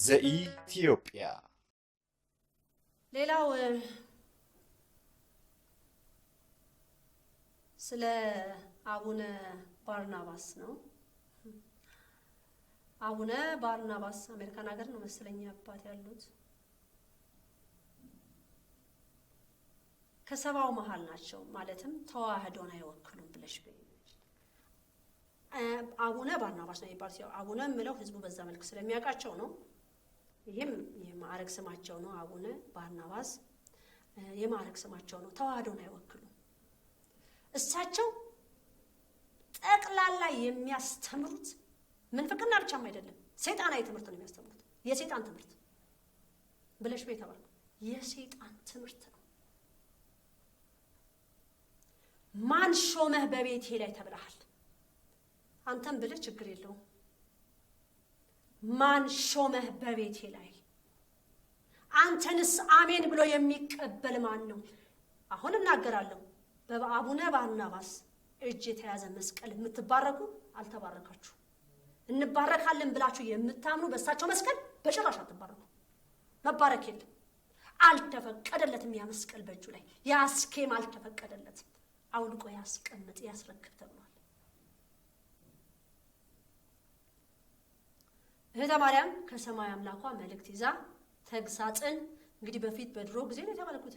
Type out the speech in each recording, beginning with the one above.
ዘኢትዮጵያ ሌላው ስለ አቡነ ባርናባስ ነው። አቡነ ባርናባስ አሜሪካን ሀገር ነው መሰለኝ አባት ያሉት። ከሰባው መሃል ናቸው። ማለትም ተዋህዶን አይወክሉም ብለሽ አቡነ ባርናባስ ነው የሚባሉት። አቡነ ምለው ህዝቡ በዛ መልክ ስለሚያውቃቸው ነው። ይሄም የማዕረግ ስማቸው ነው። አቡነ ባርናባስ የማዕረግ ስማቸው ነው። ተዋህዶን አይወክሉም። እሳቸው ጠቅላላ የሚያስተምሩት ምንፍቅና ብቻም አይደለም፣ ሰይጣናዊ ትምህርት ነው የሚያስተምሩት። የሰይጣን ትምህርት ብለሽ ቤተባል የሰይጣን ትምህርት ነው። ማን ሾመህ በቤቴ ላይ ተብለሃል። አንተም ብለህ ችግር የለውም። ማን ሾመህ በቤቴ ላይ? አንተንስ አሜን ብሎ የሚቀበል ማን ነው? አሁን እናገራለሁ። በአቡነ ባርናባስ እጅ የተያዘ መስቀል የምትባረኩ አልተባረካችሁ። እንባረካለን ብላችሁ የምታምኑ በእሳቸው መስቀል በጭራሽ አትባረኩ። መባረክ የለም፣ አልተፈቀደለትም። ያ መስቀል በእጁ ላይ ያስኬም አልተፈቀደለትም። አውልቆ ያስቀምጥ ያስረክብ ተብሏል። እህተ ማርያም ከሰማይ አምላኳ መልእክት ይዛ ተግሳጽን እንግዲህ በፊት በድሮ ጊዜ ነው የተባለኩት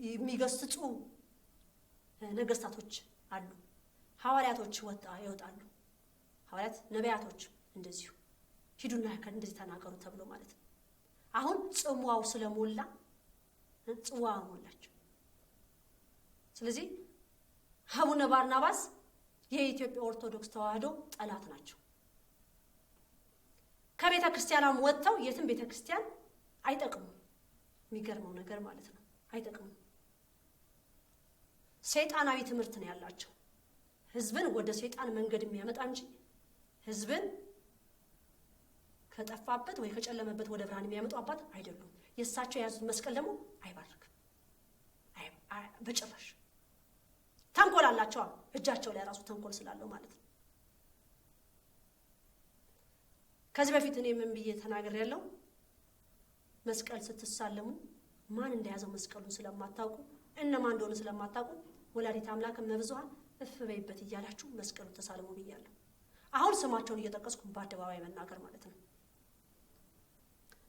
የሚገስጹ ነገስታቶች አሉ። ሐዋርያቶች ይወጣሉ። ሐዋርያት ነቢያቶች እንደዚሁ ሂዱና እንደዚህ ተናገሩ ተብሎ ማለት ነው። አሁን ጽዋው ስለሞላ ጽዋ ሞላቸው። ስለዚህ አቡነ ባርናባስ የኢትዮጵያ ኦርቶዶክስ ተዋህዶ ጠላት ናቸው። ከቤተ ክርስቲያናም ወጥተው የትም ቤተ ክርስቲያን አይጠቅሙም። የሚገርመው ነገር ማለት ነው አይጠቅሙም። ሰይጣናዊ ትምህርት ነው ያላቸው። ህዝብን ወደ ሰይጣን መንገድ የሚያመጣ እንጂ ህዝብን ከጠፋበት ወይ ከጨለመበት ወደ ብርሃን የሚያመጡ አባት አይደሉም። የእሳቸው የያዙት መስቀል ደግሞ አይባርክም በጭራሽ። ተንኮል አላቸው እጃቸው ላይ ራሱ ተንኮል ስላለው ማለት ነው። ከዚህ በፊት እኔ ምን ብዬ ተናገር ያለው መስቀል ስትሳለሙ ማን እንደያዘው መስቀሉን ስለማታውቁ እነማን እንደሆነ ስለማታውቁ ወላዲተ አምላክ መብዙሃን እፍ በይበት እያላችሁ መስቀሉን ተሳለሙ ብያለሁ። አሁን ስማቸውን እየጠቀስኩ በአደባባይ መናገር ማለት ነው።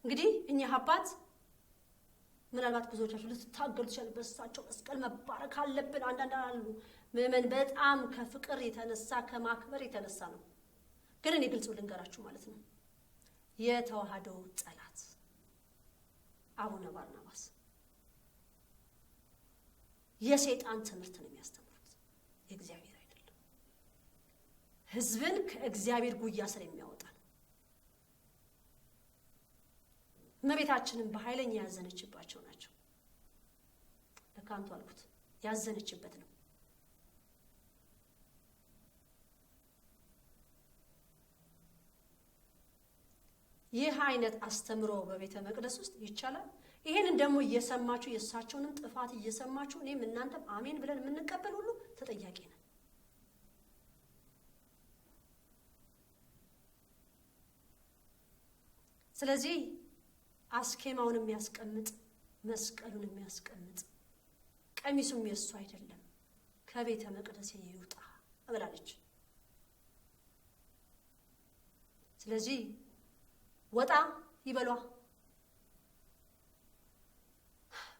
እንግዲህ እኛ አባት ምናልባት ብዙዎቻችሁ ልትታገሉ ትችላላችሁ። እሳቸው መስቀል መባረክ አለብን አንዳንድ አሉ። ምዕመን በጣም ከፍቅር የተነሳ ከማክበር የተነሳ ነው። ግን እኔ ግልጹ ልንገራችሁ ማለት ነው። የተዋህዶ ጠላት አቡነ ባርናባስ የሰይጣን ትምህርት ነው የሚያስተምሩት፣ የእግዚአብሔር አይደለም። ህዝብን ከእግዚአብሔር ጉያ ስር የሚያወጣ ነው። እመቤታችንን በኃይለኛ ያዘነችባቸው ናቸው። ለካንቱ አልኩት ያዘነችበት ነው። ይህ አይነት አስተምሮ በቤተ መቅደስ ውስጥ ይቻላል? ይሄንን ደግሞ እየሰማችሁ የእሳቸውንም ጥፋት እየሰማችሁ እኔም እናንተም አሜን ብለን የምንቀበል ሁሉ ተጠያቂ ነን። ስለዚህ አስኬማውን የሚያስቀምጥ መስቀሉን የሚያስቀምጥ ቀሚሱም የሱ አይደለም ከቤተ መቅደስ ይውጣ ብላለች። ስለዚህ ወጣ ይበሏ።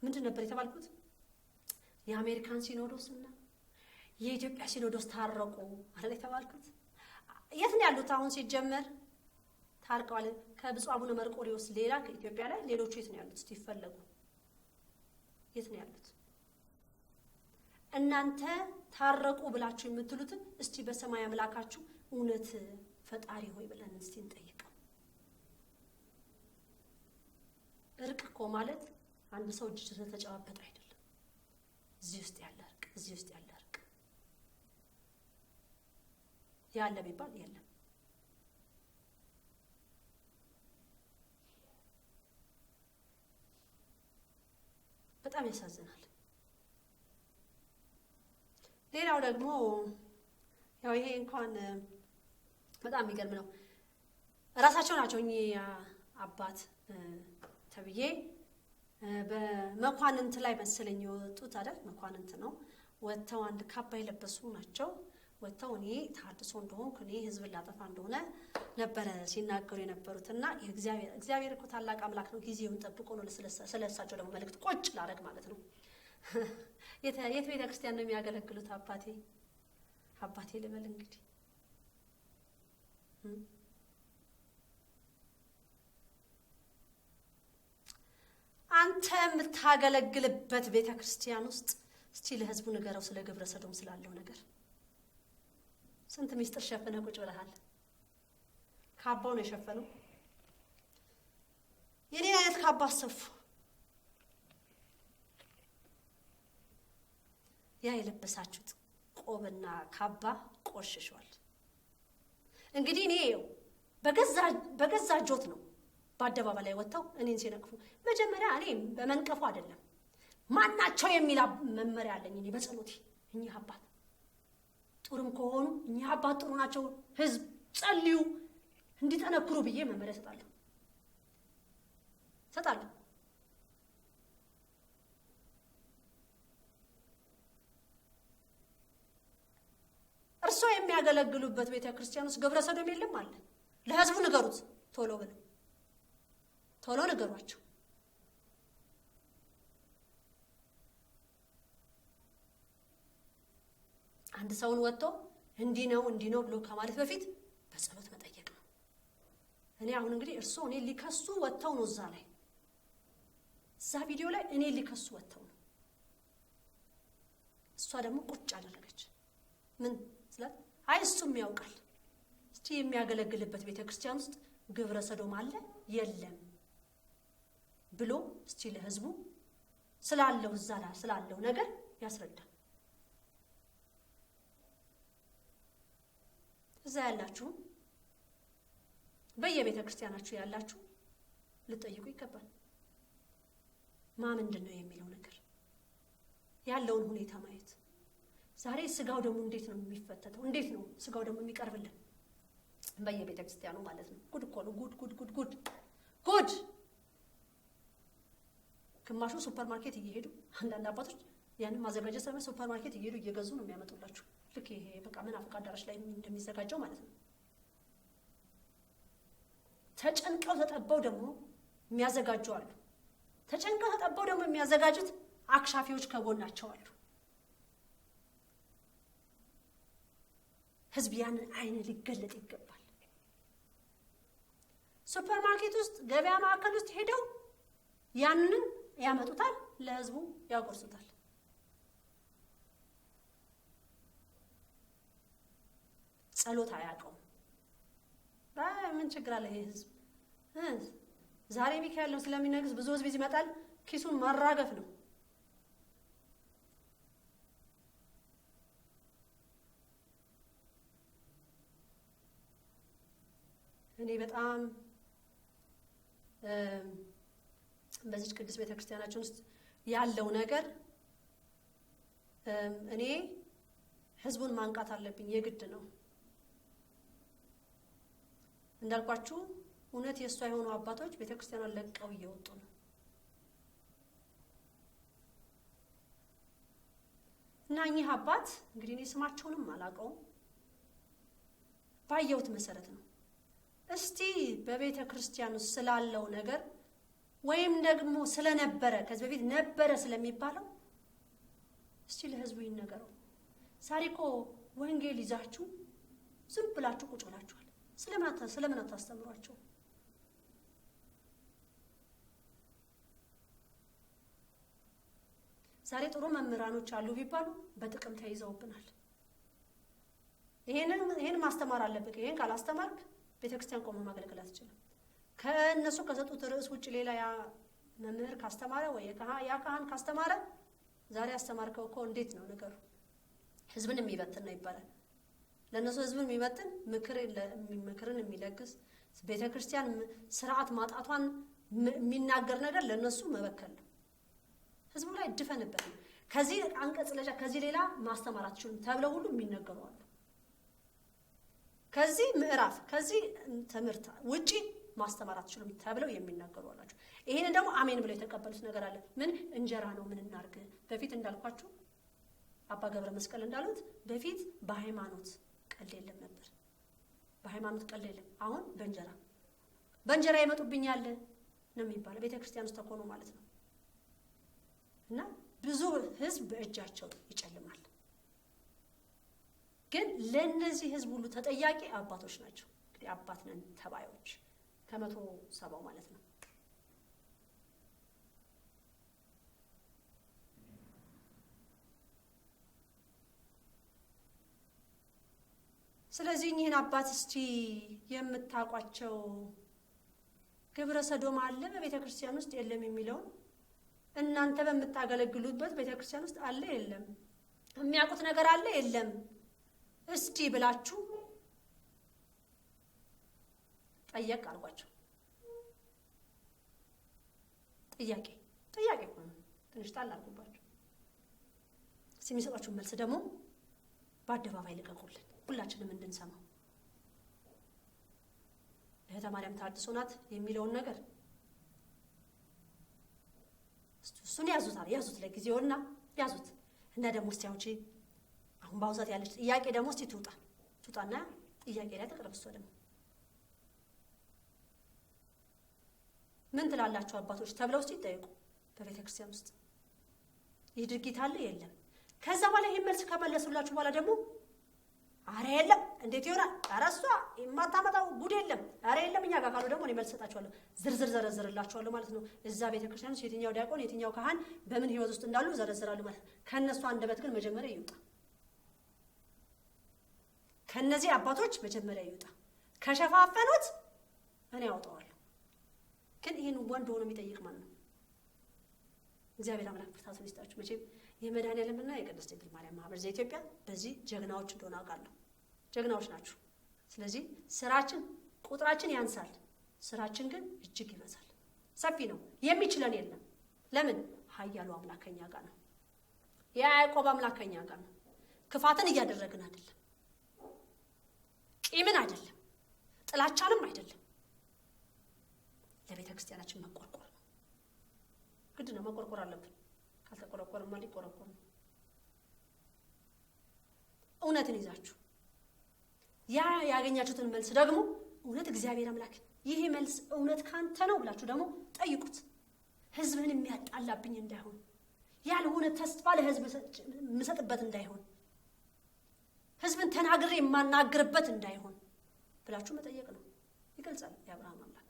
ምንድን ነበር የተባልኩት? የአሜሪካን ሲኖዶስ እና የኢትዮጵያ ሲኖዶስ ታረቁ አይደል የተባልኩት? የት ነው ያሉት አሁን? ሲጀመር ታርቀዋል። ከብፁዕ አቡነ መርቆሪዎስ ሌላ ከኢትዮጵያ ላይ ሌሎቹ የት ነው ያሉት? እስቲ ይፈለጉ። የት ነው ያሉት? እናንተ ታረቁ ብላችሁ የምትሉትን እስቲ በሰማይ አምላካችሁ እውነት ፈጣሪ ሆይ ብለን እስቲ እንጠይቀው። እርቅ እኮ ማለት አንድ ሰው እጅ ስለተጨባበጠ አይደለም። እዚህ ውስጥ ያለ እርቅ፣ እዚህ ውስጥ ያለ እርቅ ያለ ቢባል የለም። በጣም ያሳዝናል። ሌላው ደግሞ ያው ይሄ እንኳን በጣም የሚገርም ነው። እራሳቸው ናቸው እኚህ አባት ተብዬ በመኳንንት ላይ መሰለኝ የወጡት አይደል? መኳንንት ነው ወጥተው አንድ ካባ የለበሱ ናቸው። ወጥተው እኔ ታድሶ እንደሆንኩ እኔ ህዝብን ላጠፋ እንደሆነ ነበረ ሲናገሩ የነበሩትና እግዚአብሔር እኮ ታላቅ አምላክ ነው። ጊዜውን ጠብቆ ነው ስለሳቸው ደግሞ መልእክት ቆጭ ላደርግ ማለት ነው። የት ቤተ ክርስቲያን ነው የሚያገለግሉት? አባቴ ልበል እንግዲህ አንተ የምታገለግልበት ቤተ ክርስቲያን ውስጥ እስቲ ለህዝቡ ንገረው ስለ ግብረ ሰዶም ስላለው ነገር። ስንት ሚስጥር ሸፍነ ቁጭ ብለሃል። ካባው ነው የሸፈነው። የኔን አይነት ካባ አሰፉ። ያ የለበሳችሁት ቆብና ካባ ቆሽሿል። እንግዲህ እኔ በገዛ ጆት ነው በአደባባይ ላይ ወጥተው እኔን ሲነቅፉ። መጀመሪያ እኔ በመንቀፉ አይደለም ማናቸው የሚል መመሪያ አለኝ እኔ በጸሎቴ። እኚህ አባት ጥሩም ከሆኑ እኚህ አባት ጥሩ ናቸው፣ ህዝብ ጸልዩ እንዲጠነክሩ ብዬ መመሪያ እሰጣለሁ። እርሶ የሚያገለግሉበት ቤተ ክርስቲያን ውስጥ ግብረ ሰዶም የለም አለ። ለህዝቡ ንገሩት፣ ቶሎ ንገሯቸው። አንድ ሰውን ወጥቶ እንዲህ ነው ብሎ ከማለት በፊት በጸሎት መጠየቅ ነው። እኔ አሁን እንግዲህ እርሶ እኔ ሊከሱ ወጥተው ነው እዛ ቪዲዮ ላይ እኔ ሊከሱ ወጥተው ነው። እሷ ደግሞ ቁጭ አደረገች። ምን ስላት አይ እሱም ያውቃል። እስቲ የሚያገለግልበት ቤተክርስቲያን ውስጥ ግብረ ሰዶም አለ የለም ብሎ እስቲ ለህዝቡ ስላለው ነገር ያስረዳል። እዛ ያላችሁ በየቤተ ክርስቲያናችሁ ያላችሁ ልጠይቁ ይገባል። ምንድን ነው የሚለው ነገር ያለውን ሁኔታ ማየት። ዛሬ ስጋው ደግሞ እንዴት ነው የሚፈተተው? እንዴት ነው ስጋው ደግሞ የሚቀርብልን? በየቤተ ክርስቲያኑ ማለት ነው። ጉድ እኮ ነው። ጉድ። ግማሹ ሱፐር ማርኬት እየሄዱ አንዳንድ አባቶች ያንን ማዘጋጀት ሳይሆን ሱፐር ማርኬት እየሄዱ እየገዙ ነው የሚያመጡላችሁ። ልክ ይሄ በቃ መናፍቅ አዳራሽ ላይ እንደሚዘጋጀው ማለት ነው። ተጨንቀው ተጠበው ደግሞ የሚያዘጋጁ አሉ። ተጨንቀው ተጠበው ደግሞ የሚያዘጋጁት አክሻፊዎች ከጎናቸው አሉ። ህዝብ ያንን አይን ሊገለጥ ይገባል። ሱፐር ማርኬት ውስጥ ገበያ ማዕከል ውስጥ ሄደው ያንን ያመጡታል፣ ለህዝቡ ያጎርሱታል። ጸሎት አያውቀውም። ምን ችግር አለ? ይሄ ህዝብ ዛሬ ሚካኤል ነው ስለሚነግስ ብዙ ህዝብ ይመጣል፣ ኪሱን ማራገፍ ነው። እኔ በጣም በዚህ ቅዱስ ቤተክርስቲያናችን ውስጥ ያለው ነገር እኔ ህዝቡን ማንቃት አለብኝ፣ የግድ ነው። እንዳልኳችሁ እውነት የእሷ የሆኑ አባቶች ቤተክርስቲያኗን ለቀው እየወጡ ነው። እና እኚህ አባት እንግዲህ እኔ ስማቸውንም አላውቀውም፣ ባየሁት መሰረት ነው። እስቲ በቤተ ክርስቲያን ውስጥ ስላለው ነገር ወይም ደግሞ ስለነበረ ከዚህ በፊት ነበረ ስለሚባለው እስቲ ለህዝቡ ይነገረው። ዛሬ እኮ ወንጌል ይዛችሁ ዝም ብላችሁ ቁጭ ብላችኋል። ስለምን አታስተምሯቸው? ዛሬ ጥሩ መምህራኖች አሉ ቢባሉ በጥቅም ተይዘውብናል። ይሄን ማስተማር አለብህ። ይሄን ካላስተማርክ ቤተክርስቲያን ቆሞ ማገልገል አትችልም። ከነሱ ከሰጡት ርዕስ ውጭ ሌላ ያ መምህር ካስተማረ ወይ ያ ካህን ካስተማረ ዛሬ አስተማርከው እኮ እንዴት ነው ነገሩ? ህዝብን የሚበትን ነው ይባላል። ለነሱ ህዝብን የሚበትን ምክርን የሚለግስ ቤተክርስቲያን ስርዓት ማጣቷን የሚናገር ነገር ለነሱ መበከል ነው። ህዝቡ ላይ ድፈንበት ነው። ከዚህ አንቀጽ ለጃ ከዚህ ሌላ ማስተማር አትችሉም ተብለው ሁሉ የሚነገሩ አሉ። ከዚህ ምዕራፍ ከዚህ ትምህርት ውጪ ማስተማር አትችሉም ተብለው የሚናገሩ አላችሁ። ይሄን ደግሞ አሜን ብለው የተቀበሉት ነገር አለ። ምን እንጀራ ነው ምን እናርግ? በፊት እንዳልኳችሁ አባ ገብረ መስቀል እንዳሉት በፊት በሃይማኖት ቀልድ የለም ነበር። በሃይማኖት ቀልድ የለም። አሁን በእንጀራ ይመጡብኛል ነው የሚባለው። ቤተክርስቲያን ውስጥ ተኮኑ ማለት ነው። እና ብዙ ህዝብ በእጃቸው ይጨልማል። ግን ለነዚህ ህዝብ ሁሉ ተጠያቂ አባቶች ናቸው። እንግዲህ አባት ነን ተባዮች ከ170 ማለት ነው። ስለዚህ እኚህን አባት እስቲ የምታውቋቸው ግብረ ሰዶም አለ በቤተ ክርስቲያን ውስጥ የለም የሚለውን እናንተ በምታገለግሉበት ቤተ ክርስቲያን ውስጥ አለ የለም፣ የሚያውቁት ነገር አለ የለም እስቲ ብላችሁ ጠየቅ አልኳቸው። ጥያቄ እኮ ነው። ትንሽ ጣል አልኩባቸው። እስቲ የሚሰጧችሁ መልስ ደግሞ በአደባባይ ልቀቁልን ሁላችንም እንድንሰማው። እህተ ማርያም ታድሶ ናት የሚለውን ነገር እሱን ያዙት ለጊዜውና ያዙት እና ደግሞ እስቲ አሁን ባውዛት ያለች ጥያቄ ደግሞ እስቲ ትውጣና ጥያቄ ላይ ተቀርብሷ ደግሞ ምን ትላላችሁ አባቶች ተብለው እስቲ ይጠይቁ በቤተ ክርስቲያን ውስጥ ይህ ድርጊት አለ የለም። ከዛ በኋላ ይሄን መልስ ከመለሱላችሁ በኋላ ደግሞ አረ የለም እንዴት ይሆናል? አረ እሷ የማታመጣው ጉድ የለም። አረ የለም እኛ ጋር ካሉ ደግሞ እኔ መልስ ሰጣችኋለሁ፣ ዝርዝር ዘረዝርላችኋለሁ ማለት ነው። እዛ ቤተክርስቲያን ውስጥ የትኛው ዲያቆን የትኛው ካህን በምን ህይወት ውስጥ እንዳሉ ዘረዝራለሁ ማለት ነው። ከነሱ አንደበት ግን መጀመሪያ ይውጣ። ከነዚህ አባቶች መጀመሪያ ይውጣ። ከሸፋፈኑት እኔ ያወጣዋለሁ። ግን ይሄን ወንድ ሆኖ የሚጠይቅ ማን ነው? እግዚአብሔር አምላክ ብርታቱን ይስጣችሁ። መቼም የመድኃኔዓለምና የቅድስት ድንግል ማርያም ማህበር ዘኢትዮጵያ በዚህ ጀግናዎች እንደሆነ አውቃለሁ። ጀግናዎች ናችሁ። ስለዚህ ስራችን ቁጥራችን ያንሳል፣ ስራችን ግን እጅግ ይበዛል። ሰፊ ነው፣ የሚችለን የለም። ለምን? ኃያሉ አምላክ ከኛ ጋር ነው። የያዕቆብ አምላክ ከኛ ጋር ነው። ክፋትን እያደረግን አይደለም፣ ቂምን አይደለም፣ ጥላቻንም አይደለም። ለቤተ ክርስቲያናችን መቆርቆር ነው። ግድ ነው፣ መቆርቆር አለብን። ካልተቆረቆርማ ሊቆረቆር ነው። እውነትን ይዛችሁ ያገኛችሁትን መልስ ደግሞ እውነት እግዚአብሔር አምላክ ይሄ መልስ እውነት ካንተ ነው ብላችሁ ደግሞ ጠይቁት። ህዝብን የሚያጣላብኝ እንዳይሆን፣ ያልሆነ ተስፋ ለህዝብ የምሰጥበት እንዳይሆን፣ ህዝብን ተናግሬ የማናግርበት እንዳይሆን ብላችሁ መጠየቅ ነው። ይገልጻል የአብርሃም አምላክ።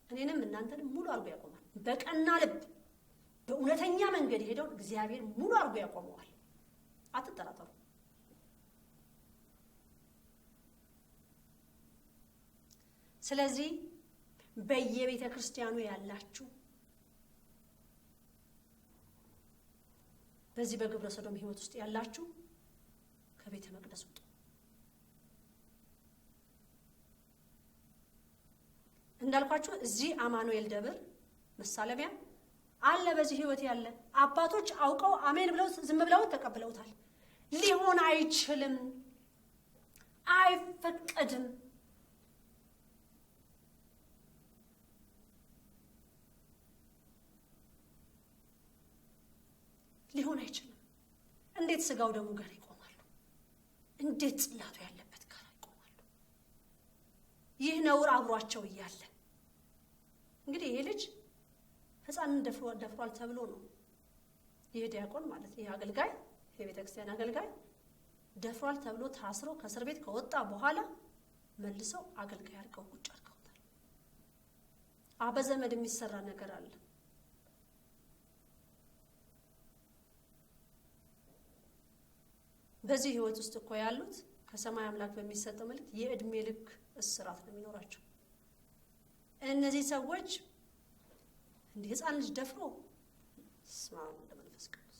እኔንም እናንተንም ሙሉ አድርጎ ያቆማል። በቀና ልብ በእውነተኛ መንገድ የሄደውን እግዚአብሔር ሙሉ አድርጎ ያቆመዋል። አትጠራጠሩ። ስለዚህ በየቤተ ክርስቲያኑ ያላችሁ በዚህ በግብረ ሰዶም ህይወት ውስጥ ያላችሁ ከቤተ መቅደስ ውጡ። እንዳልኳችሁ እዚህ አማኑኤል ደብር መሳለሚያ አለ። በዚህ ህይወት ያለ አባቶች አውቀው አሜን ብለው ዝም ብለው ተቀብለውታል። ሊሆን አይችልም፣ አይፈቀድም። ሊሆን አይችልም። እንዴት ስጋው ደሙ ጋር ይቆማሉ? እንዴት ጽላቱ ያለበት ጋር ይቆማሉ? ይህ ነውር አብሯቸው እያለ እንግዲህ ይሄ ልጅ ሕፃንን ደፍሯል ተብሎ ነው። ይህ ዲያቆን ማለት ይህ አገልጋይ፣ የቤተ ክርስቲያን አገልጋይ ደፍሯል ተብሎ ታስሮ ከእስር ቤት ከወጣ በኋላ መልሰው አገልጋይ አድርገው ቁጭ አድርገውታል። በዘመድ የሚሰራ ነገር አለ። በዚህ ህይወት ውስጥ እኮ ያሉት ከሰማይ አምላክ በሚሰጠው መልእክት የእድሜ ልክ እስራት ነው የሚኖራቸው። እነዚህ ሰዎች እንዲህ ሕፃን ልጅ ደፍሮ ስማም ለመንፈስ ቅዱስ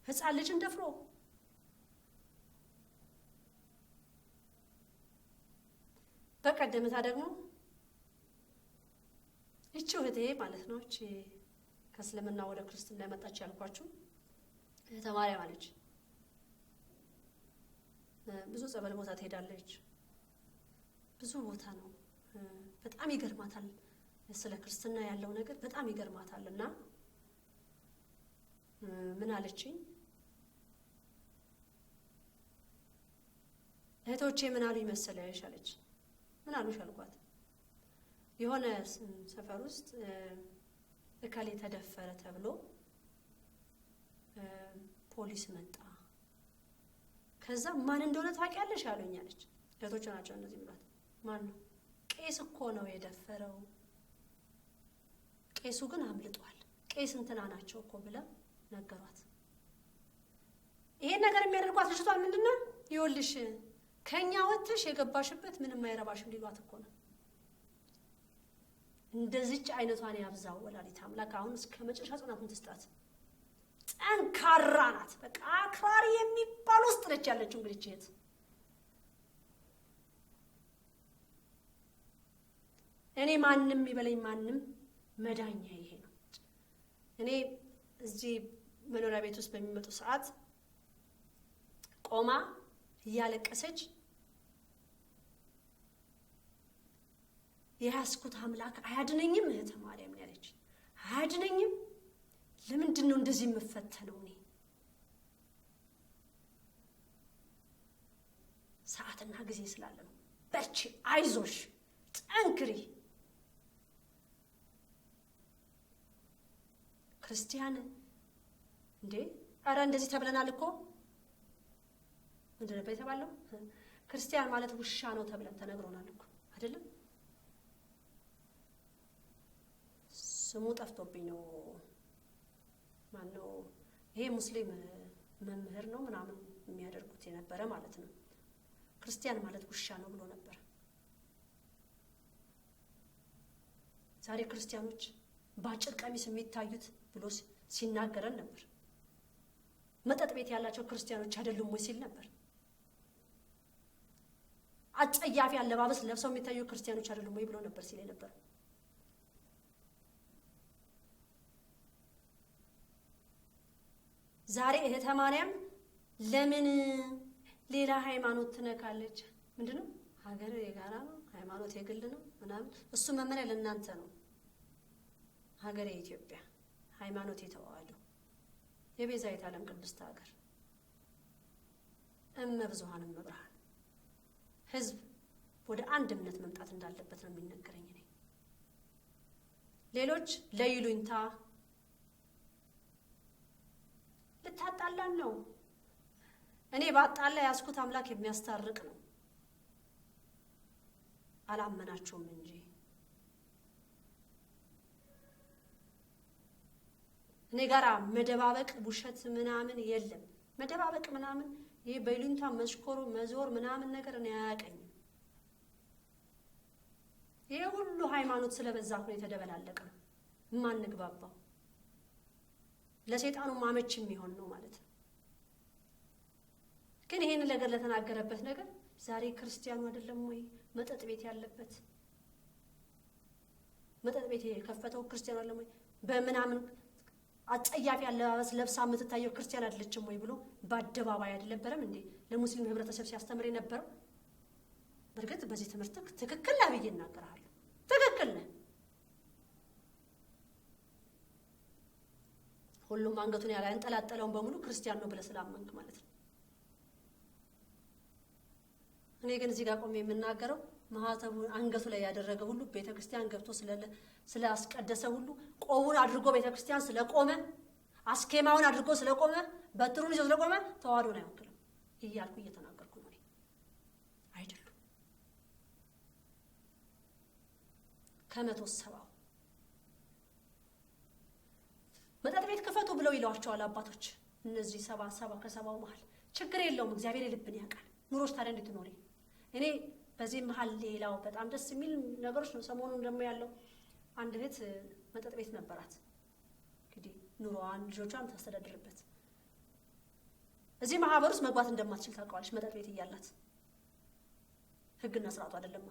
ሕፃን ልጅን ደፍሮ በቀደምታ ደግሞ እቺ እህቴ ማለት ነው። እቺ ከእስልምና ወደ ክርስትና ያመጣች ያልኳችሁ እህተ ማርያም አለች። ብዙ ጸበል ቦታ ትሄዳለች። ብዙ ቦታ ነው። በጣም ይገርማታል። ስለ ክርስትና ያለው ነገር በጣም ይገርማታል። እና ምን አለችኝ? እህቶቼ ምን አሉኝ መሰለሽ አለች። ምን አሉሽ አልኳት። የሆነ ሰፈር ውስጥ እከሌ ተደፈረ ተብሎ ፖሊስ መጣ። ከዛ ማን እንደሆነ ታውቂያለሽ አሉኝ አለች። እህቶች ናቸው እነዚህ ብሏት። ማን ነው? ቄስ እኮ ነው የደፈረው። ቄሱ ግን አምልጧል። ቄስ እንትና ናቸው እኮ ብለ ነገሯት። ይሄን ነገር የሚያደርጓት ልጅቷን ምንድነው? ይኸውልሽ ከኛ ወጥሽ የገባሽበት ምንም አይረባሽም ሊሏት እኮ ነው። እንደዚች አይነቷን ያብዛው ወላዲተ አምላክ። አሁን እስከ መጨረሻ ጽናቱን ትስጣት። ጠንካራ ናት። በቃ አክራሪ የሚባል ውስጥ ነች ያለችው። እንግዲህ እህት እኔ ማንም ይበለኝ ማንም መዳኛ ይሄ ነው። እኔ እዚህ መኖሪያ ቤት ውስጥ በሚመጡ ሰዓት ቆማ እያለቀሰች የያዝኩት አምላክ አያድነኝም እህተ ማርያም ያለች። አያድነኝም። ለምንድን ነው እንደዚህ የምፈተነው? እኔ ሰዓትና ጊዜ ስላለ ነው። በርቺ፣ አይዞሽ፣ ጠንክሪ። ክርስቲያን እንዴ! አረ እንደዚህ ተብለናል እኮ። ምንድን ነበር የተባለው? ክርስቲያን ማለት ውሻ ነው ተብለን ተነግሮናል እኮ አይደለም? ስሙ ጠፍቶብኝ ነው። ማን ነው ይሄ? ሙስሊም መምህር ነው ምናምን የሚያደርጉት የነበረ ማለት ነው። ክርስቲያን ማለት ውሻ ነው ብሎ ነበር። ዛሬ ክርስቲያኖች በአጭር ቀሚስ የሚታዩት ብሎ ሲናገረን ነበር። መጠጥ ቤት ያላቸው ክርስቲያኖች አይደሉም ወይ ሲል ነበር። አጸያፊ አለባበስ ለብሰው የሚታዩ ክርስቲያኖች አይደሉም ወይ ብሎ ነበር ሲል ነበር። ዛሬ እህተ ማርያም ለምን ሌላ ሃይማኖት ትነካለች? ምንድነው? ሀገር የጋራ ነው፣ ሃይማኖት የግል ነው ምናምን። እሱ መመሪያ ለእናንተ ነው። ሀገር የኢትዮጵያ፣ ሃይማኖት የተዋህዶ የቤዛዊተ ዓለም ቅድስት ሀገር እመብዙኃን እመብርሃን ህዝብ ወደ አንድ እምነት መምጣት እንዳለበት ነው የሚነገረኝ። እኔ ሌሎች ለይሉኝታ ልታጣላን ነው። እኔ ባጣላ ያስኩት አምላክ የሚያስታርቅ ነው። አላመናችሁም እንጂ እኔ ጋራ መደባበቅ ውሸት ምናምን የለም። መደባበቅ ምናምን ይሄ በይሉኝታ መስኮሩ መዞር ምናምን ነገር እኔ አያቀኝም። ይሄ ሁሉ ሃይማኖት ስለበዛ ነው የተደበላለቀ ነው የማንግባባው። ለሰይጣኑ ማመች የሚሆን ነው ማለት ነው። ግን ይሄን ነገር ለተናገረበት ነገር ዛሬ ክርስቲያኑ አይደለም ወይ መጠጥ ቤት ያለበት? መጠጥ ቤት የከፈተው ክርስቲያኑ አይደለም ወይ? በምናምን አጸያፊ አለባበስ ለብሳ የምትታየው ክርስቲያን አይደለችም ወይ ብሎ በአደባባይ አይደለም እንዴ ለሙስሊም ህብረተሰብ ሲያስተምር የነበረው? በርግጥ በዚህ ትምህርት ትክክል ነህ ብዬ እናገራለሁ። ትክክል ነህ። ሁሉም አንገቱን ያንጠላጠለውን በሙሉ ክርስቲያን ነው ብለህ ስላመንክ ማለት ነው። እኔ ግን እዚህ ጋር ቆሜ የምናገረው ማህተቡን አንገቱ ላይ ያደረገ ሁሉ ቤተክርስቲያን ገብቶ ስላስቀደሰ ሁሉ ቆቡን አድርጎ ቤተክርስቲያን ስለቆመ አስኬማውን አድርጎ ስለቆመ በትሩን ይዞ ስለቆመ ተዋህዶን አይወክልም እያልኩ እየተናገርኩ ነው። አይደሉም። ከ170 መጠጥ ቤት ክፈቱ ብለው ይለዋቸዋል አባቶች። እነዚህ 70 ከ70 መሃል ችግር የለውም እግዚአብሔር ልብን ያውቃል። ኑሮች ታዲያ እንዴት ኖሪ? እኔ በዚህ መሃል ሌላው በጣም ደስ የሚል ነገሮች ነው። ሰሞኑን ደግሞ ያለው አንድ እህት መጠጥ ቤት ነበራት። እንግዲህ ኑሮዋን ልጆቿን ታስተዳድርበት እዚህ ማህበር ውስጥ መግባት እንደማትችል ታውቃለች። መጠጥ ቤት እያላት ህግና ስርዓቱ አይደለም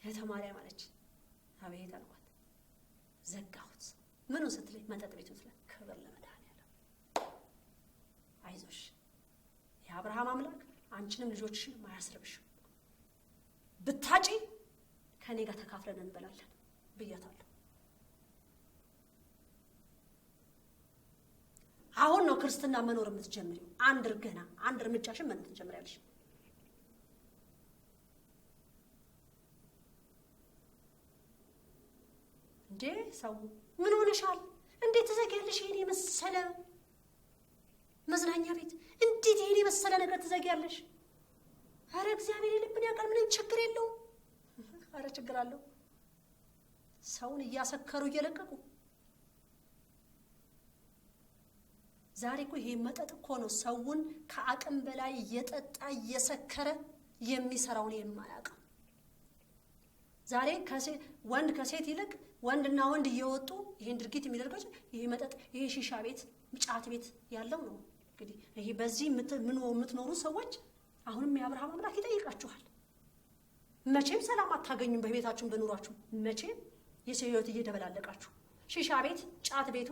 እህተ ማርያም አለች። አቤት አልኳት። ዘጋሁት። ምኑን ስትለኝ መጠጥ ቤት ውስጥ ክብር ለመድኃኒዓለም። አይዞሽ የአብርሃም አምላክ አንቺንም ልጆችሽን ማያስርብሽ። ብታጪ ከኔ ጋር ተካፍለን እንበላለን ብያታለሁ። አሁን ነው ክርስትና መኖር የምትጀምሪው። አንድ እርምጃሽን መኖር ትጀምሪያለሽ። እንዴ ሰው ምን ሆነሻል? እንዴት ትዘጊያለሽ? ይሄን የመሰለ መዝናኛ ቤት እንዴት ይሄን የመሰለ ነገር ትዘጊያለሽ? አረ እግዚአብሔር ልብን ያውቃል። ምንም ችግር የለውም። አረ ችግር አለው። ሰውን እያሰከሩ እየለቀቁ ዛሬ እኮ ይሄ መጠጥ እኮ ነው ሰውን ከአቅም በላይ እየጠጣ እየሰከረ የሚሰራውን የማያውቅ። ዛሬ ወንድ ከሴት ይልቅ ወንድና ወንድ እየወጡ ይሄን ድርጊት የሚደርገው ይሄ መጠጥ ይሄ ሺሻ ቤት ጫት ቤት ያለው ነው። እንግዲህ ይሄ በዚህ የምትኖሩ ሰዎች አሁንም የአብርሃም አምላክ ይጠይቃችኋል። መቼም ሰላም አታገኙም በቤታችሁም በኑሯችሁ። መቼም የሰው ህይወት እየደበላለቃችሁ ሺሻ ቤት ጫት ቤቱ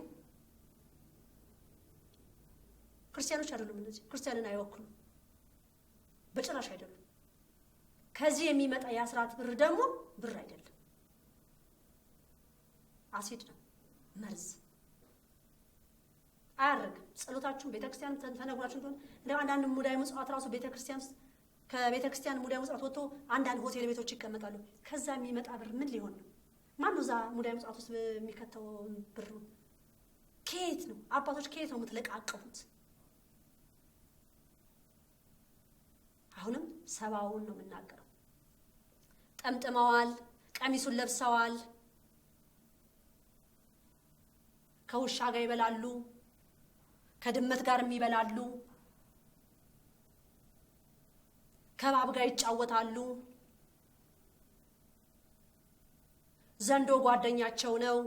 ክርስቲያኖች አይደሉም። እነዚህ ክርስቲያንን አይወክሉም በጭራሽ አይደሉም። ከዚህ የሚመጣ የአስራት ብር ደግሞ ብር አይደለም፣ አሲድ ነው፣ መርዝ አያርግም። ጸሎታችሁን ቤተክርስቲያን ተነግራችሁ እንደሆነ አንዳንድ ሙዳይ ምጽዋት ራሱ ቤተክርስቲያን ከቤተክርስቲያን ሙዳይ ምጽዋት ወጥቶ አንዳንድ ሆቴል ቤቶች ይቀመጣሉ። ከዛ የሚመጣ ብር ምን ሊሆን ነው? ማን ነው እዛ ሙዳይ ምጽዋት ውስጥ የሚከተው ብር? ከየት ነው? አባቶች ከየት ነው የምትለቃቀሙት? አሁንም ሰባውን ነው የምናገረው። ጠምጥመዋል፣ ቀሚሱን ለብሰዋል፣ ከውሻ ጋር ይበላሉ፣ ከድመት ጋር ይበላሉ፣ ከባብ ጋር ይጫወታሉ። ዘንዶ ጓደኛቸው ነው።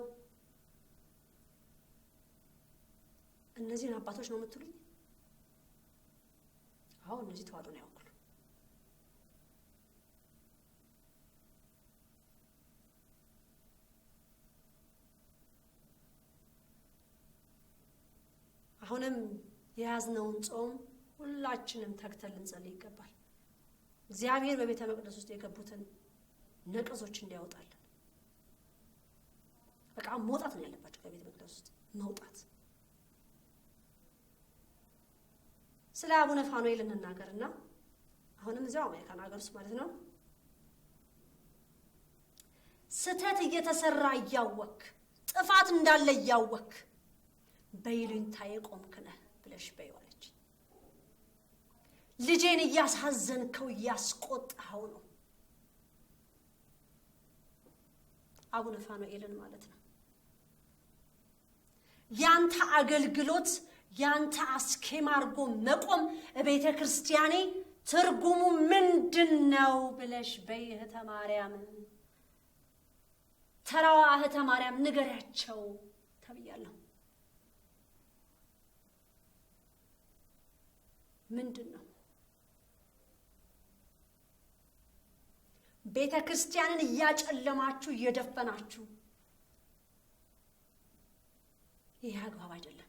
እነዚህን አባቶች ነው የምትሉኝ? አዎ እነዚህ ተዋህዶ ነው ያውቁ። አሁንም የያዝነውን ጾም ሁላችንም ተግተን ልንጸልይ ይገባል። እግዚአብሔር በቤተ መቅደስ ውስጥ የገቡትን ነቀዞች እንዲያወጣልን። በቃ መውጣት ነው ያለባቸው ከቤተ መቅደስ ውስጥ መውጣት። ስለ አቡነ ፋኑኤል እንናገርና አሁንም እዚያው አሜሪካን ሀገር ውስጥ ማለት ነው ስተት እየተሰራ እያወክ ጥፋት እንዳለ እያወክ በይሉኝታ የቆምክ ነህ ብለሽ በይዋለች። ልጄን እያሳዘንከው እያስቆጣኸው ነው። አቡነ ፋኑኤልን ማለት ነው። ያንተ አገልግሎት ያንተ አስኬማ አድርጎ መቆም ቤተ ክርስቲያኔ ትርጉሙ ምንድነው ብለሽ በእህተ ማርያም ተራዋ እህተ ማርያም ንገሪያቸው ተብያለሁ። ምንድነው ቤተ ክርስቲያንን እያጨለማችሁ እየደፈናችሁ፣ ይህ አግባብ አይደለም።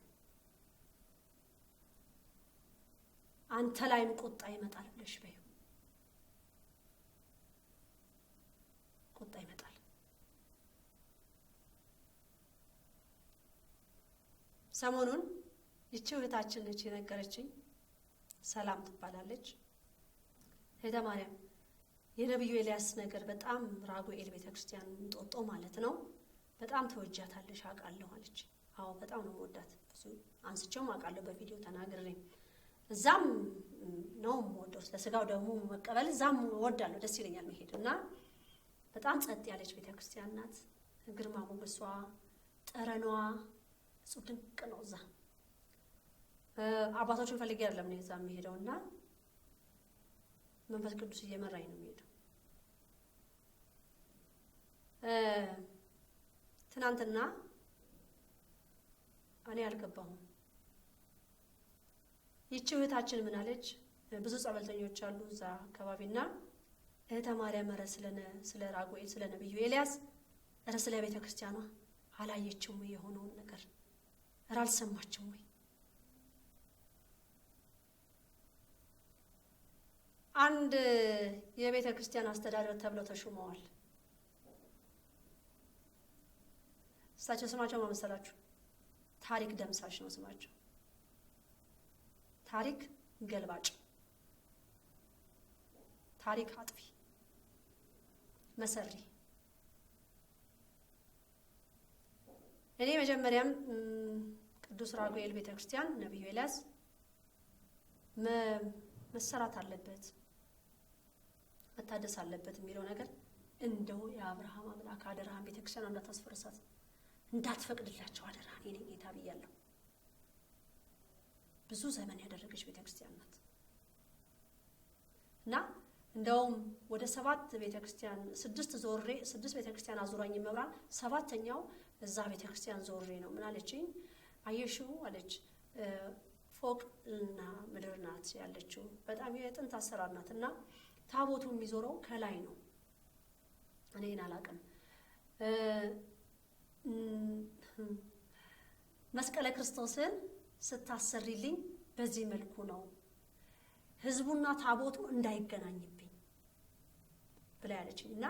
አንተ ላይም ቁጣ ይመጣል ብለሽ በይው። ቁጣ ይመጣል። ሰሞኑን ይቺ እህታችን ነች የነገረችኝ። ሰላም ትባላለች። እህተ ማርያም የነብዩ ኤልያስ ነገር በጣም ራጉኤል ቤተክርስቲያን እንጦጦ ማለት ነው በጣም ተወጃታለሽ አውቃለሁ አለች። አዎ በጣም ነው የምወዳት። ብዙ አንስቼው አውቃለሁ በቪዲዮ ተናግሬ። እዛም ነው የምወደው ለስጋው ደግሞ መቀበል እዛም እወዳለሁ፣ ደስ ይለኛል መሄድ እና በጣም ጸጥ ያለች ቤተክርስቲያን ናት። ግርማ ሞገሷ፣ ጠረኗ እጹብ ድንቅ ነው። እዛ አባቶችን ፈልጌ አይደለም ነው እዛ የምሄደው እና መንፈስ ቅዱስ እየመራኝ ነው የምሄደው። ትናንትና እኔ አልገባሁም። ይቺ እህታችን ምን አለች? ብዙ ጸበልተኞች አሉ እዛ አካባቢና እህተ ማርያም ስለ ራጉኤል ስለ ነብዩ ኤልያስ ስለ ቤተ ክርስቲያኗ አላየችም ወይ? የሆነውን ነገር አልሰማችም ወይ? አንድ የቤተ ክርስቲያን አስተዳደር ተብለው ተሹመዋል። እሳቸው ስማቸው ምን መሰላችሁ? ታሪክ ደምሳሽ ነው ስማቸው። ታሪክ ገልባጭ፣ ታሪክ አጥፊ፣ መሰሪ። እኔ መጀመሪያም ቅዱስ ራጉኤል ቤተክርስቲያን ነብዩ ኤልያስ መሰራት አለበት መታደስ አለበት የሚለው ነገር እንደው የአብርሃም አምላክ አደራህን ቤተክርስቲያን እንዳታስፈርሳት እንዳትፈቅድላቸው አደራህን የኔ ጌታ ብያለሁ። ብዙ ዘመን ያደረገች ቤተክርስቲያን ናት እና እንደውም ወደ 7 ቤተክርስቲያን 6 ቤተክርስቲያን አዙራኝ መብራን 7ኛው እዛ ቤተክርስቲያን ዞሬ ነው። ምን አለችኝ? አየሽው አለች፣ ፎቅ እና ምድር ናት ያለችው። በጣም የጥንት አሰራር ናት እና ታቦቱ የሚዞረው ከላይ ነው። እኔን አላውቅም። መስቀለ ክርስቶስን ስታሰሪልኝ በዚህ መልኩ ነው ህዝቡና ታቦቱ እንዳይገናኝብኝ ብላ ያለችኝ እና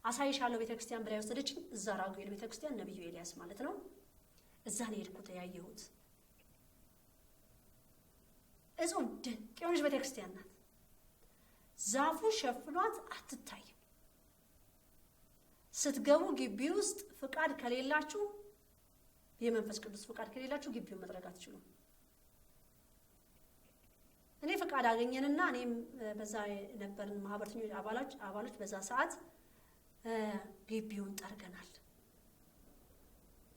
አሳይሻለሁ ቤተክርስቲያን ብላ ወሰደችኝ። እዛ ራጉኤል ቤተክርስቲያን ነብዩ ኤልያስ ማለት ነው። እዛ ነው የሄድኩት ያየሁት። እጹብ ድንቅ የሆነች ቤተክርስቲያን ናት። ዛፉ ሸፍኗት አትታይም። ስትገቡ ግቢ ውስጥ ፍቃድ ከሌላችሁ የመንፈስ ቅዱስ ፍቃድ ከሌላችሁ ግቢውን መጥረግ አትችሉም። እኔ ፍቃድ አገኘንና እኔም በዛ ነበርን ማህበርተኞች አባሎች በዛ ሰዓት ግቢውን ጠርገናል።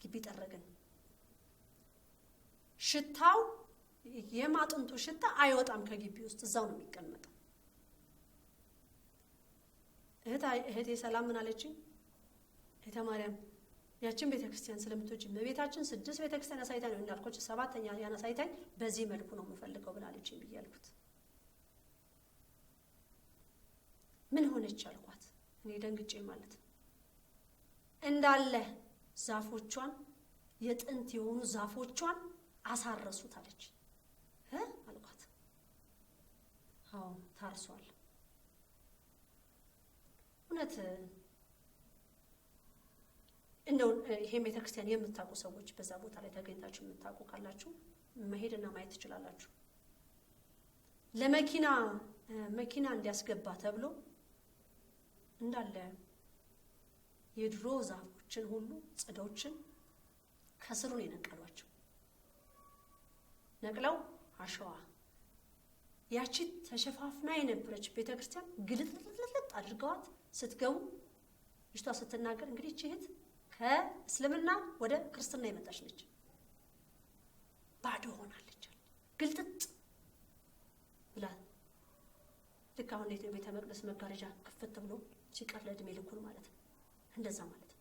ግቢ ጠረግን። ሽታው የማጥንቱ ሽታ አይወጣም ከግቢ ውስጥ እዛው ነው የሚቀመጠው። እህቴ ሰላም ምን አለችኝ? እህተ ማርያም ያችን ቤተክርስቲያን ስለምትወጂ በቤታችን 6 ቤተክርስቲያን አሳይታኝ ነው እንዳልኩት 7ኛ ያን አሳይታኝ በዚህ መልኩ ነው የምፈልገው ብላለችኝ ብያልኩት። ምን ሆነች አልኳት። እኔ ደንግጬ ማለት ነው። እንዳለ ዛፎቿን የጥንት የሆኑ ዛፎቿን አሳረሱት አለች። አልኳት። አዎ ታርሷል። እውነት እንደው ይሄን ቤተክርስቲያን የምታውቁ ሰዎች በዛ ቦታ ላይ ተገኝታችሁ የምታውቁ ካላችሁ መሄድና ማየት ትችላላችሁ። ለመኪና እንዲያስገባ ተብሎ እንዳለ የድሮ ዛፎችን ሁሉ ጽዶችን ከስሩ ነው የነቀሏቸው። ነቅለው አሸዋ ያቺ ተሸፋፍና የነበረች ቤተክርስቲያን ግልጥልጥልጥ አድርገዋት ስትገቡ ልጅቷ ስትናገር እንግዲህ እቺ እህት ከእስልምና ወደ ክርስትና የመጣች ነች። ባዶ ሆናለች ግልጥጥ ብላ ልክ አሁን ቤተ መቅደስ መጋረጃ ክፍት ብሎ ሲቀር ለእድሜ ልኩን ማለት ነው። እንደዛ ማለት ነው።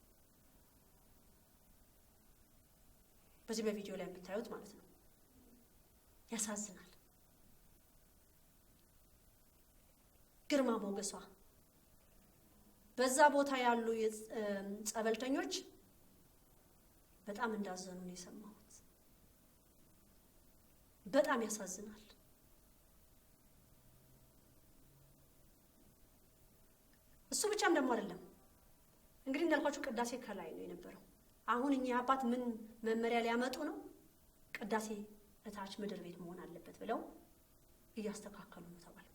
በዚህ በቪዲዮ ላይ የምታዩት ማለት ነው። ያሳዝናል። ግርማ ሞገሷ በዛ ቦታ ያሉ ጸበልተኞች በጣም እንዳዘኑ ነው የሰማሁት። በጣም ያሳዝናል። እሱ ብቻም ደግሞ አይደለም። እንግዲህ እንዳልኳችሁ ቅዳሴ ከላይ ነው የነበረው። አሁን እኚህ አባት ምን መመሪያ ሊያመጡ ነው? ቅዳሴ እታች ምድር ቤት መሆን አለበት ብለው እያስተካከሉ ነው ተባልኩ።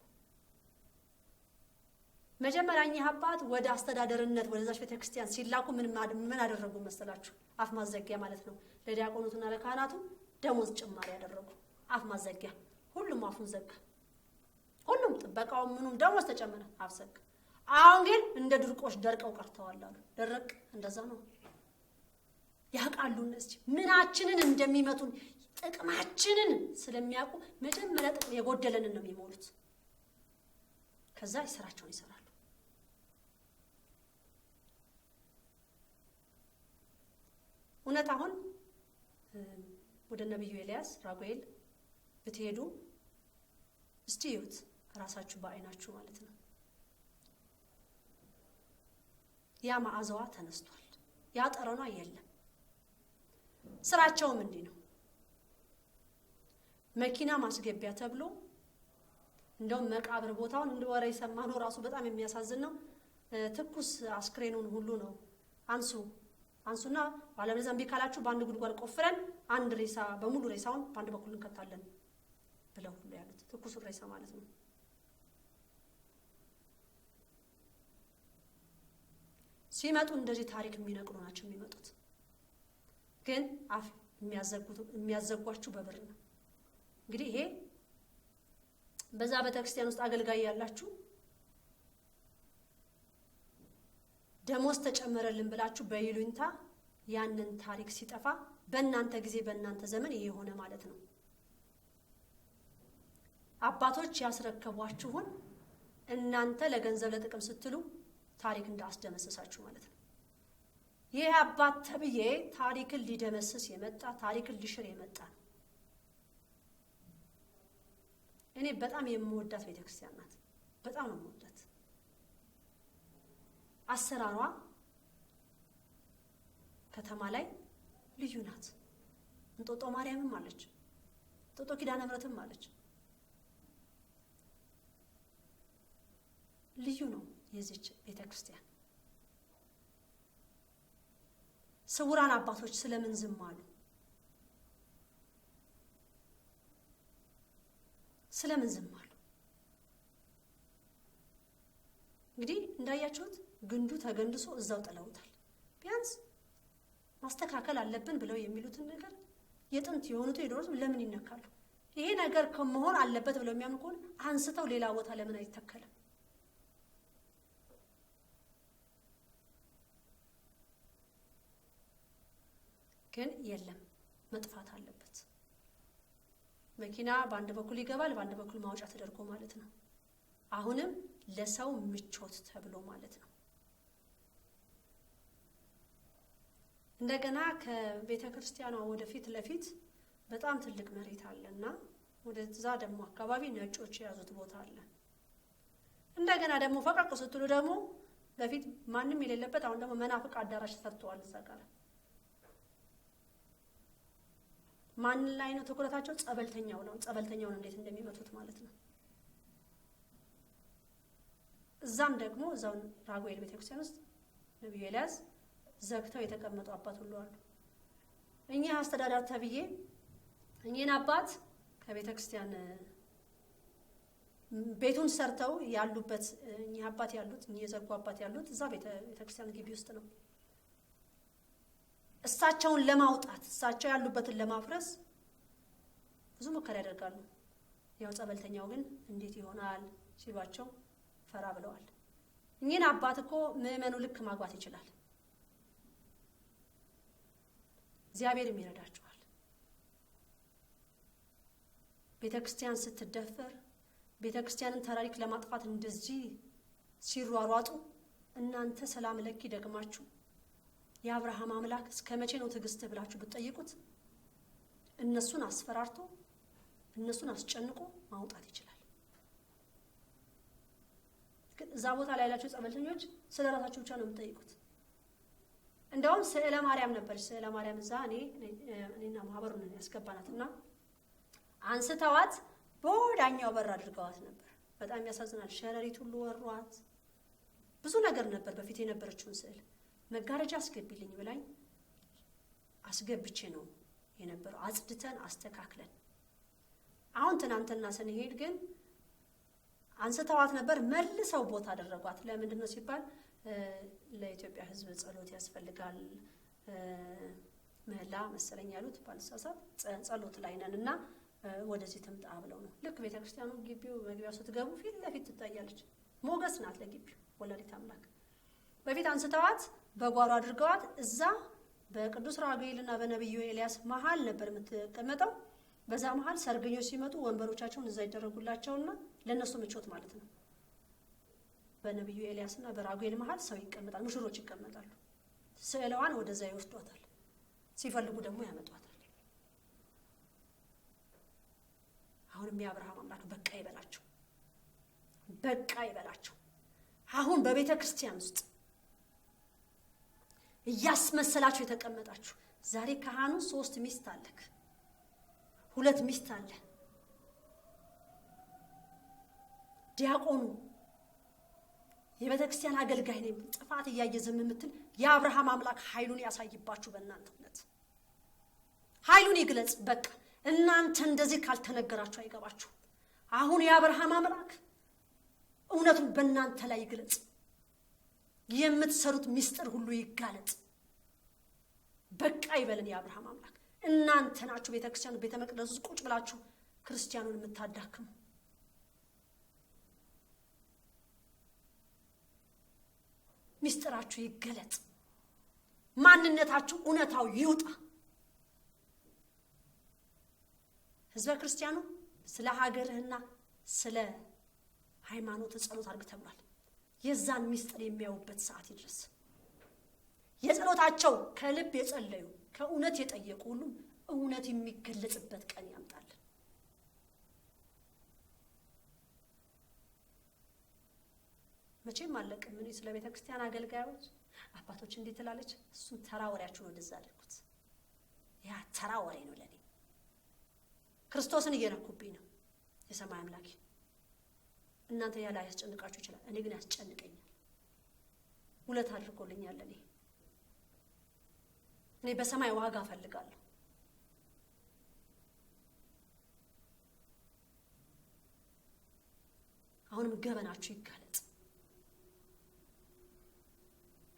መጀመሪያ እኚህ አባት ወደ አስተዳደርነት ወደዛች ቤተክርስቲያን ሲላኩ ምን አደረጉ መሰላችሁ? አፍ ማዘጊያ ማለት ነው። ለዲያቆኑትና ለካህናቱ ደሞዝ ጭማሪ ያደረጉ። አፍ ማዘጊያ፣ ሁሉም አፉን ዘጋ። ሁሉም ጥበቃው ምኑም ደሞዝ ተጨመረ፣ አፍ ዘጋ። አሁን ግን እንደ ድርቆሽ ደርቀው ቀርተዋል አሉ። ደረቅ እንደዛ ነው። ያውቃሉ እነዚህ ምናችንን እንደሚመቱን ጥቅማችንን ስለሚያውቁ መጀመሪያ ጥቅም የጎደለንን ነው የሚሞሉት። ከዛ ስራቸውን ይሰራሉ። እውነት አሁን ወደ ነብዩ ኤልያስ ራጉኤል ብትሄዱ እስቲ እዩት ራሳችሁ በአይናችሁ ማለት ነው። ያ መዓዛዋ ተነስቷል። ያ ጠረኗ የለም። ስራቸውም እንዲህ ነው። መኪና ማስገቢያ ተብሎ እንደውም መቃብር ቦታውን እንደ ወሬ ሰማነው ራሱ በጣም የሚያሳዝን ነው። ትኩስ አስክሬኑን ሁሉ ነው አንሱና ባለበለዚያ እምቢ ካላችሁ በአንድ ጉድጓድ ቆፍረን አንድ ሬሳ በሙሉ ሬሳውን በአንድ በኩል እንከታለን ብለው ሁሉ ያሉት ትኩስ ሬሳ ማለት ነው። ሲመጡ እንደዚህ ታሪክ የሚነግሩ ናቸው የሚመጡት። ግን አፍ የሚያዘጓችሁ በብር ነው። እንግዲህ ይሄ በዛ ቤተክርስቲያን ውስጥ አገልጋይ ያላችሁ ደሞዝ ተጨመረልን ብላችሁ በይሉኝታ ያንን ታሪክ ሲጠፋ በእናንተ ጊዜ በእናንተ ዘመን ይሄ ሆነ ማለት ነው። አባቶች ያስረከቧችሁን እናንተ ለገንዘብ ለጥቅም ስትሉ ታሪክ እንዳስደመሰሳችሁ ማለት ነው። ይሄ አባት ተብዬ ታሪክን ሊደመስስ የመጣ ታሪክን ሊሽር የመጣ ነው። እኔ በጣም የምወዳት ቤተክርስቲያን ናት። በጣም ነው የምወዳት። አሰራሯ ከተማ ላይ ልዩ ናት። እንጦጦ ማርያምም አለች፣ እንጦጦ ኪዳነ ምሕረትም አለች። ልዩ ነው የዚች ቤተክርስቲያን። ስውራን አባቶች ስለምን ዝም አሉ? ስለምን ዝም አሉ? እንግዲህ እንዳያችሁት ግንዱ ተገንድሶ እዛው ጥለውታል። ቢያንስ ማስተካከል አለብን ብለው የሚሉትን ነገር የጥንት የሆኑት የዶሮት ለምን ይነካሉ? ይሄ ነገር ከመሆን አለበት ብለው የሚያምኑ ከሆነ አንስተው ሌላ ቦታ ለምን አይተከልም? ግን የለም፣ መጥፋት አለበት። መኪና በአንድ በኩል ይገባል፣ በአንድ በኩል ማውጫ ተደርጎ ማለት ነው። አሁንም ለሰው ምቾት ተብሎ ማለት ነው። እንደገና ከቤተ ክርስቲያኗ ወደፊት ለፊት በጣም ትልቅ መሬት አለና ወደዛ ደግሞ አካባቢ ነጮች የያዙት ቦታ አለ። እንደገና ደግሞ ፈቀቅ ስትሉ ደግሞ በፊት ማንም የሌለበት አሁን ደግሞ መናፍቅ አዳራሽ ተሰርቷል እዛ ጋር። ማን ላይ ነው ትኩረታቸው? ጸበልተኛው ነው። ጸበልተኛውን እንዴት እንደሚመቱት ማለት ነው። እዛም ደግሞ እዛው ራጉኤል ቤተክርስቲያን ውስጥ ነብዩ ኤልያስ ዘግተው የተቀመጡ አባት ሁሉ አሉ። እኚህ አስተዳዳሪ ተብዬ እኚህን አባት ከቤተክርስቲያን ቤቱን ሰርተው ያሉበት እኚህ አባት ያሉት እኚህ የዘጉ አባት ያሉት እዛ ቤተክርስቲያን ግቢ ውስጥ ነው። እሳቸውን ለማውጣት እሳቸው ያሉበትን ለማፍረስ ብዙ ሙከራ ያደርጋሉ። ያው ጸበልተኛው ግን እንዴት ይሆናል ሲሏቸው ፈራ ብለዋል። እኚህን አባት እኮ ምዕመኑ ልክ ማግባት ይችላል። እግዚአብሔርም ይረዳቸዋል። ቤተክርስቲያን ስትደፈር ቤተክርስቲያንን ታሪክ ለማጥፋት እንደዚህ ሲሯሯጡ እናንተ ሰላም ለኪ ደግማችሁ የአብርሃም አምላክ እስከ መቼ ነው ትዕግስት ብላችሁ ብትጠይቁት እነሱን አስፈራርቶ እነሱን አስጨንቆ ማውጣት ይችላል። ግን እዛ ቦታ ላይ ያላችሁ ጸበልተኞች ስለ ራሳችሁ ብቻ ነው የምትጠይቁት። እንደውም ስዕለ ማርያም ነበረች። ስዕለ ማርያም እዛ እኔና ማህበሩን ያስገባናትና አንስተዋት በወዳኛው በር አድርገዋት ነበር። በጣም ያሳዝናል። ሸረሪት ሁሉ ወሯት ብዙ ነገር ነበር። በፊት የነበረችውን ስዕል መጋረጃ አስገቢልኝ ብላኝ አስገብቼ ነው የነበረው፣ አጽድተን አስተካክለን። አሁን ትናንትና ስንሄድ ግን አንስተዋት ነበር፣ መልሰው ቦታ አደረጓት። ለምንድን ነው ሲባል ለኢትዮጵያ ሕዝብ ጸሎት ያስፈልጋል ምህላ መሰለኝ ያሉት ባልሳሳት ጸሎት ላይ ነን እና ወደዚህ ትምጣ ብለው ነው። ልክ ቤተክርስቲያኑ ግቢው መግቢያው ስትገቡ ፊት ለፊት ትታያለች። ሞገስ ናት ለግቢው ወላዲተ አምላክ። በፊት አንስተዋት በጓሮ አድርገዋት እዛ በቅዱስ ራጉኤልና በነብዩ ኤልያስ መሃል ነበር የምትቀመጠው። በዛ መሃል ሰርገኞች ሲመጡ ወንበሮቻቸውን እዛ ይደረጉላቸውና ለነሱ ምቾት ማለት ነው። በነብዩ ኤልያስና በራጉኤል መሃል ሰው ይቀመጣል፣ ሙሽሮች ይቀመጣሉ። ስዕለዋን ወደዛ ይወስዷታል፣ ሲፈልጉ ደግሞ ያመጧታል። አሁንም የአብርሃም አምላክ በቃ ይበላቸው፣ በቃ ይበላቸው። አሁን በቤተ ክርስቲያን ውስጥ እያስመሰላችሁ የተቀመጣችሁ ዛሬ ካህኑ 3 ሚስት አለክ፣ 2 ሚስት አለ፣ ዲያቆኑ የቤተ ክርስቲያን አገልጋይ ነኝ ጥፋት እያየ ዝም የምትል የአብርሃም አምላክ ኃይሉን ያሳይባችሁ። በእናንተ እውነት ኃይሉን ይግለጽ። በቃ እናንተ እንደዚህ ካልተነገራችሁ አይገባችሁ። አሁን የአብርሃም አምላክ እውነቱን በእናንተ ላይ ይግለጽ። የምትሰሩት ምስጢር ሁሉ ይጋለጥ። በቃ ይበልን የአብርሃም አምላክ። እናንተ ናችሁ ቤተክርስቲያኑ ቤተ መቅደስ ውስጥ ቁጭ ብላችሁ ክርስቲያኑን የምታዳክሙ። ምስጢራችሁ ይገለጥ። ማንነታችሁ እውነታው ይውጣ። ህዝበ ክርስቲያኑ ስለ ሀገርህና ስለ ሃይማኖት ጸሎት አድርግ ተብሏል። የዛን ምስጢር የሚያዩበት ሰዓት ይድረስ። የጸሎታቸው ከልብ የጸለዩ ከእውነት የጠየቁ ሁሉ እውነት የሚገለጽበት ቀን ያምጣልን። መቼም አለቅም። ምን ስለ ቤተ ክርስቲያን አገልጋዮች አባቶች እንዴት ትላለች? እሱን ተራ ወሬያችሁን ወደዛ አድርጉት። ያ ተራ ወሬ ነው ለኔ። ክርስቶስን እየነኩብኝ ነው የሰማይ አምላክ። እናንተ ያለ ያስጨንቃችሁ ይችላል፣ እኔ ግን ያስጨንቀኛል። ውለት አድርጎልኛል። እኔ በሰማይ ዋጋ ፈልጋለሁ። አሁንም ገበናችሁ ይጋለጥ።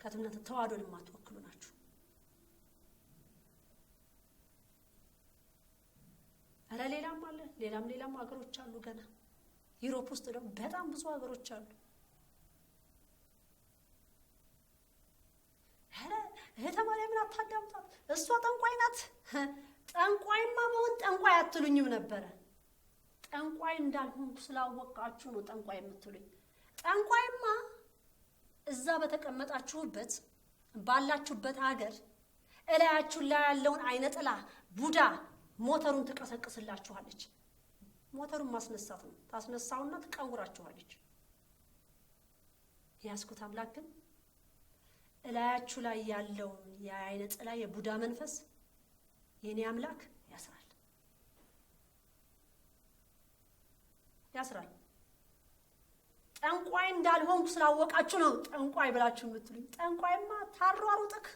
ከትምነት ተዋዶን የማትወክሉ ናችሁ። አረ ሌላም አለ፣ ሌላም ሀገሮች አሉ ገና። ዩሮፕ ውስጥ ደግሞ በጣም ብዙ ሀገሮች አሉ። እህተ ማርያምን አታዳምጣት፣ እሷ ጠንቋይ ናት። ጠንቋይማ በሆን ጠንቋይ አትሉኝም ነበረ። ጠንቋይ እንዳልሆንኩ ስላወቃችሁ ነው ጠንቋይ የምትሉኝ። ጠንቋይማ እዛ በተቀመጣችሁበት ባላችሁበት ሀገር እላያችሁ ላይ ያለውን አይነ ጥላ ቡዳ ሞተሩን ትቀሰቅስላችኋለች። ሞተሩን ማስነሳት ነው። ታስነሳውና ትቀውራችኋለች። ያስኩት አምላክ ግን እላያችሁ ላይ ያለውን የአይነ ጥላ የቡዳ መንፈስ የኔ አምላክ ያስራል። ጠንቋይ እንዳልሆንኩ ስላወቃችሁ ነው ጠንቋይ ብላችሁ የምትሉኝ። ጠንቋይማ ታሯሩጥክ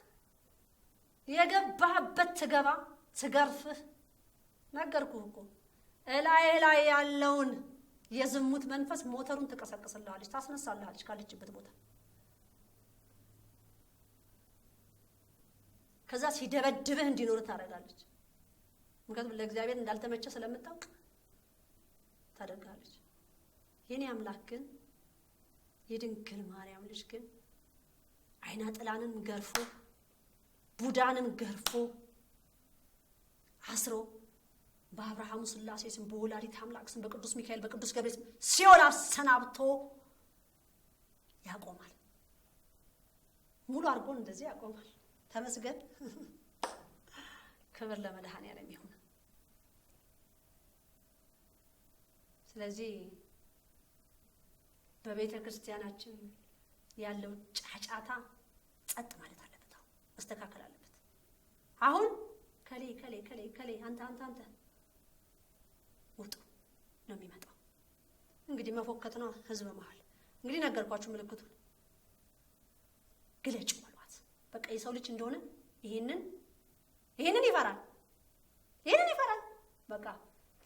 የገባህበት ትገባ ትገርፍህ። ነገርኩህ እኮ ላይ ያለውን የዝሙት መንፈስ ሞተሩን ትቀሰቅስልሃለች፣ ታስነሳልሃለች ካለችበት ቦታ። ከዛ ሲደበድብህ እንዲኖር ታደርጋለች። ምክንያቱም ለእግዚአብሔር እንዳልተመቸ ስለምታውቅ ታደርጋለች። የኔ አምላክ ግን የድንግል ማርያም ልጅ ግን አይና ጥላንን ገርፎ ቡዳንን ገርፎ አስሮ በአብርሃሙ ስላሴ ስም በወላዲተ አምላክ ስም በቅዱስ ሚካኤል በቅዱስ ገብርኤል ስም ሲኦል አሰናብቶ ያቆማል። ሙሉ አርጎን እንደዚህ ያቆማል። ተመስገን። ክብር ለመድኃኔዓለም ይሁን። ስለዚህ በቤተ ክርስቲያናችን ያለው ጫጫታ ጸጥ ማለት አለበት። አሁን መስተካከል አለበት። አሁን ከሌ አንተ ውጡ ነው የሚመጣው። እንግዲህ መፎከት ነው ህዝብ መሃል። እንግዲህ ነገርኳችሁ ምልክቱን ግለጭ ማለት በቃ የሰው ልጅ እንደሆነ ይሄንን ይፈራል። በቃ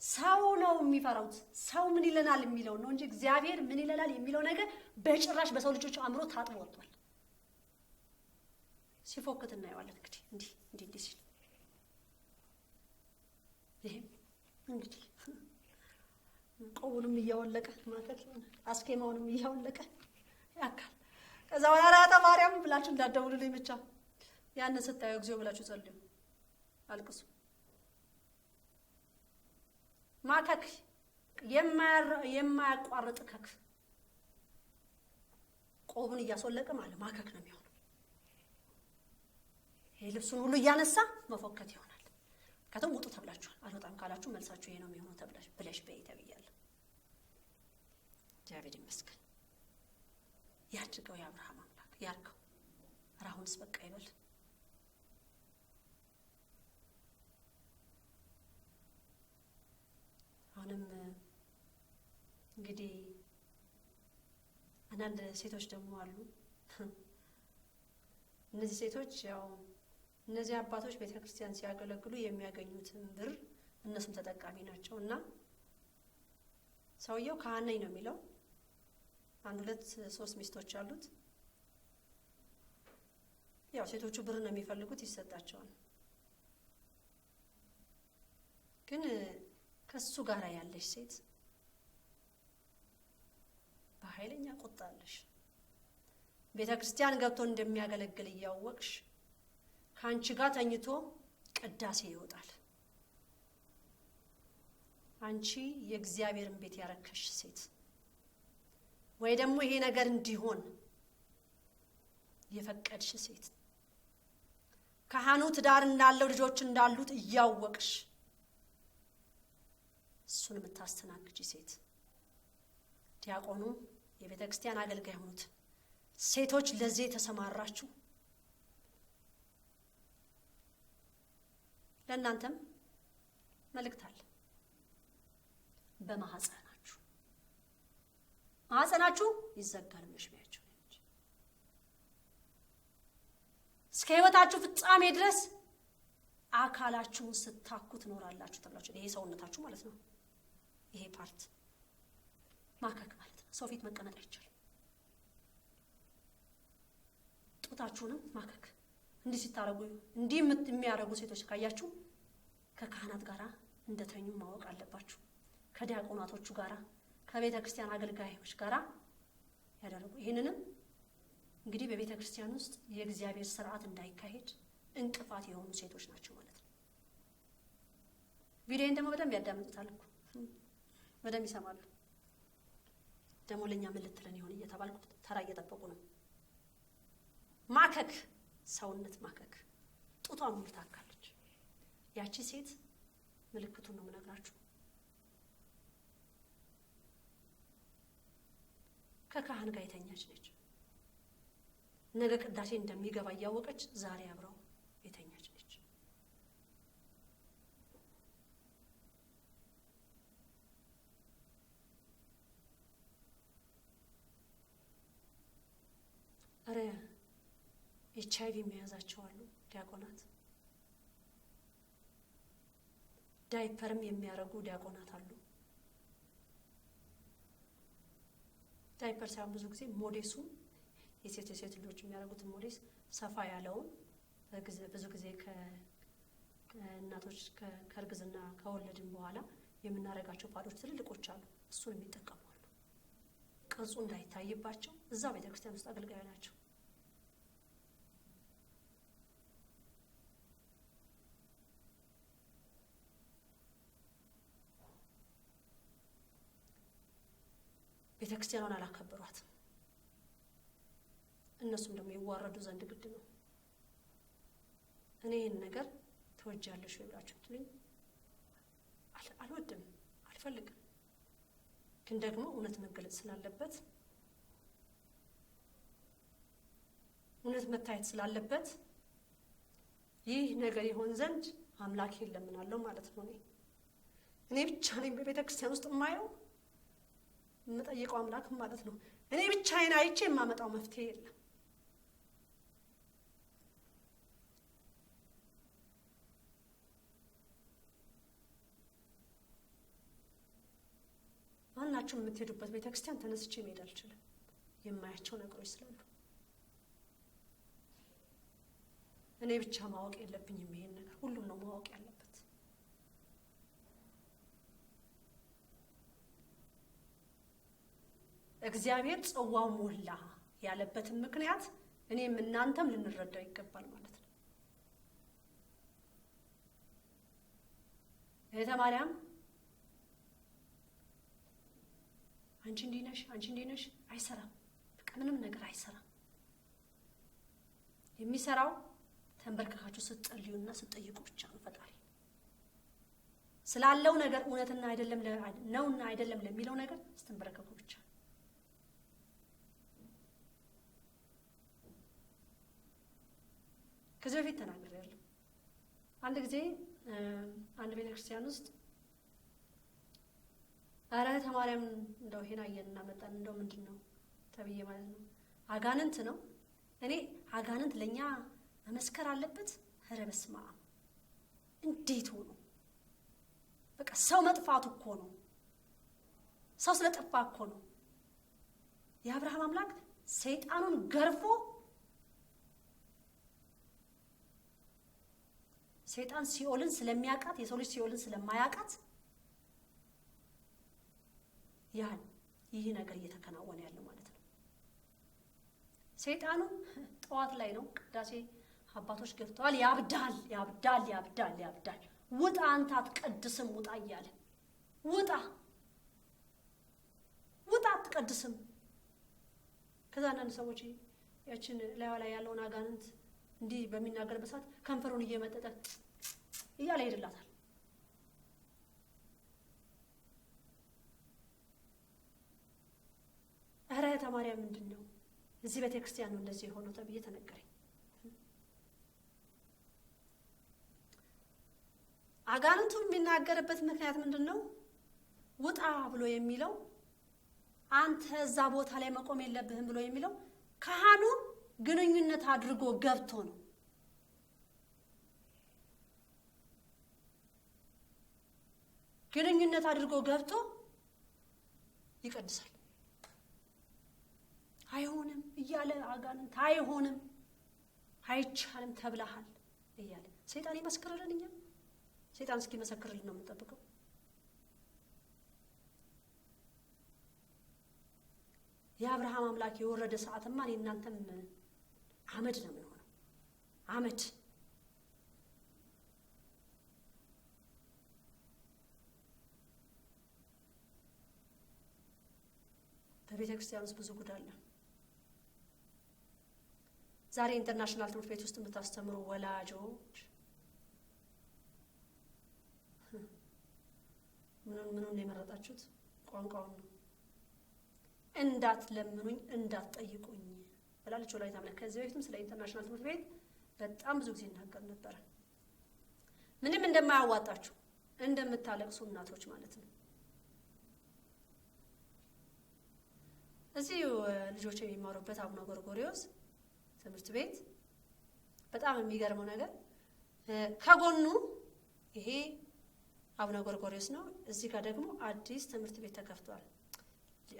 ሰው ነው የሚፈራው። ሰው ምን ይለናል የሚለው ነው እንጂ እግዚአብሔር ምን ይለናል የሚለው ነገር በጭራሽ በሰው ልጆች አእምሮ ታጥቦ ወጥቷል። ሲፎክት እናየዋለን። እንግዲህ ሲል ይሄ እንግዲህ ቆቡንም እያወለቀ ማለት አስኬማውንም እያወለቀ ያካል። ከዛ በኋላ ተማሪያም ብላችሁ እንዳትደውሉልኝ ብቻ ያን ስታዩ እግዚኦ ብላችሁ ጸልዩ፣ አልቅሱ። ማከክ የማያቋርጥ ከክ ቆቡን እያስወለቀ ማለት ማከክ ነው የሚሆነው። ይሄ ልብሱን ሁሉ እያነሳ መፎከት ይሆናል። ከተም ውጡ ተብላችኋል። አልወጣም ካላችሁ መልሳችሁ ይሄ ነው የሚሆነው ብለሽ በይ ተብያለሁ። እግዚአብሔር ይመስገን። ያድርገው የአብርሃም አምላክ ያርገው። አሁንስ በቃ ይበል። አሁንም እንግዲህ አንዳንድ ሴቶች ደግሞ አሉ። እነዚህ ሴቶች ያው እነዚህ አባቶች ቤተክርስቲያን ሲያገለግሉ የሚያገኙትን ብር እነሱም ተጠቃሚ ናቸው እና ሰውየው ካህን ነኝ ነው የሚለው። 1 2 3 ሚስቶች አሉት። ያው ሴቶቹ ብር ነው የሚፈልጉት፣ ይሰጣቸዋል። ግን ከሱ ጋር ያለሽ ሴት በኃይለኛ ቁጣ አለሽ። ቤተክርስቲያን ገብቶ እንደሚያገለግል እያወቅሽ ካንቺ ጋር ተኝቶ ቅዳሴ ይወጣል። አንቺ የእግዚአብሔርን ቤት ያረከሽ ሴት ወይ ደግሞ ይሄ ነገር እንዲሆን የፈቀድሽ ሴት ካህኑ ትዳር እንዳለው ልጆች እንዳሉት እያወቅሽ እሱን የምታስተናግጂ ሴት ዲያቆኑ የቤተክርስቲያን አገልጋይ ሆኑት ሴቶች ለዚህ ተሰማራችሁ ለእናንተም መልእክት አለ። ማህፀናችሁ ይዘጋል መሽሚያችሁ እንጂ እስከ ሕይወታችሁ ፍጻሜ ድረስ አካላችሁን ስታኩ ትኖራላችሁ ተብላችሁ። ይሄ ሰውነታችሁ ማለት ነው። ይሄ ፓርት ማከክ ማለት ነው። ሰው ፊት መቀመጥ አይቻልም። ጡታችሁንም ማከክ እንዲህ ሲታረጉ እንዲህ የሚያረጉ ሴቶች ካያችሁ ከካህናት ጋራ እንደተኙ ማወቅ አለባችሁ። ከዲያቆናቶቹ ጋራ ከቤተ ክርስቲያን አገልጋዮች ጋራ ያደረጉ ይሄንንም እንግዲህ በቤተ ክርስቲያን ውስጥ የእግዚአብሔር ሥርዓት እንዳይካሄድ እንቅፋት የሆኑ ሴቶች ናቸው ማለት ነው። ቪዲዮን ደግሞ በደንብ ያዳምጡታል እኮ በደንብ ይሰማሉ። ደግሞ ለኛ ምን ልትለን ይሆን እየተባልኩ ተራ እየጠበቁ ነው። ማከክ ሰውነት ማከክ ጡቷን ሙሉ ታካለች። ያቺ ሴት ምልክቱን ነው የምነግራችሁ። ከካህን ጋር የተኛች ነች። ነገ ቅዳሴ እንደሚገባ እያወቀች ዛሬ አብረው የተኛች ነች። አረ HIV የሚያዛቸው አሉ ዲያቆናት። ዳይፐርም የሚያረጉ ዲያቆናት አሉ። ዳይፐር ሳይሆን ብዙ ጊዜ ሞዴሱ የሴት ልጆች የሚያረጉት ሞዴስ ሰፋ ያለውን ብዙ ጊዜ ከእናቶች ከእርግዝና ከወለድን በኋላ የምናረጋቸው ፓዶች ትልልቆች አሉ። እሱን የሚጠቀሙ አሉ። ቅርጹ እንዳይታይባቸው እዛ ቤተክርስቲያን ውስጥ አገልጋይ ናቸው። ቤተክርስቲያኗን አላከበሯትም። እነሱም ደግሞ ይዋረዱ ዘንድ ግድ ነው። እኔ ይህን ነገር ተወጃለሽ ወይ ብላችሁ ትሉኝ አልወድም፣ አልፈልግም። ግን ደግሞ እውነት መገለጽ ስላለበት እውነት መታየት ስላለበት ይህ ነገር ይሆን ዘንድ አምላኬን እለምናለሁ ማለት ነው። እኔ ብቻ ነኝ በቤተ ክርስቲያን ውስጥ የማየው የምጠይቀው አምላክ ማለት ነው። እኔ ብቻዬን አይቼ የማመጣው መፍትሄ የለም። ማናችሁም የምትሄዱበት ቤተ ክርስቲያን ተነስቼ መሄድ አልችልም፣ የማያቸው ነገሮች ስላሉ። እኔ ብቻ ማወቅ የለብኝም ይሄን ነገር፣ ሁሉም ነው ማወቅ ያለበት። እግዚአብሔር ጽዋው ሞላ ያለበትን ምክንያት እኔም እናንተም ልንረዳው ይገባል ማለት ነው። እህተ ማርያም አንቺ እንዲህ ነሽ፣ አንቺ እንዲህ ነሽ አይሰራም። በቃ ምንም ነገር አይሰራም። የሚሰራው ተንበርክካችሁ ስትጸልዩና ስትጠይቁ ብቻ ነው። ፈጣሪ ስላለው ነገር እውነትና አይደለም ነውና አይደለም ለሚለው ነገር ስትንበረከኩ ብቻ። ከዚህ በፊት ተናግሬያለሁ። አንድ ጊዜ አንድ ቤተክርስቲያን ውስጥ አረ ተማሪያም እንደው ይሄን አየንና መጣን እንደው ምንድነው ተብዬ ማለት ነው። አጋንንት ነው። እኔ አጋንንት ለኛ መመስከር አለበት? ኧረ በስመ አብ! እንዴት ሆኖ በቃ ሰው መጥፋቱ እኮ ነው። ሰው ስለጠፋ እኮ ነው። የአብርሃም አምላክ ሰይጣኑን ገርፎ ሰይጣን ሲኦልን ስለሚያቃት የሰው ልጅ ሲኦልን ስለማያቃት ያን ይህ ነገር እየተከናወነ ያለው ማለት ነው። ሰይጣኑ ጠዋት ላይ ነው ቅዳሴ አባቶች ገብተዋል። ያብዳል ያብዳል ያብዳል ያብዳል። ውጣ አንተ አትቀድስም ውጣ እያለ ውጣ ውጣ አትቀድስም። ከዛ አንዳንድ ሰዎች ያችን ላይ ያለውን አጋንንት እንዲህ በሚናገርበት ሰዓት ከንፈሩን እየመጠጠ እያለ ይሄድላታል። ኧረ ተማሪያ ምንድነው እዚህ ቤተክርስቲያን ነው እንደዚህ ሆኖ ተብዬ ተነገረኝ። አጋንንቱ የሚናገርበት ምክንያት ምንድነው? ውጣ ብሎ የሚለው አንተ እዛ ቦታ ላይ መቆም የለብህም ብሎ የሚለው ካህኑ ግንኙነት አድርጎ ገብቶ ነው። ግንኙነት አድርጎ ገብቶ ይቀድሳል። አይሆንም እያለ አጋንንት አይሆንም አይቻልም ተብለሃል እያለ ሰይጣን ይመስክርልን። እኛ ሰይጣን እስኪመሰክርልን ነው የምንጠብቀው። የአብርሃም አምላክ የወረደ ሰዓትማ እኔ እናንተም አመድ ነው የምንሆነው። አመድ በቤተ ክርስቲያን ውስጥ ብዙ ጉድ አለ። ዛሬ ኢንተርናሽናል ትምህርት ቤት ውስጥ የምታስተምሩ ወላጆች ምኑን የመረጣችሁት? ቋንቋውን ነው። እንዳትለምኑኝ እንዳትጠይቁኝ ብላለች ወላዲተ አምላክ። ከዚህ በፊትም ስለ ኢንተርናሽናል ትምህርት ቤት በጣም ብዙ ጊዜ እናገር ነበር። ምንም እንደማያዋጣችሁ እንደምታለቅሱ እናቶች ማለት ነው። እዚህ ልጆች የሚማሩበት አቡነ ጎርጎርዮስ ትምህርት ቤት በጣም የሚገርመው ነገር ከጎኑ ይሄ አቡነ ጎርጎርዮስ ነው። እዚህ ጋር ደግሞ አዲስ ትምህርት ቤት ተከፍቷል።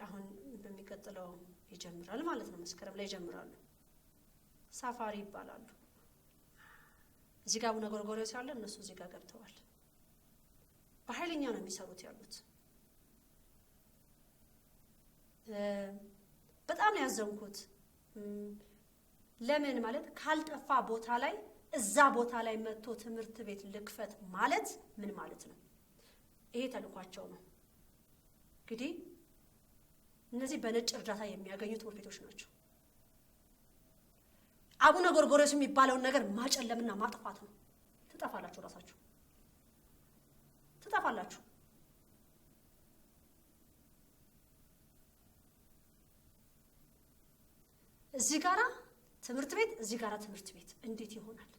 አሁን በሚቀጥለው ይጀምራል ማለት ነው። መስከረም ላይ ይጀምራሉ። ሳፋሪ ይባላሉ። እዚህ ጋር አቡነ ጎርጎርዮስ ያለ እነሱ እዚህ ጋር ገብተዋል። በኃይለኛ ነው የሚሰሩት ያሉት። በጣም ነው ያዘንኩት። ለምን ማለት ካልጠፋ ቦታ ላይ እዛ ቦታ ላይ መጥቶ ትምህርት ቤት ልክፈት ማለት ምን ማለት ነው? ይሄ ተልኳቸው ነው። እንግዲህ እነዚህ በነጭ እርዳታ የሚያገኙ ትምህርት ቤቶች ናቸው። አቡነ ጎርጎርዮስ የሚባለውን ነገር ማጨለምና ማጥፋት ነው። ትጠፋላችሁ፣ ራሳችሁ ትጠፋላችሁ። እዚህ ጋራ ትምህርት ቤት፣ እዚህ ጋር ትምህርት ቤት እንዴት ይሆናል?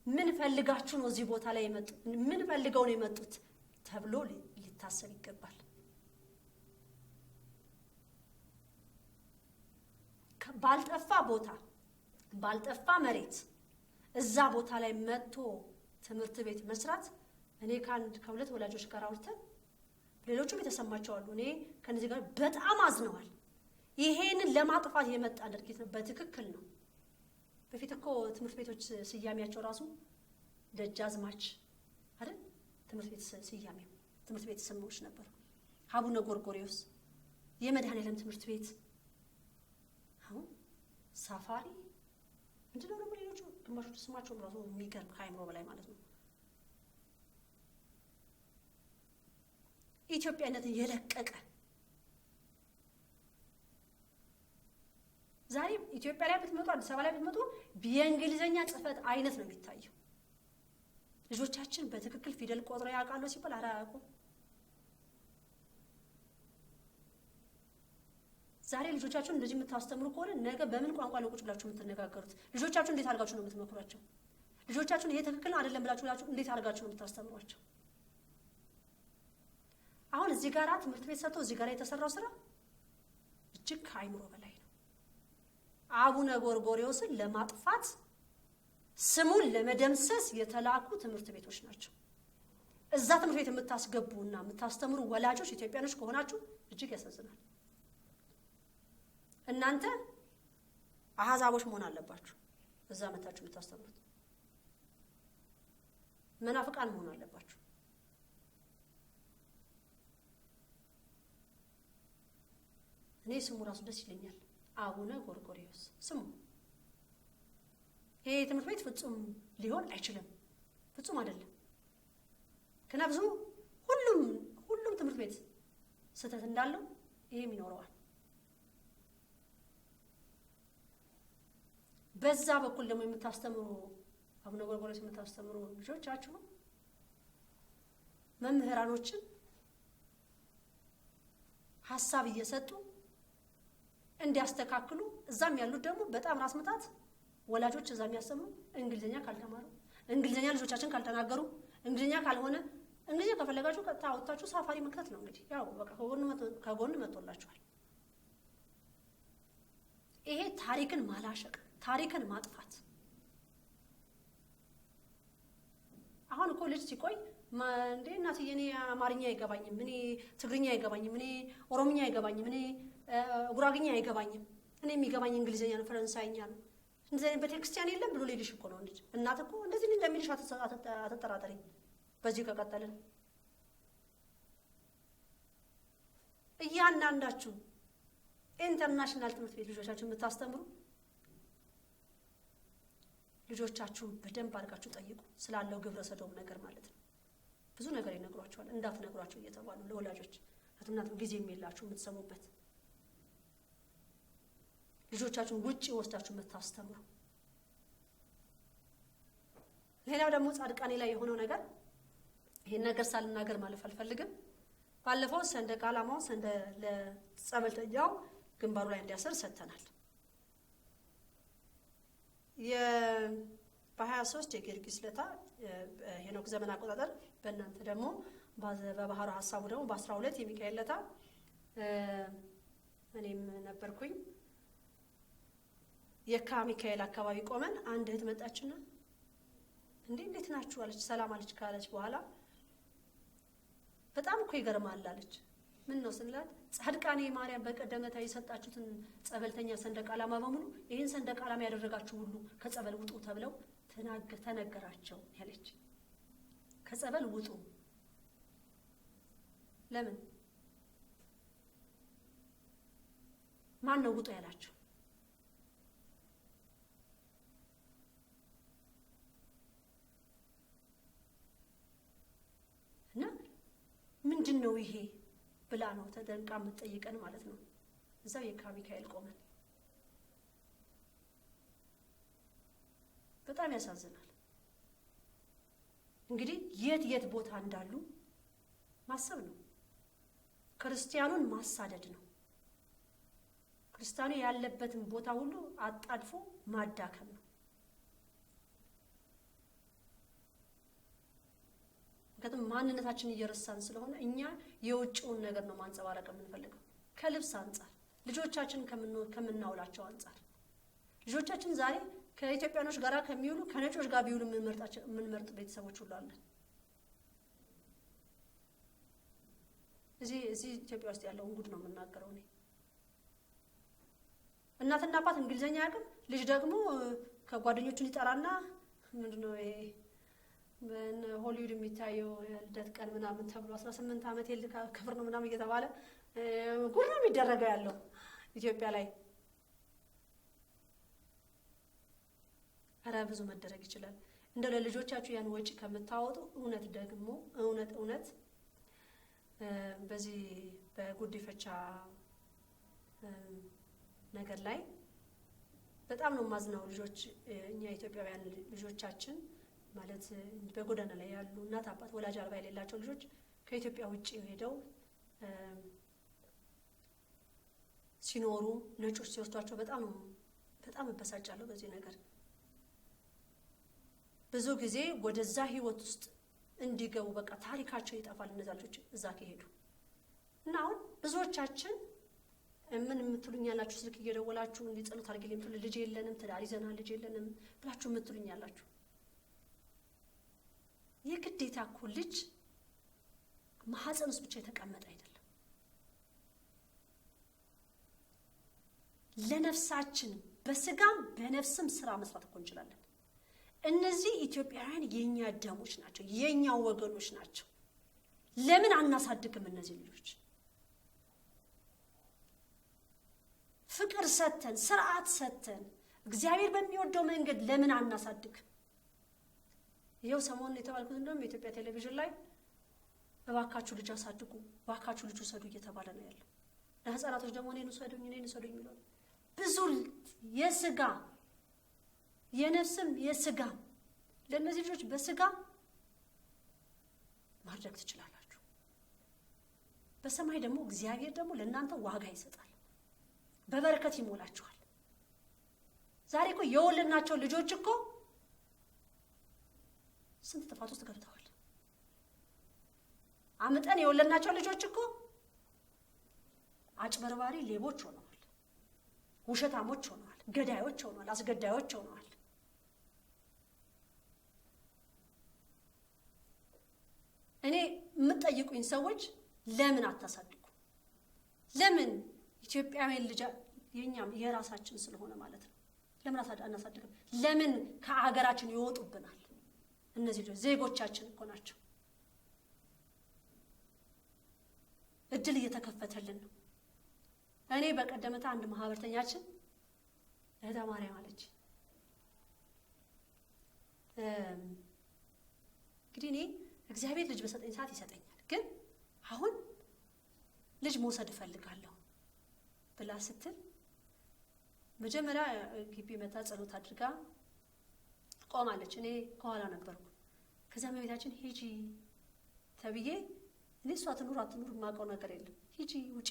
ምን ፈልጋችሁ ነው እዚህ ቦታ ላይ የመጡት? ምን ፈልገው ነው የመጡት ተብሎ ሊታሰብ ይገባል። ባልጠፋ ቦታ ባልጠፋ መሬት እዛ ቦታ ላይ መጥቶ ትምህርት ቤት መስራት እኔ ከሁለት ወላጆች ጋር አውርተን ሌሎቹም የተሰማቸው አሉ። እኔ ከነዚህ ጋር በጣም አዝነዋል። ይሄንን ለማጥፋት የመጣ ድርጊት ነው። በትክክል ነው። በፊት እኮ ትምህርት ቤቶች ስያሜያቸው ራሱ ደጃዝማች አይደል? ትምህርት ቤት ስያሜው ትምህርት ቤት ስሞች ነበሩ። አቡነ ጎርጎርዮስ፣ የመድኃኔዓለም ትምህርት ቤት፣ አሁን ሳፋሪ ምንድነው ደግሞ ሌሎቹ ግማሾቹ ስማቸውም ራሱ የሚገርም ከአይምሮ በላይ ማለት ነው። ኢትዮጵያነትን የለቀቀ ዛሬ ኢትዮጵያ ላይ ብትመጡ አዲስ አበባ ላይ ብትመጡ የእንግሊዘኛ ጽሕፈት አይነት ነው የሚታየው። ልጆቻችን በትክክል ፊደል ቆጥረው ያውቃሉ ሲባል ኧረ አያውቁም። ዛሬ ልጆቻችሁን እንደዚህ የምታስተምሩ ከሆነ ነገ በምን ቋንቋ ነው ቁጭ ብላችሁ የምትነጋገሩት? ልጆቻችሁን እንዴት አድርጋችሁ ነው የምትመክሯቸው? ልጆቻችሁን ይሄ ትክክል ነው አይደለም ብላችሁ እንዴት አድርጋችሁ ነው የምታስተምሯቸው? አሁን እዚህ ጋራ ትምህርት ቤት ሰርቶ እዚህ ጋራ የተሰራው ስራ እጅግ ከአይምሮ በላይ ነው። አቡነ ጎርጎርዮስን ለማጥፋት ስሙን ለመደምሰስ የተላኩ ትምህርት ቤቶች ናቸው። እዛ ትምህርት ቤት የምታስገቡና የምታስተምሩ ወላጆች ኢትዮጵያኖች ከሆናችሁ እጅግ ያሳዝናል። እናንተ አህዛቦች መሆን አለባችሁ። እዛ መታችሁ የምታስተምሩት መናፍቃን መሆን አለባችሁ። እኔ ስሙ ራሱ ደስ ይለኛል፣ አቡነ ጎርጎርዮስ ስሙ። ይሄ ትምህርት ቤት ፍጹም ሊሆን አይችልም፣ ፍጹም አይደለም። ከና ብዙ ሁሉም ትምህርት ቤት ስህተት እንዳለው ይሄም ይኖረዋል። በዛ በኩል ደግሞ የምታስተምሩ አቡነ ጎርጎርዮስ የምታስተምሩ ልጆቻችሁ መምህራኖችን ሀሳብ እየሰጡ እንዲያስተካክሉ፣ እዛም ያሉት ደግሞ በጣም ራስ ምታት ወላጆች እዛም ያስተምሩ እንግሊዝኛ ካልተማሩ፣ እንግሊዝኛ ልጆቻችን ካልተናገሩ፣ እንግሊዝኛ ካልሆነ እንግሊዝኛ ከፈለጋችሁ ታውታችሁ ሳፋሪ መክተት ነው እንግዲህ ያው በቃ ከጎን መጥቶላችኋል። ይሄ ታሪክን ማላሸቅ፣ ታሪክን ማጥፋት። አሁን እኮ ልጅ ሲቆይ እንዴ እናትዬ እኔ አማርኛ አይገባኝም፣ እኔ ትግርኛ አይገባኝም፣ እኔ ኦሮምኛ አይገባኝም፣ እኔ ጉራግኛ አይገባኝም፣ እኔ የሚገባኝ እንግሊዝኛ ነው፣ ፈረንሳይኛ ነው፣ እንደዚህ ቤተክርስቲያን የለም ብሎ ሌልሽ እኮ ነው ልጅ። እናት እኮ እንደዚህ እንደሚልሽ አትጠራጠሪ። በዚህ ከቀጠልን እያንዳንዳችሁ ኢንተርናሽናል ትምህርት ቤት ልጆቻችሁ የምታስተምሩ ልጆቻችሁን በደንብ አድርጋችሁ ጠይቁ፣ ስላለው ግብረ ሰዶም ነገር ማለት ነው። ብዙ ነገር ይነግሯቸዋል፣ እንዳትነግሯቸው እየተባሉ ለወላጆች እናንተ ጊዜ የሚላችሁ የምትሰሙበት። ልጆቻችሁን ውጪ ወስዳችሁ የምታስተምሩ። ሌላው ደግሞ ጻድቃኔ ላይ የሆነው ነገር ይሄን ነገር ሳልናገር ማለፍ አልፈልግም። ባለፈው ሰንደቅ ዓላማው ለጸበልተኛው ግንባሩ ላይ እንዲያሰር ሰጥተናል። በ23 የጊዮርጊስ ዕለት ሄኖክ ዘመን አቆጣጠር፣ በእናንተ ደግሞ በባህሩ ሀሳቡ ደግሞ በ12 የሚካኤል ዕለት እኔም ነበርኩኝ። የካ ሚካኤል አካባቢ ቆመን አንድ እህት መጣችና እንዴት ናችሁ አለች። ሰላም አለች። ካለች በኋላ በጣም እኮ ይገርማል አለች። ምን ነው ስንላት ጻድቃኔ ማርያም በቀደመታ የሰጣችሁትን ጸበልተኛ ሰንደቅ ዓላማ በሙሉ ይህን ሰንደቅ ዓላማ ያደረጋችሁ ሁሉ ከጸበል ውጡ ተብለው ተነገራቸው ያለች። ከጸበል ውጡ። ለምን? ማን ነው ውጡ ያላቸው? እና ምንድን ነው ይሄ ብላ ነው ተደንቃ የምትጠይቀን ማለት ነው። እዛው የካ ሚካኤል ቆመን በጣም ያሳዝናል። እንግዲህ የት ቦታ እንዳሉ ማሰብ ነው። ክርስቲያኑን ማሳደድ ነው። ክርስቲያኑ ያለበትን ቦታ ሁሉ አጣድፎ ማዳከም ነው። ምክንያቱም ማንነታችን እየረሳን ስለሆነ እኛ የውጭውን ነገር ነው ማንጸባረቅ የምንፈልገው። ከልብስ አንጻር፣ ልጆቻችን ከምናውላቸው አንጻር፣ ልጆቻችን ዛሬ ከኢትዮጵያኖች ጋር ከሚውሉ ከነጮች ጋር ቢውሉ የምንመርጥ ቤተሰቦች ሁሉ አለን። እዚህ ኢትዮጵያ ውስጥ ያለውን ጉድ ነው የምናገረው እኔ። እናትና አባት እንግሊዘኛ ያውቅም፣ ልጅ ደግሞ ከጓደኞቹን ይጠራና ምንድነው ይሄ በሆሊውድ የሚታየው የልደት ቀን ምናምን ተብሎ 18 ዓመት የልካ ክብር ነው ምናምን እየተባለ ጉድ ነው የሚደረገው ያለው ኢትዮጵያ ላይ። ኧረ ብዙ መደረግ ይችላል። እንደው ለልጆቻችሁ ያን ወጪ ከምታወጡ እውነት ደግሞ እውነት በዚህ በጉዲፈቻ ነገር ላይ በጣም ነው ማዝነው። ልጆች እኛ ኢትዮጵያውያን ልጆቻችን ማለት በጎዳና ላይ ያሉ እናት አባት ወላጅ አልባ የሌላቸው ልጆች ከኢትዮጵያ ውጪ ሄደው ሲኖሩ ነጮች ሲወስዷቸው በጣም እበሳጫለሁ በዚህ ነገር። ብዙ ጊዜ ወደዛ ህይወት ውስጥ እንዲገቡ በቃ ታሪካቸው ይጠፋል እነዛ ልጆች እዛ ከሄዱ እና አሁን ብዙዎቻችን ምን የምትሉኝ ያላችሁ ስልክ እየደወላችሁ እንዲጸሎት አድርጊልኝ የምትሉ ልጅ የለንም ትዳር ይዘናል ልጅ የለንም ብላችሁ የምትሉኝ ያላችሁ የግዴታ እኮ ልጅ ማህፀን ውስጥ ብቻ የተቀመጠ አይደለም። ለነፍሳችን በስጋም በነፍስም ስራ መስራት እኮ እንችላለን። እነዚህ ኢትዮጵያውያን የኛ ደሞች ናቸው፣ የኛ ወገኖች ናቸው። ለምን አናሳድግም? እነዚህ ልጆች ፍቅር ሰተን ስርዓት ሰተን እግዚአብሔር በሚወደው መንገድ ለምን አናሳድግ? ይሄው ሰሞኑን የተባልኩት እንደውም የኢትዮጵያ ቴሌቪዥን ላይ እባካችሁ ልጅ አሳድጉ፣ እባካችሁ ልጅ ውሰዱ እየተባለ ነው ያለው። ለህፃናቶች ደግሞ እኔን ውሰዱኝ የሚለው ብዙ የስጋ የነፍስም የስጋ ለእነዚህ ልጆች በስጋ ማድረግ ትችላላችሁ። በሰማይ ደግሞ እግዚአብሔር ደግሞ ለእናንተ ዋጋ ይሰጣል፣ በበረከት ይሞላችኋል። ዛሬ እኮ የወለድናቸው ልጆች እኮ ስንት ጥፋት ውስጥ ገብተዋል። አምጠን የወለድናቸው ልጆች እኮ አጭበርባሪ ሌቦች ሆነዋል፣ ውሸታሞች ሆነዋል፣ ገዳዮች ሆነዋል፣ አስገዳዮች ሆነዋል። እኔ የምትጠይቁኝ ሰዎች ለምን አታሳድጉ? ለምን ኢትዮጵያውያን ልጅ የኛም የራሳችን ስለሆነ ማለት ነው ለምን አናሳድግም? ለምን ከሀገራችን ይወጡብናል? እነዚህ ልጆች ዜጎቻችን እኮ ናቸው። እድል እየተከፈተልን ነው። እኔ በቀደመታ አንድ ማህበርተኛችን እህተ ማርያም አለች፣ እንግዲህ እኔ እግዚአብሔር ልጅ በሰጠኝ ሰዓት ይሰጠኛል፣ ግን አሁን ልጅ መውሰድ እፈልጋለሁ ብላ ስትል መጀመሪያ ግቢ መታ ጸሎት አድርጋ ቆማለች። እኔ ከኋላ ነበርኩ። ከዛ መቤታችን ሂጂ ተብዬ እኔ እሷ ትኑር አትኑር የማውቀው ነገር የለም ሂጂ ውጪ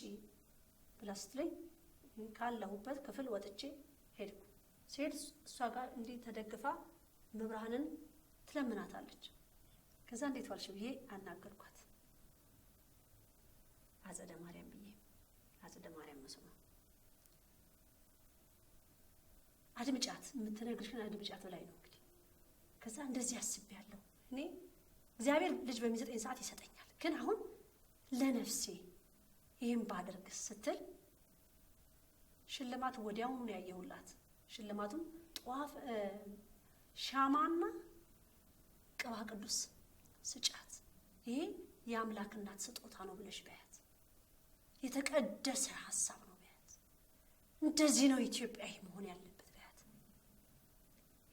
ብላ ስትለኝ ካለሁበት ክፍል ወጥቼ ሄድኩ። ሲሄድ እሷ ጋር እንዲህ ተደግፋ መብርሃንን ትለምናታለች። ከዛ እንዴት ዋልሽ ብዬ አናገርኳት። አጸደ ማርያም ብዬ አጸደ ማርያም መስሎ አድምጫት የምትነግርሽን አድምጫት በላይ ነው እንግዲህ። ከዛ እንደዚህ አስቤያለሁ እኔ እግዚአብሔር ልጅ በሚሰጠኝ ሰዓት ይሰጠኛል፣ ግን አሁን ለነፍሴ ይህን ባደርግ ስትል ሽልማት ወዲያውኑ ያየሁላት። ሽልማቱም ጧፍ ሻማና ቅባ ቅዱስ ስጫት፣ ይሄ የአምላክ እናት ስጦታ ነው ብለሽ በያት፣ የተቀደሰ ሐሳብ ነው በያት፣ እንደዚህ ነው ኢትዮጵያዊ መሆን ያለበት በያት፣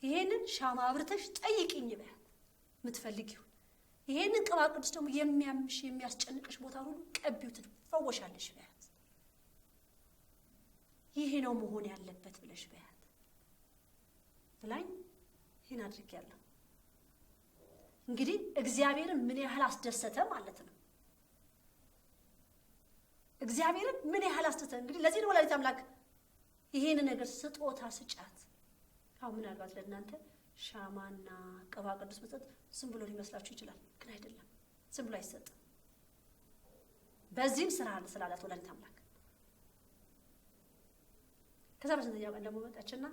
ይሄንን ሻማ አብርተሽ ጠይቂኝ በያት የምትፈልጊው፣ ይሄንን ቅባ ቅዱስ ደግሞ የሚያምሽ የሚያስጨንቅሽ ቦታ ሁሉ ቀቢው ትፈወሻለሽ በያት፣ ይሄ ነው መሆን ያለበት ብለሽ በያት ብላኝ ይሄን አድርጌያለሁ። እንግዲህ እግዚአብሔርን ምን ያህል አስደሰተ ማለት ነው። እግዚአብሔርን ምን ያህል አስደሰተ። እንግዲህ ለዚህ ነው ወላዲተ አምላክ ይሄን ነገር ስጦታ ስጫት። አሁን ምናልባት ለእናንተ ሻማና ቅባ ቅዱስ መስጠት ዝም ብሎ ሊመስላችሁ ይችላል፣ ግን አይደለም። ዝም ብሎ አይሰጥም። በዚህም ስራ ስላላት ወላዲተ አምላክ ከዛ በስንተኛው ቀን ደግሞ መጣችና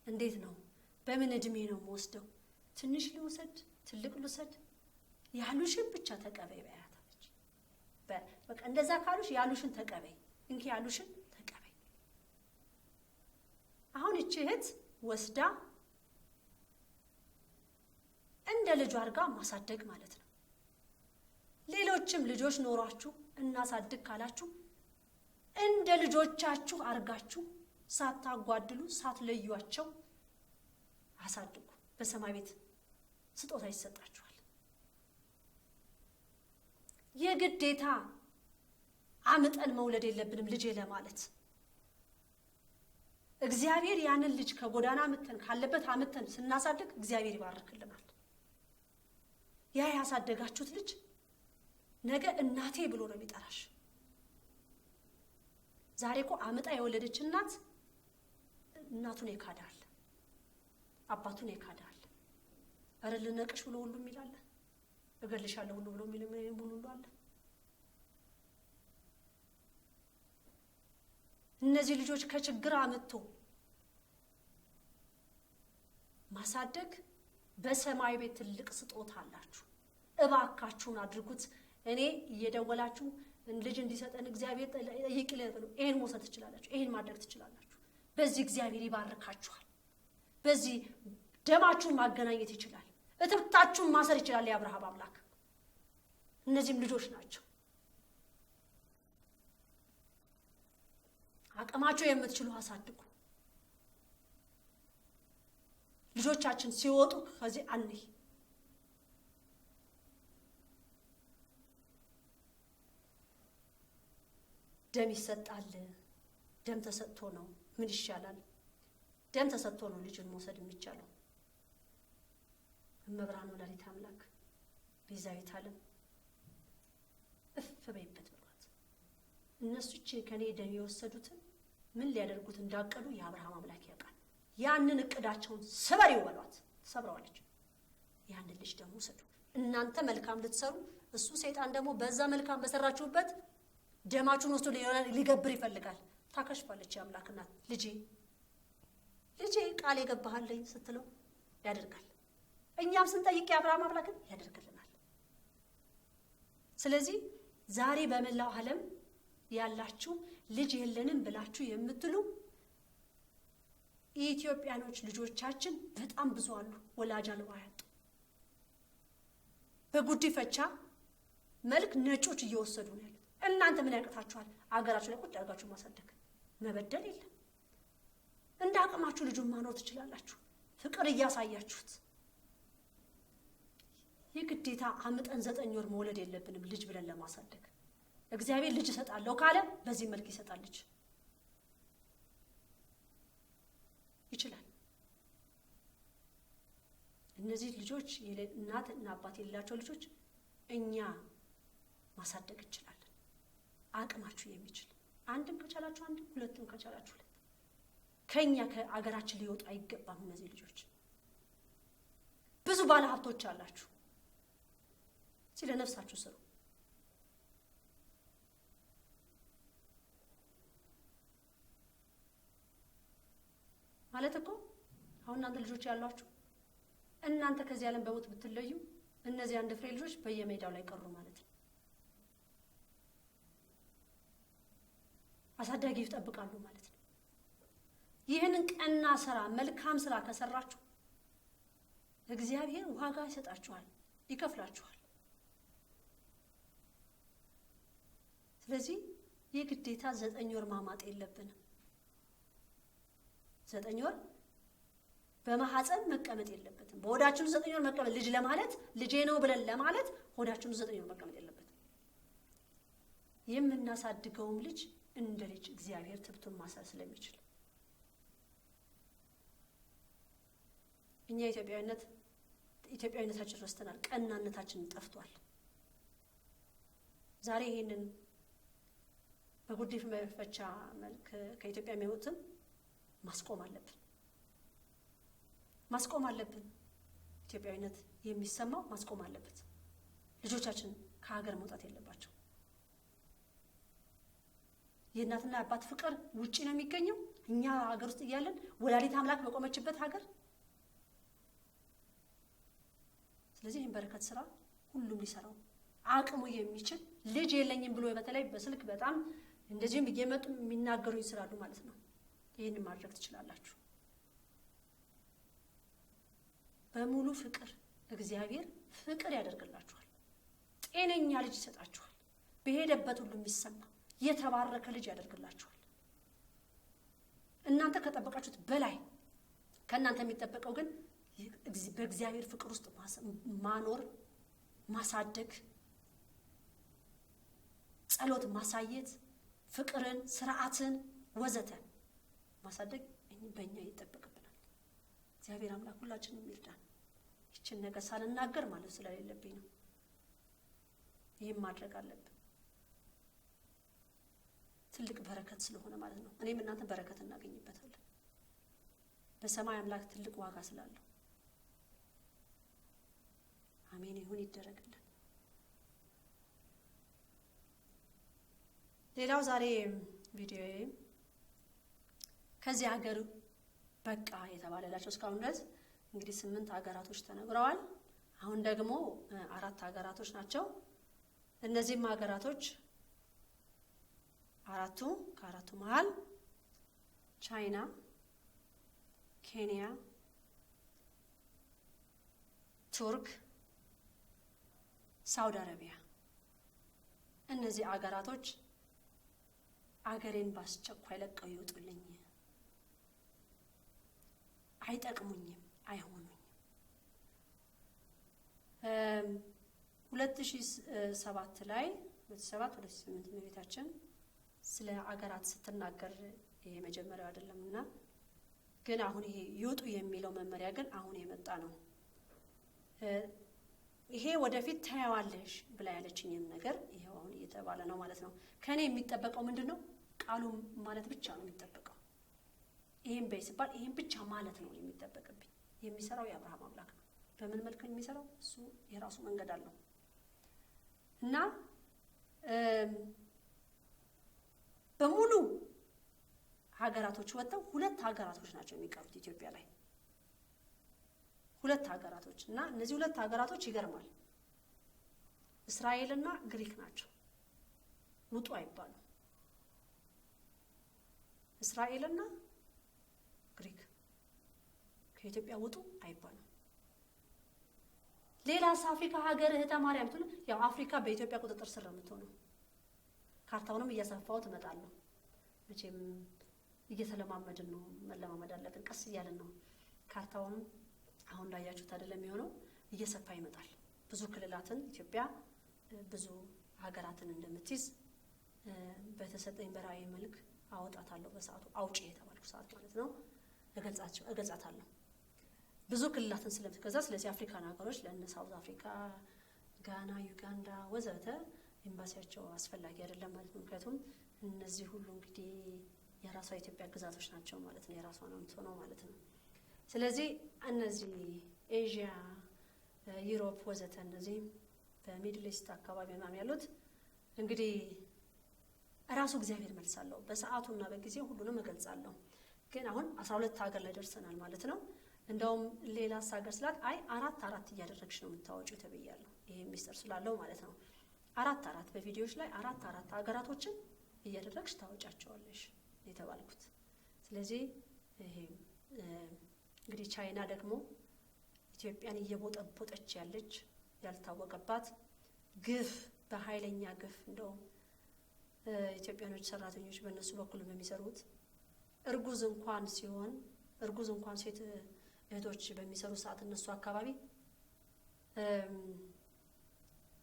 እንዴት ነው በምን እድሜ ነው የምወስደው? ትንሽ ልውሰድ ትልቅ ልውሰድ? ያሉሽን ብቻ ተቀበይ በያታለች። በቃ እንደዛ ካሉሽ ያሉሽን ተቀበይ፣ እንኪ ያሉሽን ተቀበይ። አሁን እቺ እህት ወስዳ እንደ ልጇ አድርጋ ማሳደግ ማለት ነው። ሌሎችም ልጆች ኖሯችሁ እናሳድግ ካላችሁ እንደ ልጆቻችሁ አድርጋችሁ ሳታጓድሉ ሳትለዩአቸው አሳድጉ። በሰማይ ቤት ስጦታ ይሰጣችኋል። የግዴታ አምጠን መውለድ የለብንም ልጄ ለማለት። እግዚአብሔር ያንን ልጅ ከጎዳና አምጥተን ካለበት አምጥተን ስናሳድግ እግዚአብሔር ይባርክልናል። ያ ያሳደጋችሁት ልጅ ነገ እናቴ ብሎ ነው የሚጠራሽ። ዛሬ እኮ አምጣ የወለደች እናት እናቱን ይካዳል፣ አባቱን ይካዳል። አረ ልነቅሽ ብሎ ሁሉ የሚላለ እገልሻለሁ ሁሉ ብሎ የሚል ሁሉ አለ። እነዚህ ልጆች ከችግር አምጥቶ ማሳደግ በሰማይ ቤት ትልቅ ስጦታ አላችሁ። እባካችሁን አድርጉት። እኔ እየደወላችሁ ልጅ እንዲሰጠን እግዚአብሔር ጠይቂልን ብሎ ይሄን መውሰድ ትችላላችሁ፣ ይሄን ማድረግ ትችላላችሁ። በዚህ እግዚአብሔር ይባርካችኋል። በዚህ ደማችሁን ማገናኘት ይችላል። እትብታችሁን ማሰር ይችላል የአብርሃም አምላክ። እነዚህም ልጆች ናቸው። አቅማችሁ የምትችሉ አሳድጉ። ልጆቻችን ሲወጡ ከዚህ አንይ። ደም ይሰጣል። ደም ተሰጥቶ ነው ምን ይሻላል? ደም ተሰጥቶ ነው ልጅን መውሰድ የሚቻለው። እመብርሃን ወላዲተ አምላክ ቤዛዊተ ዓለም እፍ በይበት ብሏት። እነሱ ከኔ ደም የወሰዱትን ምን ሊያደርጉት እንዳቀዱ የአብርሃም አምላክ ያውቃል። ያንን እቅዳቸውን ስበሪው በሏት። ትሰብረዋለች። ያንን ልጅ ደግሞ ውሰዱ። እናንተ መልካም ልትሰሩ፣ እሱ ሰይጣን ደግሞ በዛ መልካም በሰራችሁበት ደማችሁን ወስዶ ሊገብር ይፈልጋል። ታከሽፋለች የአምላክ እናት። ልጄ ቃል የገባሃልኝ ስትለው ያደርጋል። እኛም ስንጠይቅ የአብርሃም አምላክን ያደርግልናል። ስለዚህ ዛሬ በመላው ዓለም ያላችሁ ልጅ የለንም ብላችሁ የምትሉ የኢትዮጵያኖች ልጆቻችን በጣም ብዙ አሉ። ወላጅ አልባ ያጡ በጉዲፈቻ መልክ ነጮች እየወሰዱ ነው ያሉት። እናንተ ምን ያቅታችኋል? አገራችሁ ላይ ቁጭ አድርጋችሁ ማሳደግ። መበደል የለም። እንደ አቅማችሁ ልጁን ማኖር ትችላላችሁ። ፍቅር እያሳያችሁት። የግዴታ አምጠን 9 ወር መውለድ የለብንም ልጅ ብለን ለማሳደግ። እግዚአብሔር ልጅ እሰጣለሁ ካለ በዚህ መልክ ይሰጣል። ልጅ ይችላል። እነዚህ ልጆች እናት እና አባት የሌላቸው ልጆች እኛ ማሳደግ እንችላለን። አቅማችሁ የሚችል አንድም ከቻላችሁ አንድም፣ ሁለቱም ከቻላችሁ ሁለት። ከኛ ከአገራችን ሊወጡ አይገባም። እነዚህ ልጆች ብዙ ባለ ሀብቶች አላችሁ። ስለ ነፍሳችሁ ስሩ። ማለት እኮ አሁን እናንተ ልጆች ያሏችሁ እናንተ ከዚህ ዓለም በሞት ብትለዩ እነዚህ አንድ ፍሬ ልጆች በየሜዳው ላይ ቀሩ ማለት ነው። አሳዳጊ ይጠብቃሉ ማለት ነው። ይህንን ቀና ስራ መልካም ስራ ከሰራችሁ እግዚአብሔር ዋጋ ይሰጣችኋል፣ ይከፍላችኋል። ስለዚህ የግዴታ 9 ወር ማማጥ የለብንም። 9 ወር በማህፀን መቀመጥ የለበትም። በሆዳችን 9 ወር መቀመጥ ልጅ ለማለት ልጄ ነው ብለን ለማለት ሆዳችን 9 ወር መቀመጥ የለበትም። የምናሳድገውም ልጅ እንደ ልጅ እግዚአብሔር ትብቱን ማሰር ስለሚችል እኛ ኢትዮጵያዊነታችን ረስተናል። ቀናነታችን ጠፍቷል። ዛሬ ይሄንን በጉዲፈቻ መልክ ከኢትዮጵያ የሚወጡትን ማስቆም አለብን። ኢትዮጵያዊነት የሚሰማው ማስቆም አለበት። ልጆቻችን ከሀገር መውጣት የለባቸው። የእናትና አባት ፍቅር ውጪ ነው የሚገኘው። እኛ ሀገር ውስጥ እያለን ወላዲተ አምላክ በቆመችበት ሀገር። ስለዚህ ይህን በረከት ስራ ሁሉም ሊሰራው አቅሙ የሚችል ልጅ የለኝም ብሎ በተለይ በስልክ በጣም እንደዚህም እየመጡ የሚናገሩ ይስራሉ ማለት ነው። ይህን ማድረግ ትችላላችሁ። በሙሉ ፍቅር እግዚአብሔር ፍቅር ያደርግላችኋል። ጤነኛ ልጅ ይሰጣችኋል። በሄደበት ሁሉ የሚሰማ የተባረከ ልጅ ያደርግላችኋል። እናንተ ከጠበቃችሁት በላይ ከእናንተ የሚጠበቀው ግን በእግዚአብሔር ፍቅር ውስጥ ማኖር፣ ማሳደግ፣ ጸሎት ማሳየት፣ ፍቅርን፣ ስርዓትን ወዘተ ማሳደግ በእኛ ይጠበቅብናል። እግዚአብሔር አምላክ ሁላችንም ይርዳን። ይችን ነገር ሳልናገር ማለት ስለሌለብኝ ነው። ይህም ማድረግ አለብን። ትልቅ በረከት ስለሆነ ማለት ነው። እኔም እናንተ በረከት እናገኝበታለን። በሰማይ አምላክ ትልቅ ዋጋ ስላለው አሜን ይሁን ይደረግልን። ሌላው ዛሬ ቪዲዮ ከዚህ ሀገር በቃ የተባለላቸው እስካሁን ድረስ እንግዲህ 8 ሀገራቶች ተነግረዋል። አሁን ደግሞ 4 ሀገራቶች ናቸው። እነዚህም ሀገራቶች ከአራቱ መሃል ቻይና፣ ኬንያ፣ ቱርክ፣ ሳውዲ አረቢያ። እነዚህ ሀገራቶች አገሬን ባስቸኳይ ለቀው ይወጡልኝ፣ አይጠቅሙኝም፣ አይሆኑኝም። 2007 ላይ 2008 ቤታችን ስለ አገራት ስትናገር ይሄ መጀመሪያው አይደለምና ግን አሁን ይሄ ይወጡ የሚለው መመሪያ ግን አሁን የመጣ ነው። ይሄ ወደፊት ታያዋለሽ ብላ ያለችኝን ነገር ይሄው አሁን እየተባለ ነው ማለት ነው። ከኔ የሚጠበቀው ምንድነው? ቃሉ ማለት ብቻ ነው የሚጠበቀው። ይሄን በይስባል ይሄን ብቻ ማለት ነው የሚጠበቅብኝ። የሚሰራው የአብርሃም አምላክ ነው። በምን መልኩ ነው የሚሰራው? እሱ የራሱ መንገድ አለው እና በሙሉ ሀገራቶች ወጥተው 2 ሀገራቶች ናቸው የሚቀሩት ኢትዮጵያ ላይ 2 ሀገራቶች እና እነዚህ 2 ሀገራቶች ይገርማል። እስራኤልና ግሪክ ናቸው። ውጡ አይባሉ። እስራኤልና ግሪክ ከኢትዮጵያ ውጡ አይባሉ። ሌላስ አፍሪካ ሀገር እህተ ማርያም ትሉ ያው አፍሪካ በኢትዮጵያ ቁጥጥር ስር ነው የምትሆነው። ካርታውንም እያሰፋው ትመጣለሁ። መቼም እየተለማመድን ነው፣ መለማመድ አለብን። ቀስ እያለን ነው። ካርታውንም አሁን እንዳያችሁት አይደለም የሚሆነው፣ እየሰፋ ይመጣል። ብዙ ክልላትን ኢትዮጵያ ብዙ ሀገራትን እንደምትይዝ በተሰጠኝ በራእይ መልክ አወጣታለሁ። በሰዓቱ አውጪ የተባልኩ ሰዓት ማለት ነው እገልጻታለሁ። ብዙ ክልላትን ስለምትገዛ ስለዚህ አፍሪካን ሀገሮች ለእነ ሳውዝ አፍሪካ፣ ጋና፣ ዩጋንዳ ወዘተ ኤምባሲያቸው አስፈላጊ አይደለም ማለት ነው። ምክንያቱም እነዚህ ሁሉ እንግዲህ የራሷ ኢትዮጵያ ግዛቶች ናቸው ማለት ነው። የራሷ ነው የምትሆነው ማለት ነው። ስለዚህ እነዚህ ኤዥያ፣ ዩሮፕ ወዘተ እነዚህ በሚድል ኢስት አካባቢ ምናምን ያሉት እንግዲህ ራሱ እግዚአብሔር መልሳለሁ በሰዓቱና በጊዜው ሁሉንም እገልጻለሁ። ግን አሁን 12 ሀገር ላይ ደርሰናል ማለት ነው። እንደውም ሌላ ሀገር ስላት አይ 4 እያደረግሽ ነው የምታወጪው ተብያለሁ። ይሄ ሚስጥር ስላለው ማለት ነው። 4 በቪዲዮዎች ላይ 4 ሀገራቶችን እያደረግሽ ታወጫቸዋለሽ የተባልኩት። ስለዚህ ይሄ እንግዲህ ቻይና ደግሞ ኢትዮጵያን እየቦጠቦጠች ያለች ያልታወቀባት ግፍ፣ በኃይለኛ ግፍ እንደውም ኢትዮጵያኖች ሰራተኞች በእነሱ በኩል በሚሰሩት እርጉዝ እንኳን ሴት እህቶች በሚሰሩ ሰዓት እነሱ አካባቢ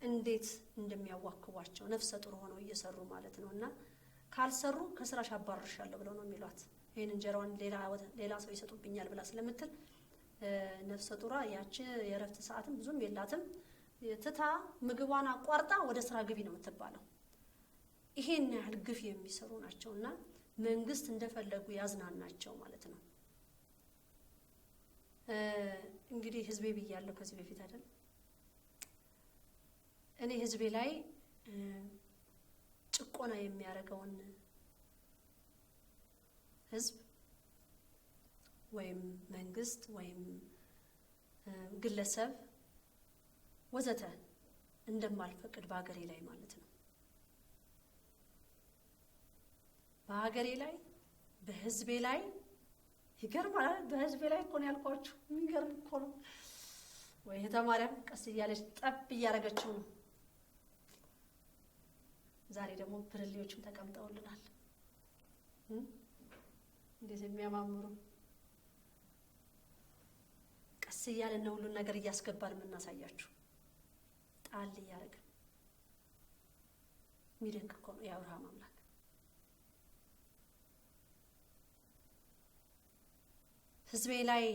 እንዴት እንደሚያዋክቧቸው ነፍሰ ጡር ሆነው እየሰሩ ማለት ነው። እና ካልሰሩ ከስራሽ አባርሻለሁ ብለው ነው የሚሏት። ይሄን እንጀራውን ሌላ ሰው ይሰጡብኛል ብላ ስለምትል ነፍሰ ጡራ ያቺ የእረፍት ሰዓትም ብዙም የላትም ትታ ምግቧን አቋርጣ ወደ ስራ ግቢ ነው የምትባለው። ይሄን ያህል ግፍ የሚሰሩ ናቸውና መንግስት እንደፈለጉ ያዝናናቸው ማለት ነው። እንግዲህ ህዝቤ ብያለሁ ከዚህ በፊት አይደል? እኔ ህዝቤ ላይ ጭቆና የሚያደርገውን ህዝብ ወይም መንግስት ወይም ግለሰብ ወዘተ እንደማልፈቅድ በሀገሬ ላይ ማለት ነው። በሀገሬ ላይ በህዝቤ ላይ ይገርማል። በህዝቤ ላይ እኮ ነው ያልኳችሁ። የሚገርም እኮ ነው። ወይ ተማሪያም ቀስ እያለች ጠብ እያደረገችው ነው። ዛሬ ደግሞ ብርሌዎችም ተቀምጠውልናል። እንዴት የሚያማምሩ! ቀስ እያለን ነው ሁሉን ነገር እያስገባን የምናሳያችሁ። ጣል እያደረግን የሚደንቅ እኮ ነው የአብርሃም አምላክ። ህዝቤ ላይ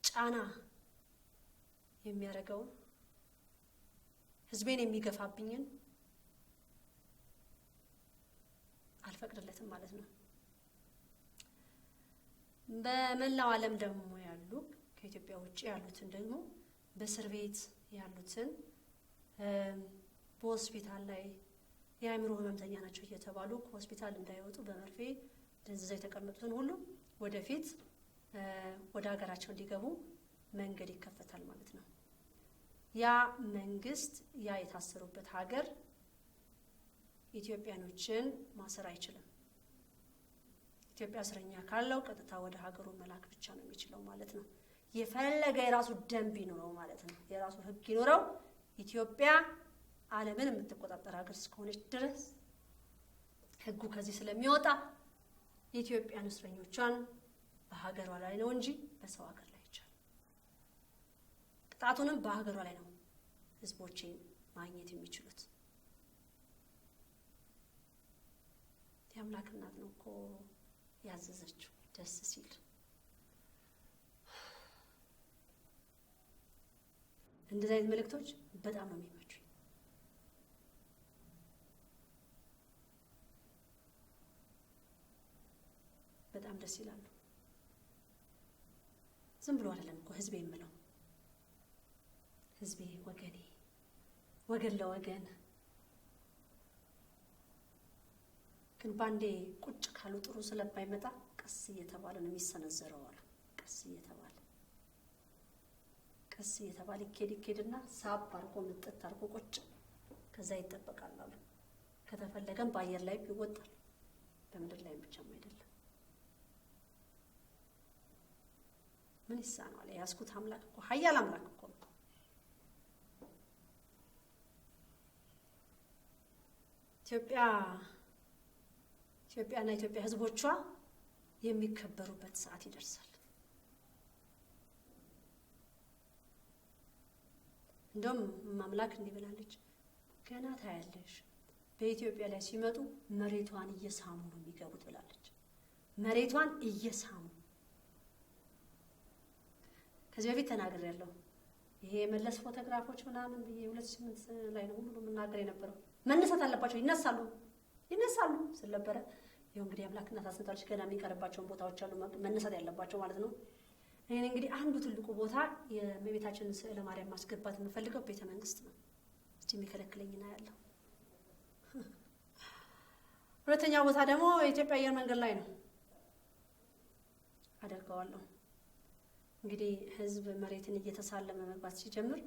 ጫና የሚያደርገውን ህዝቤን የሚገፋብኝን አልፈቅድለትም ማለት ነው። በመላው ዓለም ደግሞ ያሉ ከኢትዮጵያ ውጭ ያሉትን ደግሞ በእስር ቤት ያሉትን በሆስፒታል ላይ የአእምሮ ህመምተኛ ናቸው እየተባሉ ከሆስፒታል እንዳይወጡ በመርፌ ደንዝዘው የተቀመጡትን ሁሉ ወደፊት ወደ ሀገራቸው እንዲገቡ መንገድ ይከፈታል ማለት ነው። ያ መንግስት ያ የታሰሩበት ሀገር ኢትዮጵያኖችን ማሰር አይችልም። ኢትዮጵያ እስረኛ ካለው ቀጥታ ወደ ሀገሩ መላክ ብቻ ነው የሚችለው ማለት ነው። የፈለገ የራሱ ደንብ ይኖረው ማለት ነው፣ የራሱ ህግ ይኖረው። ኢትዮጵያ ዓለምን የምትቆጣጠር ሀገር እስከሆነች ድረስ ህጉ ከዚህ ስለሚወጣ የኢትዮጵያን እስረኞቿን በሀገሯ ላይ ነው እንጂ በሰው ሀገር ላይ አይቻልም። ቅጣቱንም በሀገሯ ላይ ነው ህዝቦቼን ማግኘት የሚችሉት። የአምላክ እናት ነው እኮ ያዘዘችው። ደስ ሲል እንደዚህ አይነት መልእክቶች በጣም ነው የሚመቹኝ። በጣም ደስ ይላሉ። ዝም ብሎ አይደለም እኮ ህዝቤ የምለው። ህዝቤ ወገኔ፣ ወገን ለወገን ግን ባንዴ ቁጭ ካሉ ጥሩ ስለማይመጣ ቀስ እየተባለ ነው የሚሰነዘረው አሉ። ቀስ እየተባለ ይኬድና ሳብ አድርጎ ምጥጥ አድርጎ ቁጭ ከዛ ይጠበቃል አሉ። ከተፈለገም በአየር ላይ ይወጣል፣ በምድር ላይ ብቻም አይደለም። ምን ይሳናል? ያስኩት አምላክ እኮ ኃያል አምላክ እኮ ነው። ኢትዮጵያና ኢትዮጵያ ህዝቦቿ የሚከበሩበት ሰዓት ይደርሳል። እንደውም አምላክ እንዲህ ብላለች፣ ገና ታያለሽ በኢትዮጵያ ላይ ሲመጡ መሬቷን እየሳሙ ነው የሚገቡት ብላለች። መሬቷን እየሳሙ ከዚህ በፊት ተናግሬያለሁ። ይሄ የመለስ ፎቶግራፎች ምናምን ብዬ 2008 ላይ ነው ሁሉ መናገር የነበረው። መነሳት አለባቸው፣ ይነሳሉ ስለነበረ ይሄው እንግዲህ አምላክ እናት አስነታለች። ገና የሚቀርባቸውን ቦታዎች አሉ መነሳት ያለባቸው ማለት ነው። እኔ እንግዲህ አንዱ ትልቁ ቦታ የእመቤታችንን ስዕለ ማርያም ማስገባት የምፈልገው ቤተ መንግስት ነው። እስቲ የሚከለክለኝና ያለው ሁለተኛው ቦታ ደግሞ የኢትዮጵያ አየር መንገድ ላይ ነው አደርገዋለሁ። እንግዲህ ህዝብ መሬትን እየተሳለመ መግባት ሲጀምር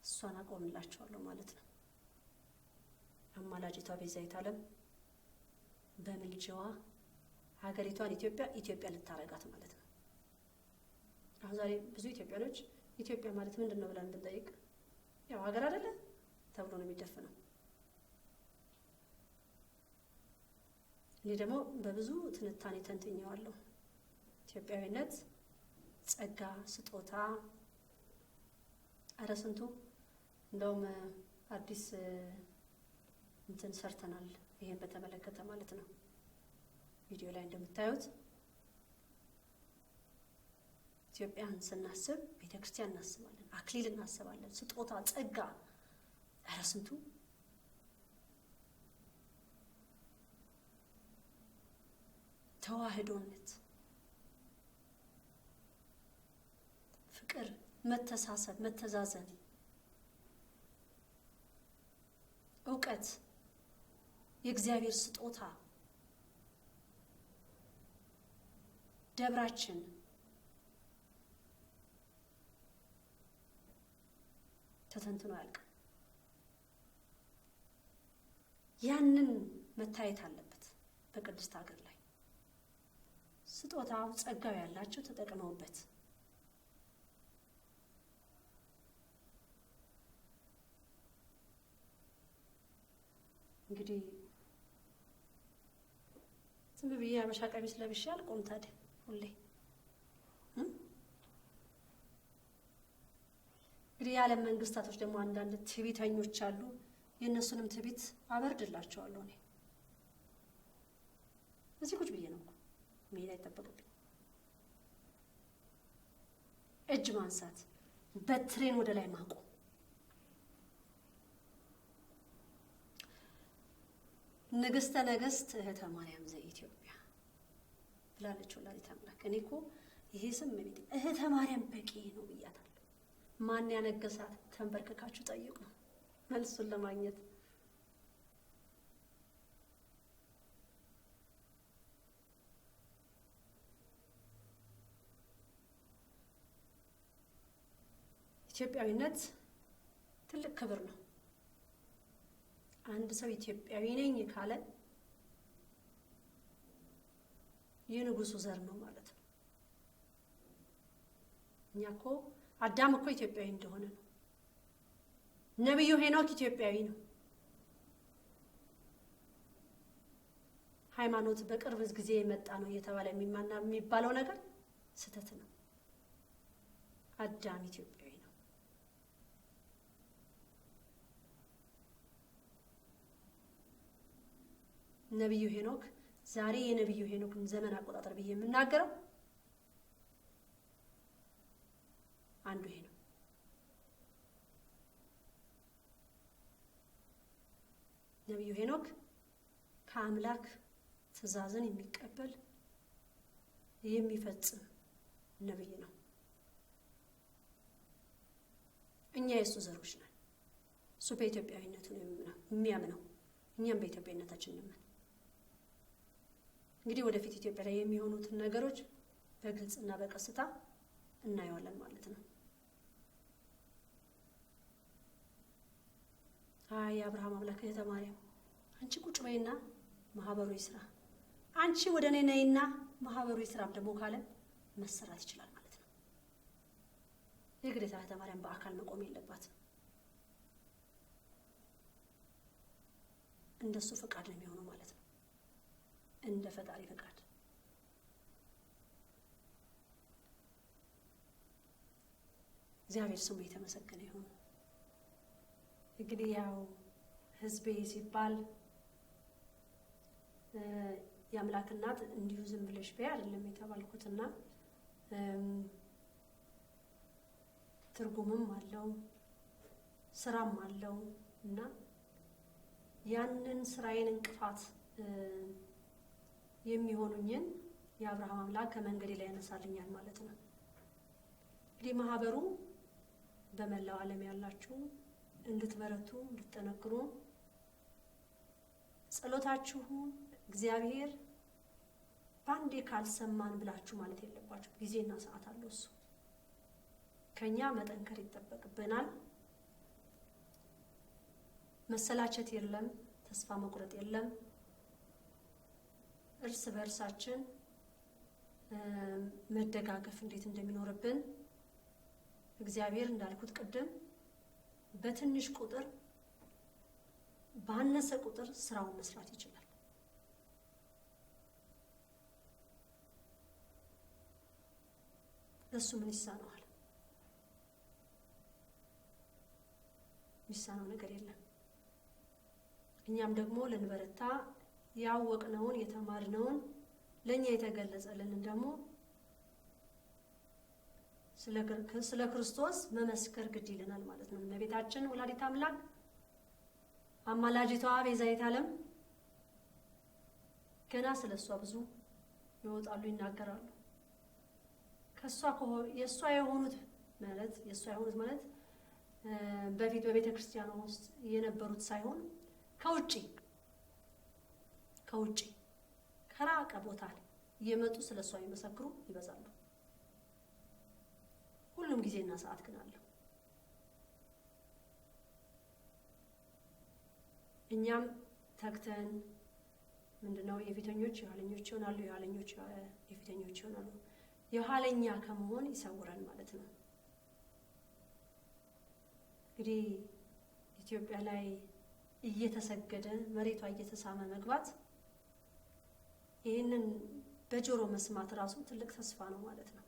እሷን አቆምላቸዋለሁ ማለት ነው። አማላጅቷ ቤዛዊተ ዓለም በምልጃዋ ሀገሪቷን ኢትዮጵያ ልታረጋት ማለት ነው። አሁን ዛሬ ብዙ ኢትዮጵያኖች ኢትዮጵያ ማለት ምንድን ነው ብለን ብንጠይቅ ያው ሀገር አይደለ ተብሎ ነው የሚደፈነው። እኔ ደግሞ በብዙ ትንታኔ ተንትኜዋለሁ። ኢትዮጵያዊነት ጸጋ፣ ስጦታ፣ ኧረ ስንቱ እንደውም አዲስ እንትን ሰርተናል ይሄን በተመለከተ ማለት ነው። ቪዲዮ ላይ እንደምታዩት ኢትዮጵያን ስናስብ ቤተክርስቲያን እናስባለን፣ አክሊል እናስባለን፣ ስጦታ፣ ጸጋ፣ ኧረ ስንቱ ተዋህዶነት፣ ፍቅር፣ መተሳሰብ፣ መተዛዘን፣ እውቀት፣ የእግዚአብሔር ስጦታ ደብራችን ተተንትኖ ያልቅ። ያንን መታየት አለበት በቅድስት ሀገር ላይ። ስጦታው ጸጋው ያላቸው ተጠቅመውበት እንግዲህ ዝም ብዬ አበሻ ቀሚስ ለብሼ አልቆም ታዲያ ሁሌ እንግዲህ የዓለም መንግስታቶች ደግሞ አንዳንድ ትዕቢተኞች አሉ። የእነሱንም ትዕቢት አበርድላቸዋለሁ። እኔ እዚህ ቁጭ ብዬ ነው እኮ መሄድ አይጠበቅብኝ። እጅ ማንሳት፣ በትሬን ወደ ላይ ማቆም። ንግስተ ነገስት እህተ ማርያም ዘኢትዮጵያ ብላለች ወላዲተ አምላክ። እኔ እኮ ይሄ ስም እህተ ማርያም በቂ ነው ብያታለሁ። ማን ያነገሳት? ተንበርክካችሁ ጠይቁ መልሱን ለማግኘት። ኢትዮጵያዊነት ትልቅ ክብር ነው። አንድ ሰው ኢትዮጵያዊ ነኝ ካለ የንጉሱ ዘር ነው ማለት ነው። እኛ እኮ አዳም እኮ ኢትዮጵያዊ እንደሆነ ነው። ነብዩ ሄኖክ ኢትዮጵያዊ ነው። ሃይማኖት በቅርብ ጊዜ የመጣ ነው እየተባለ የሚባለው ነገር ስህተት ነው። አዳም ኢትዮጵያዊ ነው። ነብዩ ሄኖክ ዛሬ የነብዩ ሄኖክን ዘመን አቆጣጠር ብዬ የምናገረው አንዱ ይሄ ነው። ነብዩ ሄኖክ ከአምላክ ትእዛዝን የሚቀበል የሚፈጽም ነብይ ነው። እኛ የእሱ ዘሮች ነን። እሱ በኢትዮጵያዊነቱ ነው የሚያምነው፣ እኛም በኢትዮጵያዊነታችን ነን። እንግዲህ ወደፊት ኢትዮጵያ ላይ የሚሆኑትን ነገሮች በግልጽና በቀስታ እናየዋለን ማለት ነው። አይ አብርሃም አምላክ እህተ ማርያም አንቺ ቁጭ በይና ማህበሩ ይስራ፣ አንቺ ወደ እኔ ነይና ማህበሩ ይስራም ደግሞ ካለ መሰራት ይችላል ማለት ነው። የግዴታ እህተ ማርያም በአካል መቆም የለባትም። እንደሱ ፈቃድ ነው የሚሆነው ማለት ነው። እንደ ፈጣሪ ፈቃድ። እግዚአብሔር ስሙ የተመሰገነ ይሁን። እንግዲህ ያው ህዝቤ ሲባል የአምላክ እናት እንዲሁ ዝም ብለሽ በይ አይደለም የተባልኩትና ትርጉምም አለው ስራም አለው እና ያንን ስራዬን እንቅፋት የሚሆኑኝን የአብርሃም አምላክ ከመንገዴ ላይ ያነሳልኛል ማለት ነው። እንግዲህ ማህበሩ በመላው ዓለም ያላችሁ እንድትበረቱ እንድትጠነክሩ ጸሎታችሁ እግዚአብሔር ባንዴ ካልሰማን ብላችሁ ማለት የለባችሁ። ጊዜና ሰዓት አለው እሱ። ከኛ መጠንከር ይጠበቅብናል። መሰላቸት የለም፣ ተስፋ መቁረጥ የለም። እርስ በእርሳችን መደጋገፍ እንዴት እንደሚኖርብን እግዚአብሔር እንዳልኩት ቅድም በትንሽ ቁጥር ባነሰ ቁጥር ስራውን መስራት ይችላል። ለሱ ምን ይሳነዋል? የሚሳነው ነገር የለም። እኛም ደግሞ ልንበረታ ያወቅነውን የተማርነውን ለኛ የተገለጸልንን ደግሞ ስለ ክርስቶስ መመስከር ግድ ይለናል ማለት ነው። እመቤታችን ወላዲተ አምላክ አማላጅቷ ቤዛዊተ ዓለም ገና ስለሷ ብዙ ይወጣሉ፣ ይናገራሉ። የእሷ የሆኑት ማለት በፊት በቤተ ክርስቲያኗ ውስጥ የነበሩት ሳይሆን ከውጪ ከራቀ ቦታ እየመጡ ስለሷ የሚመሰክሩ ይበዛሉ። ሁሉም ጊዜና ሰዓት ግን አለው። እኛም ተግተን ምንድነው የፊተኞች የኋለኞች ይሆናሉ፣ የኋለኞች የፊተኞች ይሆናሉ። የኋለኛ ከመሆን ይሰውረን ማለት ነው። እንግዲህ ኢትዮጵያ ላይ እየተሰገደ መሬቷ እየተሳመ መግባት ይህንን በጆሮ መስማት ራሱ ትልቅ ተስፋ ነው ማለት ነው።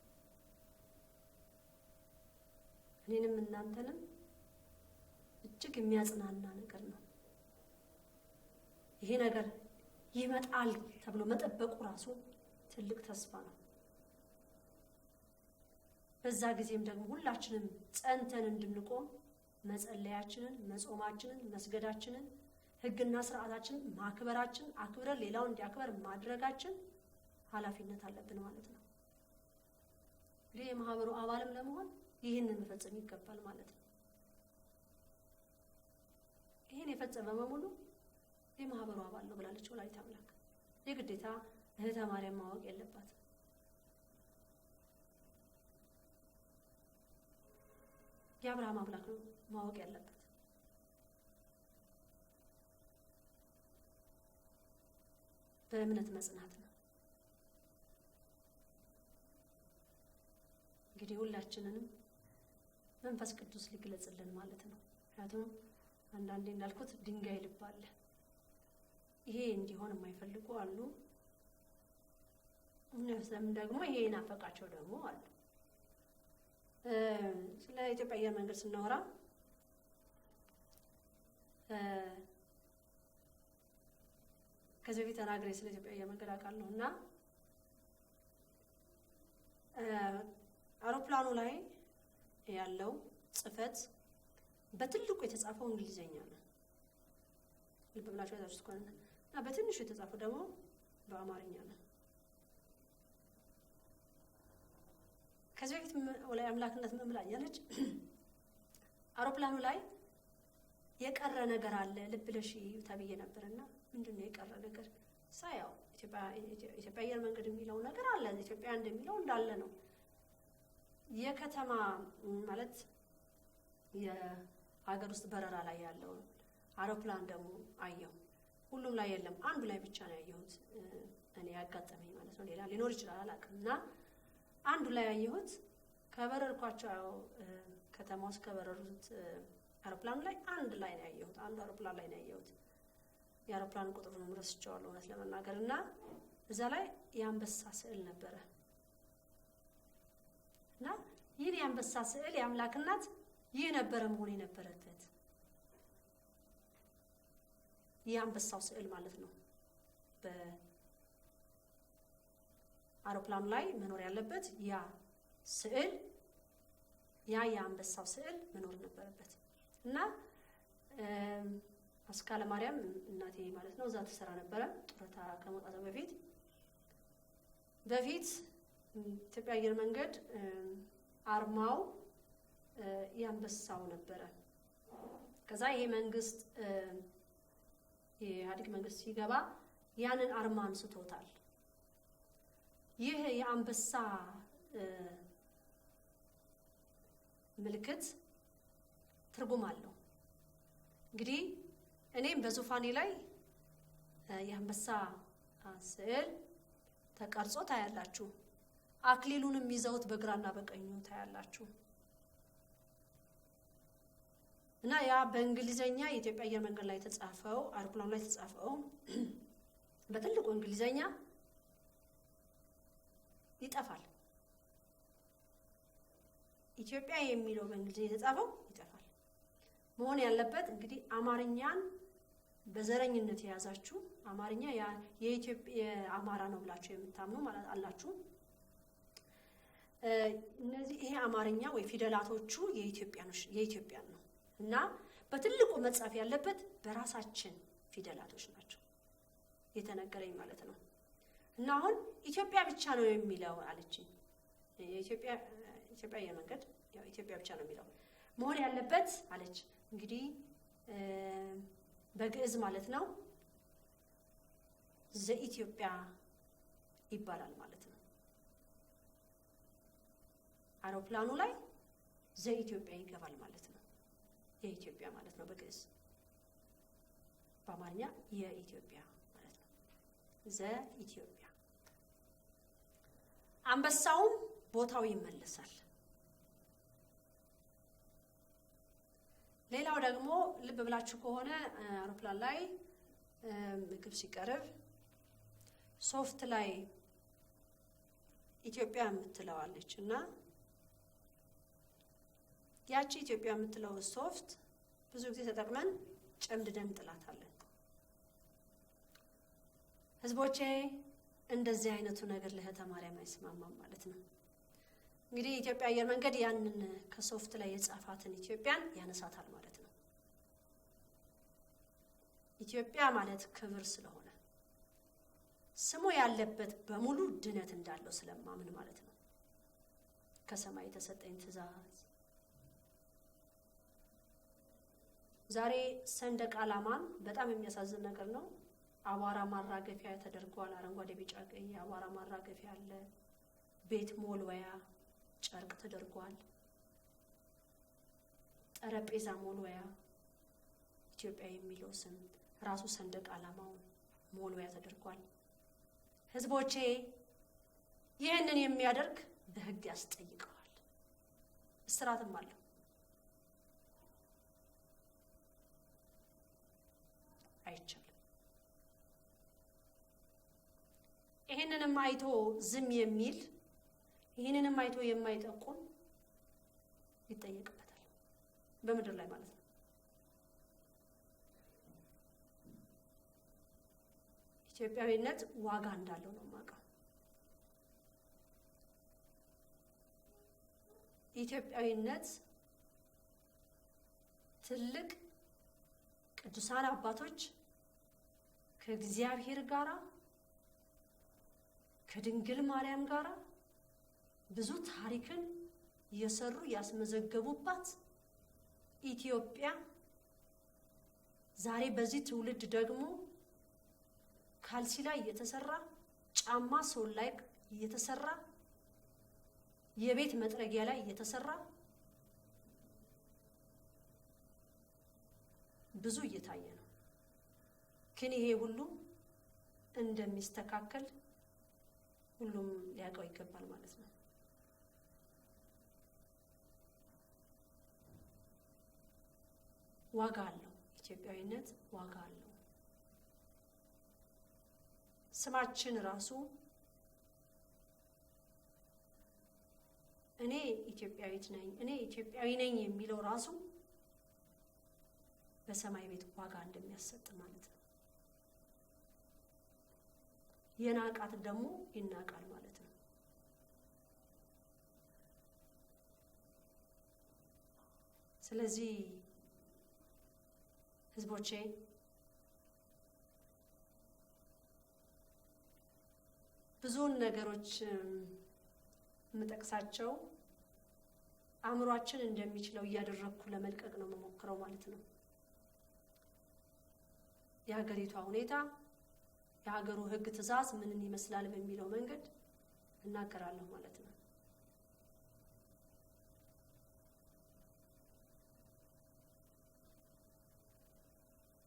እኔንም እናንተንም እጅግ የሚያጽናና ነገር ነው። ይሄ ነገር ይመጣል ተብሎ መጠበቁ ራሱ ትልቅ ተስፋ ነው። በዛ ጊዜም ደግሞ ሁላችንም ጸንተን እንድንቆም መጸለያችንን፣ መጾማችንን፣ መስገዳችንን፣ ሕግና ስርዓታችንን ማክበራችን፣ አክብረን ሌላውን እንዲያክበር ማድረጋችን ኃላፊነት አለብን ማለት ነው። እንግዲህ የማህበሩ አባልም ለመሆን ይህንን መፈጸም ይገባል ማለት ነው። ይህን የፈጸመ በሙሉ የማህበሩ አባል ነው ብላለች ወላዲተ አምላክ። የግዴታ እህተ ማርያም ማወቅ የለባትም። የአብርሃም አምላክ ነው ማወቅ ያለበት። በእምነት መጽናት ነው። እንግዲህ ሁላችንንም መንፈስ ቅዱስ ሊግለጽልን ማለት ነው። ምክንያቱም አንዳንዴ እንዳልኩት ድንጋይ ልብ አለ። ይሄ እንዲሆን የማይፈልጉ አሉ። እነሱም ደግሞ ይሄ ናፈቃቸው ደግሞ አሉ። ስለ ኢትዮጵያ አየር መንገድ ስናወራ ከዚህ በፊት ተናግሬ ስለ ኢትዮጵያ አየር መንገድ አውቃለሁ እና አውሮፕላኑ ላይ ያለው ጽፈት በትልቁ የተጻፈው እንግሊዘኛ ነው። ልብ ብላችሁ ያዛችሁት ከሆነ እና በትንሹ የተጻፈው ደግሞ በአማርኛ ነው። ከዚህ በፊት ወላዲተ አምላክነት መምላ ያለች አውሮፕላኑ ላይ የቀረ ነገር አለ ልብ ብለሽ ተብዬ ነበርና ምንድነው የቀረ ነገር ሳያው ኢትዮጵያ አየር መንገድ የሚለው ነገር አለ። ኢትዮጵያ እንደሚለው እንዳለ ነው። የከተማ ማለት የሀገር ውስጥ በረራ ላይ ያለው አውሮፕላን ደግሞ አየሁ። ሁሉም ላይ የለም፣ አንዱ ላይ ብቻ ነው ያየሁት እኔ ያጋጠመኝ ማለት ነው። ሌላ ሊኖር ይችላል አላውቅም። እና አንዱ ላይ ያየሁት ከበረርኳቸው ከተማ ውስጥ ከበረሩት አውሮፕላን ላይ አንድ ላይ ነው ያየሁት። አንዱ አውሮፕላን ላይ ነው ያየሁት። የአውሮፕላን ቁጥሩን ረስቼዋለሁ እውነት ለመናገር እና እዛ ላይ የአንበሳ ስዕል ነበረ እና ይህ የአንበሳ ስዕል የአምላክ እናት ይህ ነበረ መሆን የነበረበት። የአንበሳው ስዕል ማለት ነው በአውሮፕላኑ ላይ መኖር ያለበት ያ ስዕል፣ ያ የአንበሳው ስዕል መኖር ነበረበት እና አስካለ ማርያም እናቴ ማለት ነው እዛ ትሰራ ነበረ ጡረታ ከመውጣቷ በፊት ኢትዮጵያ አየር መንገድ አርማው የአንበሳው ነበረ። ከዛ ይሄ መንግስት የኢህአዴግ መንግስት ሲገባ ያንን አርማ አንስቶታል። ይህ የአንበሳ ምልክት ትርጉም አለው። እንግዲህ እኔም በዙፋኔ ላይ የአንበሳ ስዕል ተቀርጾ ታያላችሁ። አክሊሉንም ይዘውት በግራና በቀኙ ታያላችሁ። እና ያ በእንግሊዘኛ የኢትዮጵያ አየር መንገድ ላይ ተጻፈው አውሮፕላኑ ላይ ተጻፈው በትልቁ እንግሊዘኛ ይጠፋል። ኢትዮጵያ የሚለው በእንግሊዘኛ የተጻፈው ይጠፋል። መሆን ያለበት እንግዲህ አማርኛን በዘረኝነት የያዛችሁ አማርኛ የኢትዮጵያ አማራ ነው ብላችሁ የምታምኑ ማለት አላችሁ። እነዚህ ይሄ አማርኛ ወይ ፊደላቶቹ የኢትዮጵያ ነው እና በትልቁ መጻፍ ያለበት በራሳችን ፊደላቶች ናቸው የተነገረኝ ማለት ነው። እና አሁን ኢትዮጵያ ብቻ ነው የሚለው አለችኝ። ኢትዮጵያ አየር መንገድ ያው ኢትዮጵያ ብቻ ነው የሚለው መሆን ያለበት አለች። እንግዲህ በግዕዝ ማለት ነው ዘኢትዮጵያ ይባላል ማለት ነው። አውሮፕላኑ ላይ ዘኢትዮጵያ ይገባል ማለት ነው። የኢትዮጵያ ማለት ነው በግዕዝ። በአማርኛ የኢትዮጵያ ማለት ነው ዘኢትዮጵያ። አንበሳውም ቦታው ይመለሳል። ሌላው ደግሞ ልብ ብላችሁ ከሆነ አውሮፕላን ላይ ምግብ ሲቀርብ ሶፍት ላይ ኢትዮጵያ የምትለዋለች እና ያቺ ኢትዮጵያ የምትለው ሶፍት ብዙ ጊዜ ተጠቅመን ጨምድደን ጥላታለን። ህዝቦቼ እንደዚህ አይነቱ ነገር ለእህተ ማርያም አይስማማም ማለት ነው። እንግዲህ ኢትዮጵያ አየር መንገድ ያንን ከሶፍት ላይ የጻፋትን ኢትዮጵያን ያነሳታል ማለት ነው። ኢትዮጵያ ማለት ክብር ስለሆነ ስሙ ያለበት በሙሉ ድነት እንዳለው ስለማምን ማለት ነው። ከሰማይ የተሰጠኝ ትእዛዝ ዛሬ ሰንደቅ ዓላማን በጣም የሚያሳዝን ነገር ነው። አቧራ ማራገፊያ ተደርጓል። አረንጓዴ፣ ቢጫ፣ ቀይ አቧራ ማራገፊያ አለ። ቤት ሞልወያ ጨርቅ ተደርጓል። ጠረጴዛ ሞልወያ ኢትዮጵያ የሚለው ስም ራሱ ሰንደቅ ዓላማውን ሞልወያ ተደርጓል። ህዝቦቼ ይህንን የሚያደርግ በህግ ያስጠይቀዋል፣ እስራትም አለው። አይቻልም። ይህንንም አይቶ ዝም የሚል ይህንንም አይቶ የማይጠቁም ይጠየቅበታል በምድር ላይ ማለት ነው። ኢትዮጵያዊነት ዋጋ እንዳለው ነው የማውቀው። ኢትዮጵያዊነት ትልቅ ቅዱሳን አባቶች ከእግዚአብሔር ጋራ ከድንግል ማርያም ጋራ ብዙ ታሪክን የሰሩ ያስመዘገቡባት ኢትዮጵያ ዛሬ በዚህ ትውልድ ደግሞ ካልሲ ላይ የተሰራ ጫማ ሶል ላይ የተሰራ የቤት መጥረጊያ ላይ የተሰራ ብዙ እየታየ ነው። ግን ይሄ ሁሉ እንደሚስተካከል ሁሉም ሊያውቀው ይገባል ማለት ነው። ዋጋ አለው። ኢትዮጵያዊነት ዋጋ አለው። ስማችን ራሱ እኔ ኢትዮጵያዊት ነኝ፣ እኔ ኢትዮጵያዊ ነኝ የሚለው ራሱ በሰማይ ቤት ዋጋ እንደሚያሰጥ ማለት ነው። የናቃት ደግሞ ይናቃል ማለት ነው። ስለዚህ ህዝቦቼ ብዙን ነገሮች የምጠቅሳቸው አእምሯችን እንደሚችለው እያደረግኩ ለመልቀቅ ነው የምሞክረው ማለት ነው። የሀገሪቷ ሁኔታ፣ የሀገሩ ህግ ትእዛዝ ምንን ይመስላል በሚለው መንገድ እናገራለሁ ማለት ነው።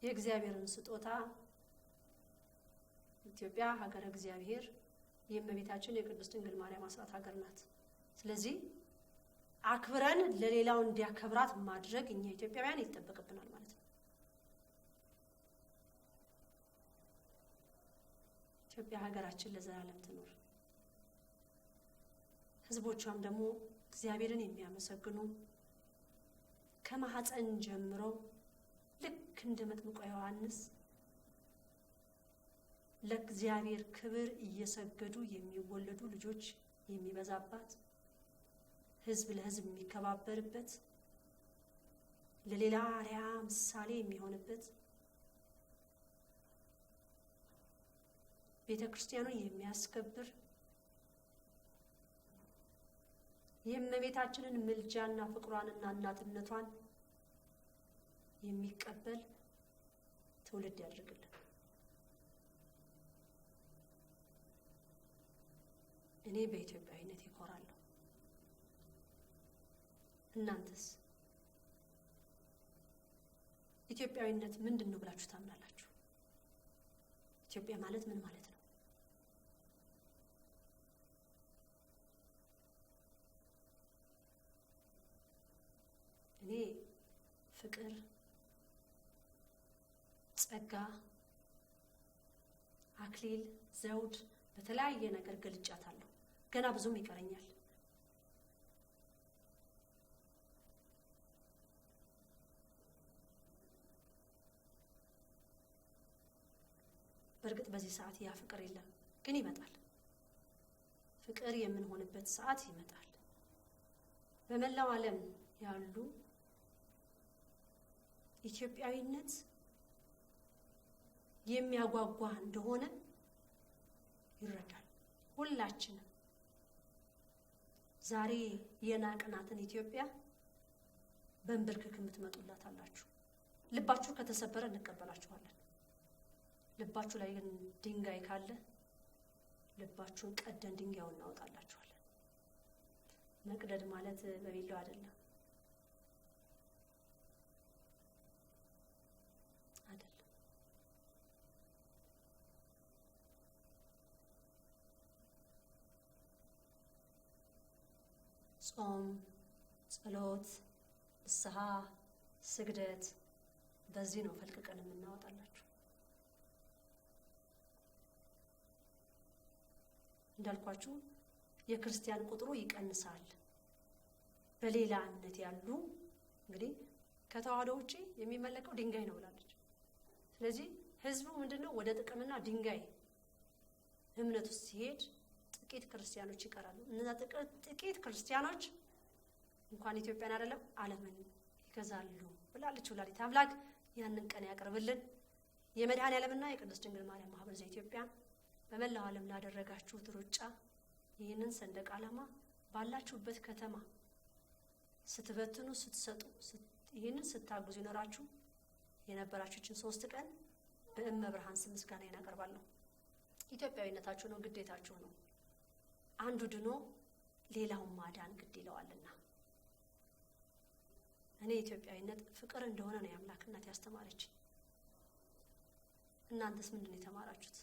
የእግዚአብሔርን ስጦታ ኢትዮጵያ ሀገረ እግዚአብሔር የእመቤታችን የቅድስት ድንግል ማርያም አስራት ሀገር ናት። ስለዚህ አክብረን ለሌላው እንዲያከብራት ማድረግ እኛ ኢትዮጵያውያን ይጠበቅብናል ማለት ነው። ኢትዮጵያ ሀገራችን ለዘላለም ትኖር። ህዝቦቿም ደግሞ እግዚአብሔርን የሚያመሰግኑ ከማህፀን ጀምሮ ልክ እንደ መጥምቁ ዮሐንስ ለእግዚአብሔር ክብር እየሰገዱ የሚወለዱ ልጆች የሚበዛባት፣ ህዝብ ለህዝብ የሚከባበርበት፣ ለሌላ አርአያ ምሳሌ የሚሆንበት፣ ቤተ ክርስቲያኑን የሚያስከብር የእመቤታችንን ምልጃና ፍቅሯንና እናትነቷን የሚቀበል ትውልድ ያድርግልን። እኔ በኢትዮጵያዊነት እኮራለሁ። እናንተስ ኢትዮጵያዊነት ምንድን ነው ብላችሁ ታምናላችሁ? ኢትዮጵያ ማለት ምን ማለት ነው? እኔ ፍቅር፣ ጸጋ፣ አክሊል፣ ዘውድ በተለያየ ነገር ገልጫታለሁ። ገና ብዙም ይቀረኛል። በእርግጥ በዚህ ሰዓት ያ ፍቅር የለም፣ ግን ይመጣል። ፍቅር የምንሆንበት ሰዓት ይመጣል። በመላው ዓለም ያሉ ኢትዮጵያዊነት የሚያጓጓ እንደሆነ ይረዳል። ሁላችንም ዛሬ የናቅናትን ኢትዮጵያ በእንብርክክ የምትመጡላት አላችሁ። ልባችሁ ከተሰበረ እንቀበላችኋለን። ልባችሁ ላይ ግን ድንጋይ ካለ ልባችሁን ቀደን ድንጋዩን እናወጣላችኋለን። መቅደድ ማለት በቢላው አይደለም አይደለም። ጾም፣ ጸሎት፣ ንስሐ፣ ስግደት በዚህ ነው ፈልቅቀን የምናወጣላችሁ። እንዳልኳችሁ የክርስቲያን ቁጥሩ ይቀንሳል። በሌላ እምነት ያሉ እንግዲህ ከተዋህዶ ውጪ የሚመለከው ድንጋይ ነው ብላለች። ስለዚህ ህዝቡ ምንድነው ወደ ጥቅምና ድንጋይ እምነት ውስጥ ሲሄድ ጥቂት ክርስቲያኖች ይቀራሉ። እነዛ ጥቂት ክርስቲያኖች እንኳን ኢትዮጵያን አይደለም ዓለምን ይገዛሉ ብላለች ወላዲተ አምላክ። ያንን ቀን ያቀርብልን። የመድኃኔዓለምና የቅድስት ድንግል ማርያም ማህበር ዘኢትዮጵያ በመላው ዓለም ላደረጋችሁት ሩጫ ይህንን ሰንደቅ ዓላማ ባላችሁበት ከተማ ስትበትኑ ስትሰጡ ይህንን ስታግዙ ይኖራችሁ የነበራችሁችን 3 ቀን በእመብርሃን ስም ምስጋና እናቀርባለሁ። ኢትዮጵያዊነታችሁ ነው፣ ግዴታችሁ ነው። አንዱ ድኖ ሌላውን ማዳን ግድ ይለዋልና እኔ ኢትዮጵያዊነት ፍቅር እንደሆነ ነው የአምላክ እናት ያስተማረች። እናንተስ ምንድን ነው የተማራችሁት?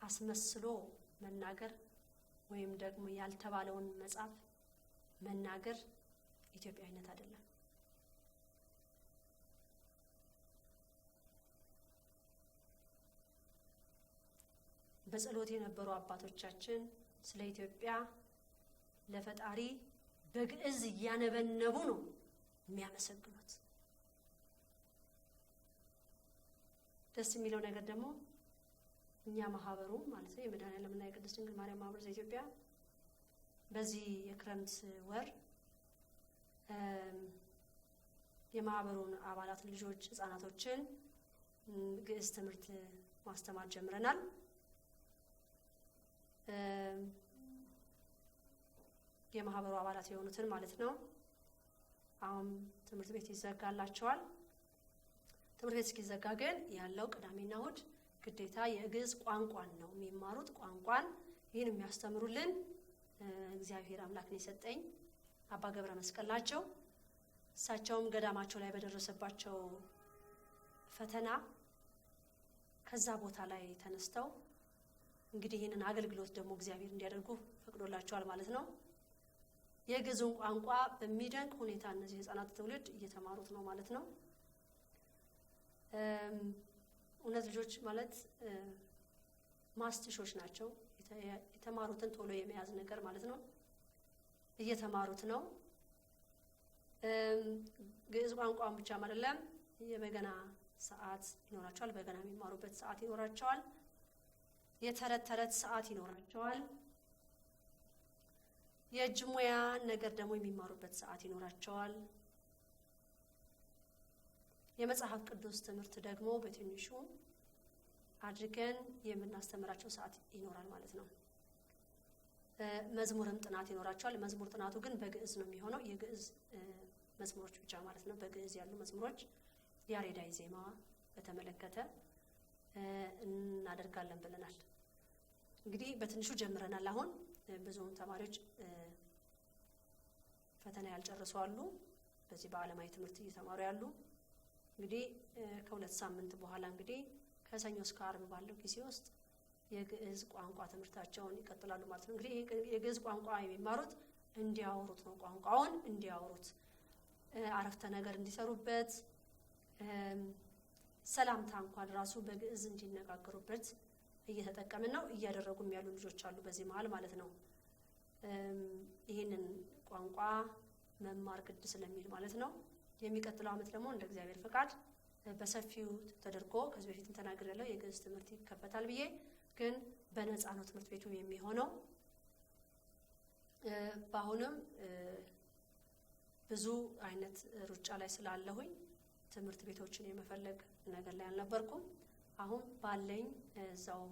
አስመስሎ መናገር ወይም ደግሞ ያልተባለውን መጻፍ መናገር ኢትዮጵያዊነት አይደለም። በጸሎት የነበሩ አባቶቻችን ስለ ኢትዮጵያ ለፈጣሪ በግዕዝ እያነበነቡ ነው የሚያመሰግኑት። ደስ የሚለው ነገር ደግሞ እኛ ማህበሩ ማለት ነው የመድኃኔዓለምና የቅድስት ድንግል ማርያም ማህበር ዘኢትዮጵያ በዚህ የክረምት ወር የማህበሩን አባላት ልጆች ህፃናቶችን ግዕዝ ትምህርት ማስተማር ጀምረናል። የማህበሩ አባላት የሆኑትን ማለት ነው። አሁን ትምህርት ቤት ይዘጋላቸዋል። ትምህርት ቤት እስኪዘጋ ግን ያለው ቅዳሜና እሑድ ግዴታ የግዕዝ ቋንቋን ነው የሚማሩት። ቋንቋን ይህን የሚያስተምሩልን እግዚአብሔር አምላክ ነው የሰጠኝ አባ ገብረ መስቀል ናቸው። እሳቸውም ገዳማቸው ላይ በደረሰባቸው ፈተና ከዛ ቦታ ላይ ተነስተው እንግዲህ ይህንን አገልግሎት ደግሞ እግዚአብሔር እንዲያደርጉ ፈቅዶላቸዋል ማለት ነው። የግዕዝን ቋንቋ በሚደንቅ ሁኔታ እነዚህ ህፃናት ትውልድ እየተማሩት ነው ማለት ነው። እውነት ልጆች ማለት ማስትሾች ናቸው። የተማሩትን ቶሎ የመያዝ ነገር ማለት ነው። እየተማሩት ነው። ግዕዝ ቋንቋን ብቻ አይደለም፣ የበገና ሰዓት ይኖራቸዋል። በገና የሚማሩበት ሰዓት ይኖራቸዋል። የተረት ተረት ሰዓት ይኖራቸዋል። የእጅ ሙያ ነገር ደግሞ የሚማሩበት ሰዓት ይኖራቸዋል። የመጽሐፍ ቅዱስ ትምህርት ደግሞ በትንሹ አድርገን የምናስተምራቸው ሰዓት ይኖራል ማለት ነው። መዝሙርም ጥናት ይኖራቸዋል። መዝሙር ጥናቱ ግን በግዕዝ ነው የሚሆነው። የግዕዝ መዝሙሮች ብቻ ማለት ነው። በግዕዝ ያሉ መዝሙሮች ያሬዳዊ ዜማ በተመለከተ እናደርጋለን ብለናል። እንግዲህ በትንሹ ጀምረናል። አሁን ብዙ ተማሪዎች ፈተና ያልጨረሱ አሉ። በዚህ በዓለማዊ ትምህርት እየተማሩ ያሉ እንግዲህ ከ2 ሳምንት በኋላ እንግዲህ ከሰኞ እስከ ዓርብ ባለው ጊዜ ውስጥ የግዕዝ ቋንቋ ትምህርታቸውን ይቀጥላሉ ማለት ነው። እንግዲህ የግዕዝ ቋንቋ የሚማሩት እንዲያወሩት ነው። ቋንቋውን እንዲያወሩት፣ አረፍተ ነገር እንዲሰሩበት፣ ሰላምታ እንኳን ራሱ በግዕዝ እንዲነጋገሩበት እየተጠቀምን ነው። እያደረጉም ያሉ ልጆች አሉ በዚህ መሀል ማለት ነው። ይህንን ቋንቋ መማር ግድ ስለሚል ማለት ነው። የሚቀጥለው ዓመት ደግሞ እንደ እግዚአብሔር ፈቃድ በሰፊው ተደርጎ ከዚህ በፊት ተናግሬያለሁ። የግዕዝ ትምህርት ይከፈታል ብዬ ግን በነፃ ነው ትምህርት ቤቱ የሚሆነው። በአሁንም ብዙ አይነት ሩጫ ላይ ስላለሁኝ ትምህርት ቤቶችን የመፈለግ ነገር ላይ አልነበርኩም። አሁን እዛው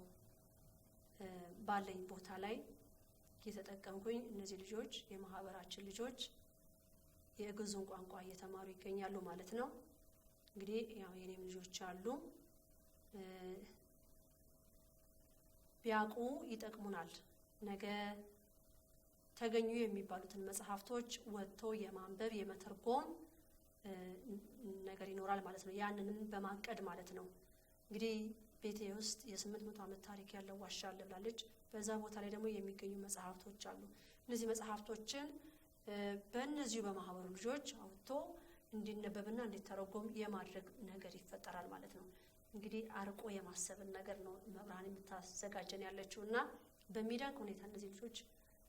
ባለኝ ቦታ ላይ እየተጠቀምኩኝ እነዚህ ልጆች የማህበራችን ልጆች የግዕዙን ቋንቋ እየተማሩ ይገኛሉ ማለት ነው። እንግዲህ ያው የኔም ልጆች አሉ፣ ቢያውቁ ይጠቅሙናል። ነገ ተገኙ የሚባሉትን መጽሐፍቶች ወጥቶ የማንበብ የመተርጎም ነገር ይኖራል ማለት ነው። ያንንም በማቀድ ማለት ነው። እንግዲህ ቤቴ ውስጥ የ800 ዓመት ታሪክ ያለው ዋሻ አለ ብላለች። በዛ ቦታ ላይ ደግሞ የሚገኙ መጽሐፍቶች አሉ። እነዚህ መጽሐፍቶችን በእነዚሁ በማህበሩ ልጆች አውጥቶ እንዲነበብና እንዲተረጎም የማድረግ ነገር ይፈጠራል ማለት ነው። እንግዲህ አርቆ የማሰብን ነገር ነው መብርሃን የምታዘጋጀን ያለችው እና በሚደንቅ ሁኔታ እነዚህ ልጆች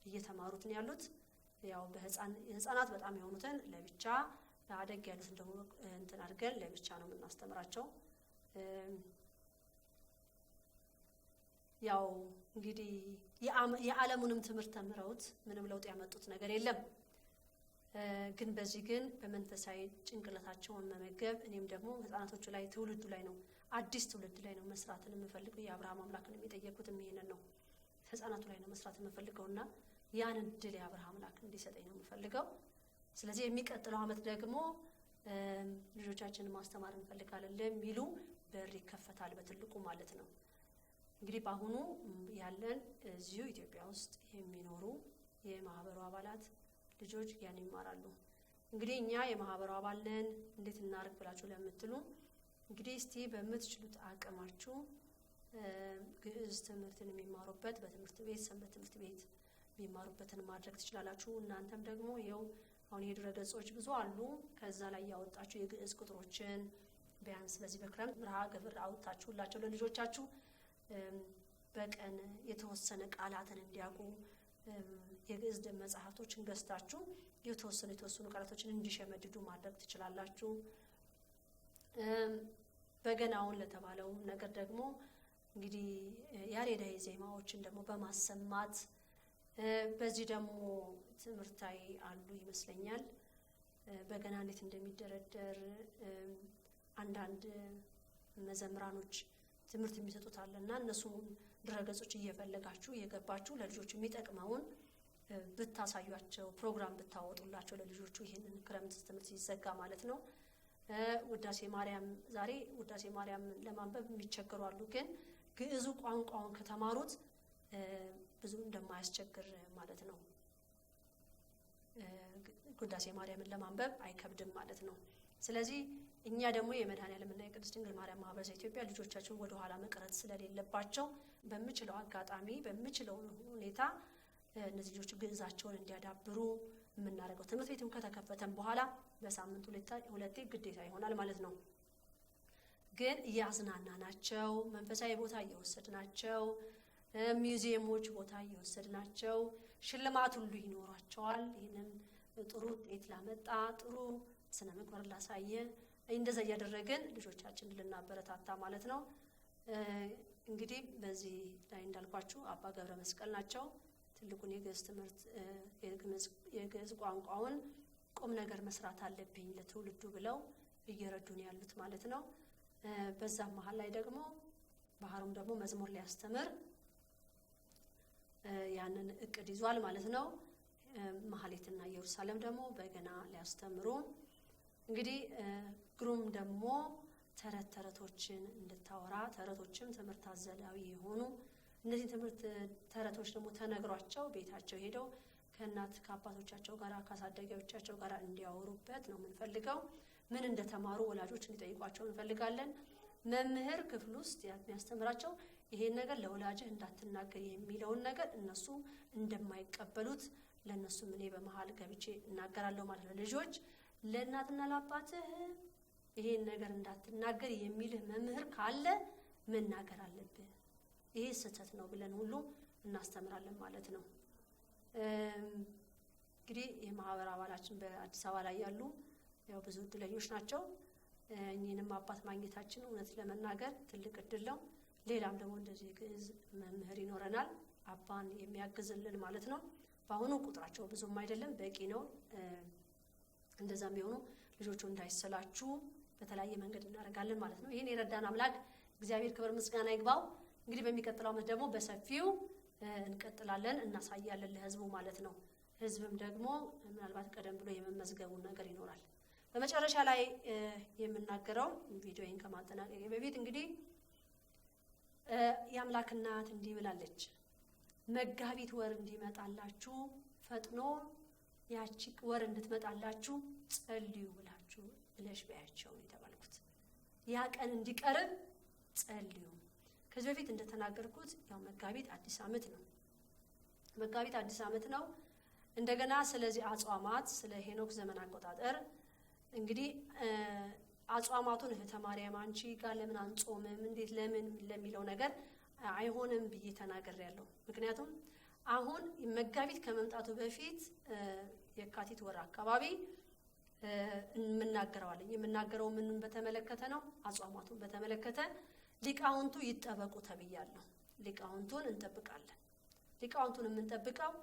እየተማሩት ነው ያሉት። ያው የህፃናት በጣም የሆኑትን ለብቻ፣ አደግ ያሉትን ደግሞ እንትን አድርገን ለብቻ ነው የምናስተምራቸው። ያው እንግዲህ የዓለሙንም ትምህርት ተምረውት ምንም ለውጥ ያመጡት ነገር የለም። ግን በዚህ ግን በመንፈሳዊ ጭንቅላታቸውን መመገብ እኔም ደግሞ ህፃናቶቹ ላይ ትውልዱ ላይ ነው አዲስ ትውልድ ላይ ነው መስራትን የምፈልገው። የአብርሃም አምላክን የሚጠየቁትም ይሄንን ነው። ህፃናቱ ላይ ነው መስራት የምፈልገውና ያንን ድል የአብርሃም አምላክ እንዲሰጠኝ ነው የምፈልገው። ስለዚህ የሚቀጥለው ዓመት ደግሞ ልጆቻችንን ማስተማር እንፈልጋለን ለሚሉ በር ይከፈታል በትልቁ ማለት ነው። እንግዲህ በአሁኑ ያለን እዚሁ ኢትዮጵያ ውስጥ የሚኖሩ የማህበሩ አባላት ልጆች ያን ይማራሉ። እንግዲህ እኛ የማህበሩ አባል ነን እንዴት እናርግ ብላችሁ ለምትሉ እንግዲህ እስቲ በምትችሉት አቅማችሁ ግዕዝ ትምህርትን የሚማሩበት በትምህርት ቤት ሰንበት ትምህርት ቤት የሚማሩበትን ማድረግ ትችላላችሁ። እናንተም ደግሞ ይኸው አሁን የድረ ገጾች ብዙ አሉ። ከዛ ላይ ያወጣችሁ የግዕዝ ቁጥሮችን ቢያንስ በዚህ በክረምት መርሃ ግብር አውጣችሁላቸው ለልጆቻችሁ በቀን የተወሰነ ቃላትን እንዲያውቁ የግዕዝ መጽሐፍቶችን ገዝታችሁ የተወሰኑ ቃላቶችን እንዲሸመድዱ ማድረግ ትችላላችሁ። በገናውን ለተባለው ነገር ደግሞ እንግዲህ ያሬዳዊ ዜማዎችን ደግሞ በማሰማት በዚህ ደግሞ ትምህርታዊ አሉ ይመስለኛል። በገና እንዴት እንደሚደረደር አንዳንድ መዘምራኖች ትምህርት የሚሰጡት አለና እነሱም ድረገጾች እየፈለጋችሁ እየገባችሁ ለልጆቹ የሚጠቅመውን ብታሳዩአቸው ፕሮግራም ብታወጡላቸው ለልጆቹ ይሄንን ክረምት ትምህርት ሲዘጋ ማለት ነው። ውዳሴ ማርያም ዛሬ ውዳሴ ማርያም ለማንበብ የሚቸገሩ አሉ። ግን ግዕዙ ቋንቋውን ከተማሩት ብዙ እንደማያስቸግር ማለት ነው። ውዳሴ ማርያምን ለማንበብ አይከብድም ማለት ነው። ስለዚህ እኛ ደግሞ የመድኃኔዓለምና የቅድስት ድንግል ማርያም ማህበረ ኢትዮጵያ ልጆቻቸውን ወደ ኋላ መቅረት ስለሌለባቸው በምችለው አጋጣሚ በምችለው ሁኔታ እነዚህ ልጆች ግዕዛቸውን እንዲያዳብሩ የምናደርገው ትምህርት ቤትም ከተከፈተም በኋላ በሳምንት ሁለቴ ግዴታ ይሆናል ማለት ነው። ግን እያዝናናናቸው መንፈሳዊ ቦታ እየወሰድናቸው ሚውዚየሞች ቦታ እየወሰድናቸው ሽልማት ሁሉ ይኖራቸዋል። ይህንን ጥሩ ውጤት ላመጣ ጥሩ ስነ ምግባር ላሳየ እንደዛ እያደረግን ልጆቻችንን ልናበረታታ ማለት ነው። እንግዲህ በዚህ ላይ እንዳልኳችሁ አባ ገብረ መስቀል ናቸው ትልቁን የግዕዝ ትምህርት የግዕዝ ቋንቋውን ቁም ነገር መስራት አለብኝ ለትውልዱ ብለው እየረዱን ያሉት ማለት ነው። በዛ መሃል ላይ ደግሞ ባህሩም ደግሞ መዝሙር ሊያስተምር ያንን እቅድ ይዟል ማለት ነው። ማህሌትና ኢየሩሳሌም ደግሞ በገና ሊያስተምሩ እንግዲህ ግሩም ደግሞ ተረቶችን እንድታወራ ተረቶችም ትምህርት አዘላዊ የሆኑ እነዚህ ተረቶች ደግሞ ተነግሯቸው ቤታቸው ሄደው ከእናት ከአባቶቻቸው ጋር ከአሳዳጊዎቻቸው ጋር እንዲያወሩበት ነው የምንፈልገው። ምን እንደተማሩ ወላጆች እንዲጠይቋቸው እንፈልጋለን። መምህር ክፍል ውስጥ የሚያስተምራቸው ይሄን ነገር ለወላጅህ እንዳትናገር የሚለውን ነገር እነሱ እንደማይቀበሉት ለነሱም እኔ በመሃል ገብቼ እናገራለሁ ማለት ነው። ልጆች ለእናትና ለአባትህ ይሄን ነገር እንዳትናገር የሚልህ መምህር ካለ መናገር አለብህ፣ ይሄ ስህተት ነው ብለን ሁሉ እናስተምራለን ማለት ነው። እንግዲህ የማህበር አባላችን በአዲስ አበባ ላይ ያሉ ያው ብዙ እድለኞች ናቸው። እኚህንም አባት ማግኘታችን እውነት ለመናገር ትልቅ እድል ነው። ሌላም ደግሞ እንደዚህ ግዕዝ መምህር ይኖረናል አባን የሚያግዝልን ማለት ነው። በአሁኑ ቁጥራቸው ብዙም አይደለም፣ በቂ ነው። እንደዛም ቢሆኑ ልጆቹ እንዳይሰላችሁ በተለያየ መንገድ እናደርጋለን ማለት ነው። ይህን የረዳን አምላክ እግዚአብሔር ክብር ምስጋና ይግባው። እንግዲህ በሚቀጥለው ዓመት ደግሞ በሰፊው እንቀጥላለን፣ እናሳያለን ለህዝቡ ማለት ነው። ህዝብም ደግሞ ምናልባት ቀደም ብሎ የመመዝገቡን ነገር ይኖራል። በመጨረሻ ላይ የምናገረው ቪዲዮን ከማጠናቀቄ በፊት እንግዲህ የአምላክ እናት እንዲህ ብላለች፣ መጋቢት ወር እንዲመጣላችሁ ፈጥኖ ያቺ ወር እንድትመጣላችሁ ጸልዩ ብለሽ በያቸው የተባልኩት ያ ቀን እንዲቀርብ ጸልዩ። ከዚህ በፊት እንደተናገርኩት ያው መጋቢት አዲስ ዓመት ነው። መጋቢት አዲስ ዓመት ነው። እንደገና ስለዚህ አጽዋማት ስለ ሄኖክ ዘመን አቆጣጠር እንግዲህ አጽዋማቱን እህተ ማርያም አንቺ ጋር ለምን አንጾምም እንዴት ለምን ለሚለው ነገር አይሆንም ብዬ ተናግሬያለሁ። ምክንያቱም አሁን መጋቢት ከመምጣቱ በፊት የካቲት ወር አካባቢ የምናገረው ምንን በተመለከተ ነው? አጽዋማቱን በተመለከተ ሊቃውንቱ ይጠበቁ ተብያለሁ። ሊቃውንቱን እንጠብቃለን። ሊቃውንቱን የምንጠብቀው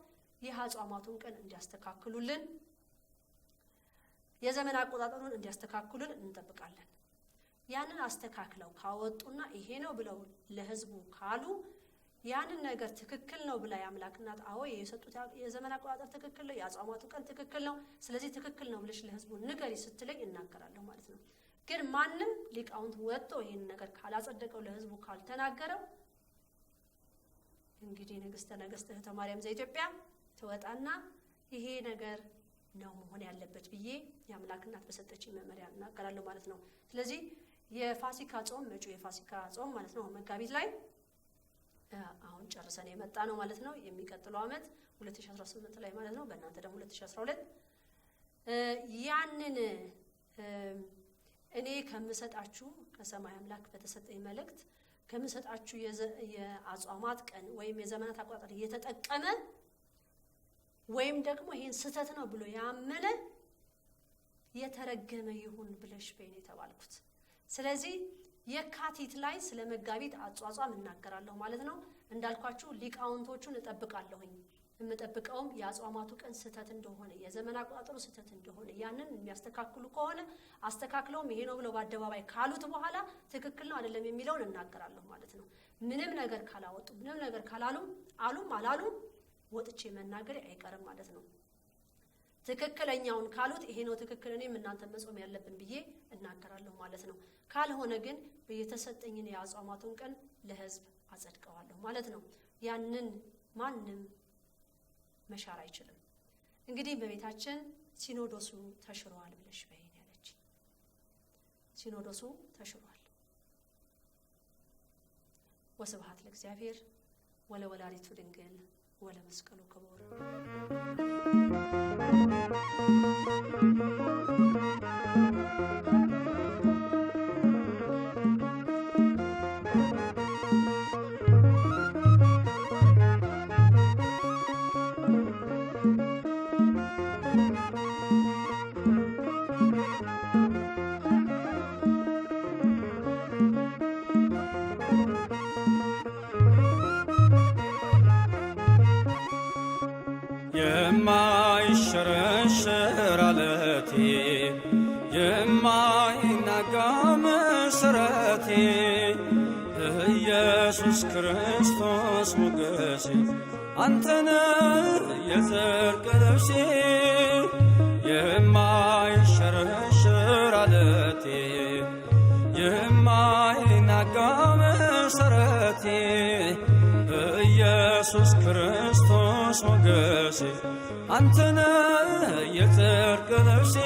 ይህ አጽዋማቱን ቀን እንዲያስተካክሉልን የዘመን አቆጣጠሩን እንዲያስተካክሉልን እንጠብቃለን። ያንን አስተካክለው ካወጡና ይሄ ነው ብለው ለህዝቡ ካሉ ያንን ነገር ትክክል ነው ብላ የአምላክ እናት አዎ የሰጡት የዘመን አቆጣጠር ትክክል ነው፣ የአጽዋማቱ ቀን ትክክል ነው፣ ስለዚህ ትክክል ነው ብለሽ ለህዝቡ ንገሪ ስትለኝ እናገራለሁ ማለት ነው። ግን ማንም ሊቃውንት ወጥቶ ይሄን ነገር ካላጸደቀው ለህዝቡ ካልተናገረው እንግዲህ ንግስተ ነገስት እህተ ማርያም ዘኢትዮጵያ ትወጣና ይሄ ነገር ነው መሆን ያለበት ብዬ የአምላክ እናት በሰጠችኝ መመሪያ እናገራለሁ ማለት ነው። ስለዚህ የፋሲካ ጾም መጪው የፋሲካ ጾም ማለት ነው መጋቢት ላይ አሁን ጨርሰን የመጣ ነው ማለት ነው። የሚቀጥለው ዓመት 2018 ላይ ማለት ነው። በእናንተ ደግሞ 2012 ያንን እኔ ከምሰጣችሁ ከሰማይ አምላክ በተሰጠኝ መልእክት ከምሰጣችሁ የአጽዋማት ቀን ወይም የዘመናት አቆጣጠር እየተጠቀመ ወይም ደግሞ ይሄን ስህተት ነው ብሎ ያመነ የተረገመ ይሁን ብለሽ በእኔ ተባልኩት። ስለዚህ የካቲት ላይ ስለ መጋቢት አጽዋጽም እናገራለሁ ማለት ነው። እንዳልኳችሁ ሊቃውንቶቹን እጠብቃለሁኝ። የምጠብቀውም የአጽዋማቱ ቀን ስህተት እንደሆነ የዘመን አቆጣጠሩ ስህተት እንደሆነ ያንን የሚያስተካክሉ ከሆነ አስተካክለውም ይሄ ነው ብለው በአደባባይ ካሉት በኋላ ትክክል ነው አይደለም የሚለውን እናገራለሁ ማለት ነው። ምንም ነገር ካላወጡ ምንም ነገር ካላሉ አላሉም ወጥቼ መናገር አይቀርም ማለት ነው። ትክክለኛውን ካሉት ይሄ ነው ትክክል እኔም እናንተ መጾም ያለብን ብዬ እናገራለሁ ማለት ነው። ካልሆነ ግን በየተሰጠኝን የአጽዋማቱን ቀን ለህዝብ አጸድቀዋለሁ ማለት ነው። ያንን ማንም መሻር አይችልም። እንግዲህ በቤታችን ሲኖዶሱ ተሽሯል ብለሽ በይኝ ያለች ሲኖዶሱ ተሽሯል። ወስብሐት ለእግዚአብሔር ወለወላዲቱ ድንግል ወለመስቀሉ ክቡር። የማይሸረሸር ዓለቴ ኢየሱስ ክርስቶስ ሞገሴ አንተነ የጽድቅ ልብሴ የማይሸረሸር ዓለቴ የማይናጋ መሠረቴ ኢየሱስ ክርስቶስ ሞገሴ አንተነ የጽድቅ ልብሴ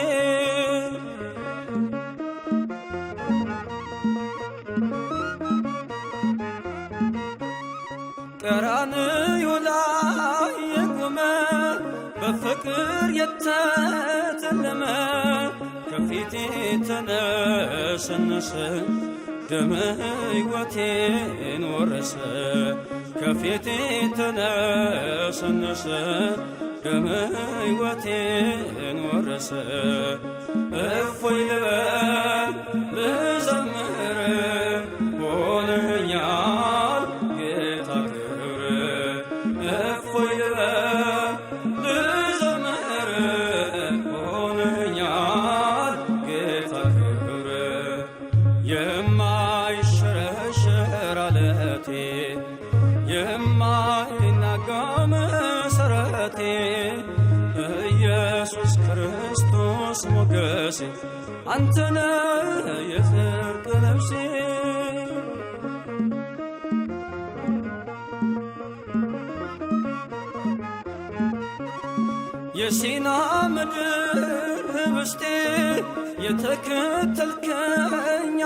ቀራንዮ ላይ የቆመ በፍቅር የተተለመ ከፊቴ ተነሰነሰ ደመ ሕይወቴን ወረሰ ከፊቴ ተነሰነሰ ደመ ሕይወቴን ወረሰ እፎይ ልበል ልዘምር ሆነኛል ጌታ ክብር እፎይ ልበል ልዘምር ሆነኛል ጌታ ክብር የማይሸረሸር ዓለቴ የማይናጋ መሠረቴ ኢየሱስ ክርስቶስ ሞገሴ አንተነ የጽድቅ ልብሴ የሲና ምድር ህብስቴ የተከተልከኝ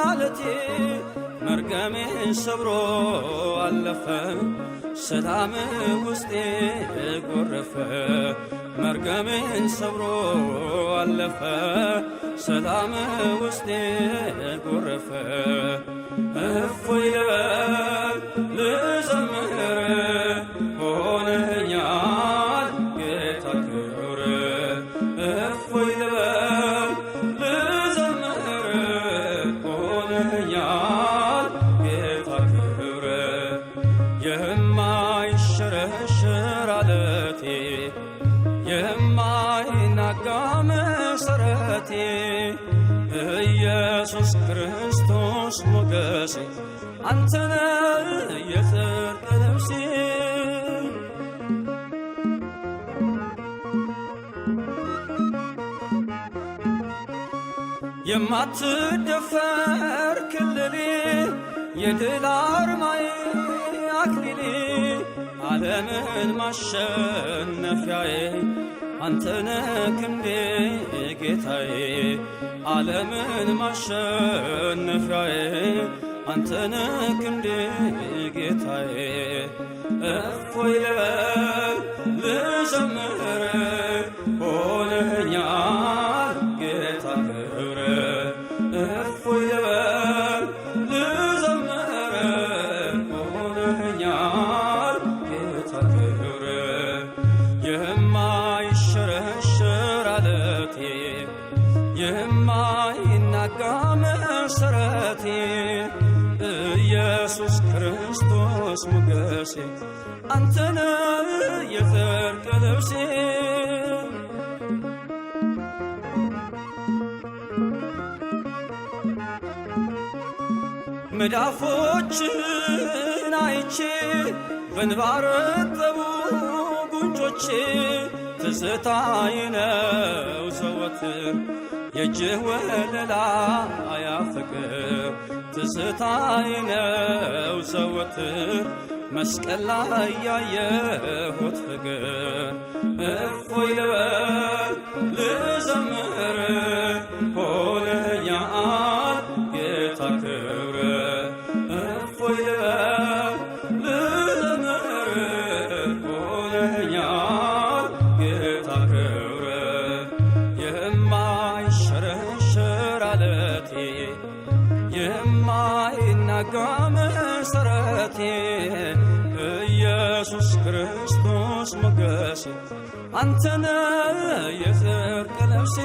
ዓለቴ መርገሜን ሰብሮ አለፈ ሰላም ውስጤ ጎረፈ መርገሜን ሰብሮ አለፈ ሰላም ውስጤ ጎረፈ እፎይ ልበል ልዘምር ሆነኛል ጌታ ክብር እፎይ ልበል ልዘምር ሆነኛል ጌታ ክብር የማይሸረሸር ዓለቴ የማይናጋ መሠረቴ ኢየሱስ ክርስቶስ ሞገሴ አንተነ የጽድቅ ልብሴ የማትደፈር ክልሌ የድል አርማዬ አክሊሌ ዓለምን ማሸነፊያዬ አንተነ ክንዴ ጌታዬ ዓለምን ማሸነፊያዬ አንተነ ክንዴ ጌታዬ እፎይ ልበል ልዘምር ሆነኛል ጌታ ክብር እፎይ ልበል ልዘምር ሆነኛል ጌታ ክብር የማይሸረሸር ዓለቴ የማይናጋ መሠረቴ ኢየሱስ ክርስቶስ ሞገሴ አንተነ የጽድቅ ልብሴ መዳፎችን አይቼ በእንባ ረጠቡ ጉንጮቼ ትዝታዬ ነው ዘወትር የእጅህ ወለላ ያፍቅር ትዝታዬ ነው ዘወትር መስቀል ላይ ያየሁት ፍቅር እፎይ ልበል ልዘምር ሆነኛል ጌታ ክብር እፎይ ልበል ልዘምር ሆነኛል ጌታ ክብር የማይሸረሸር ዓለቴ የማይናጋ መሠረቴ ኢየሱስ ክርስቶስ ሞገሴ አንተነ የጽድቅ ልብሴ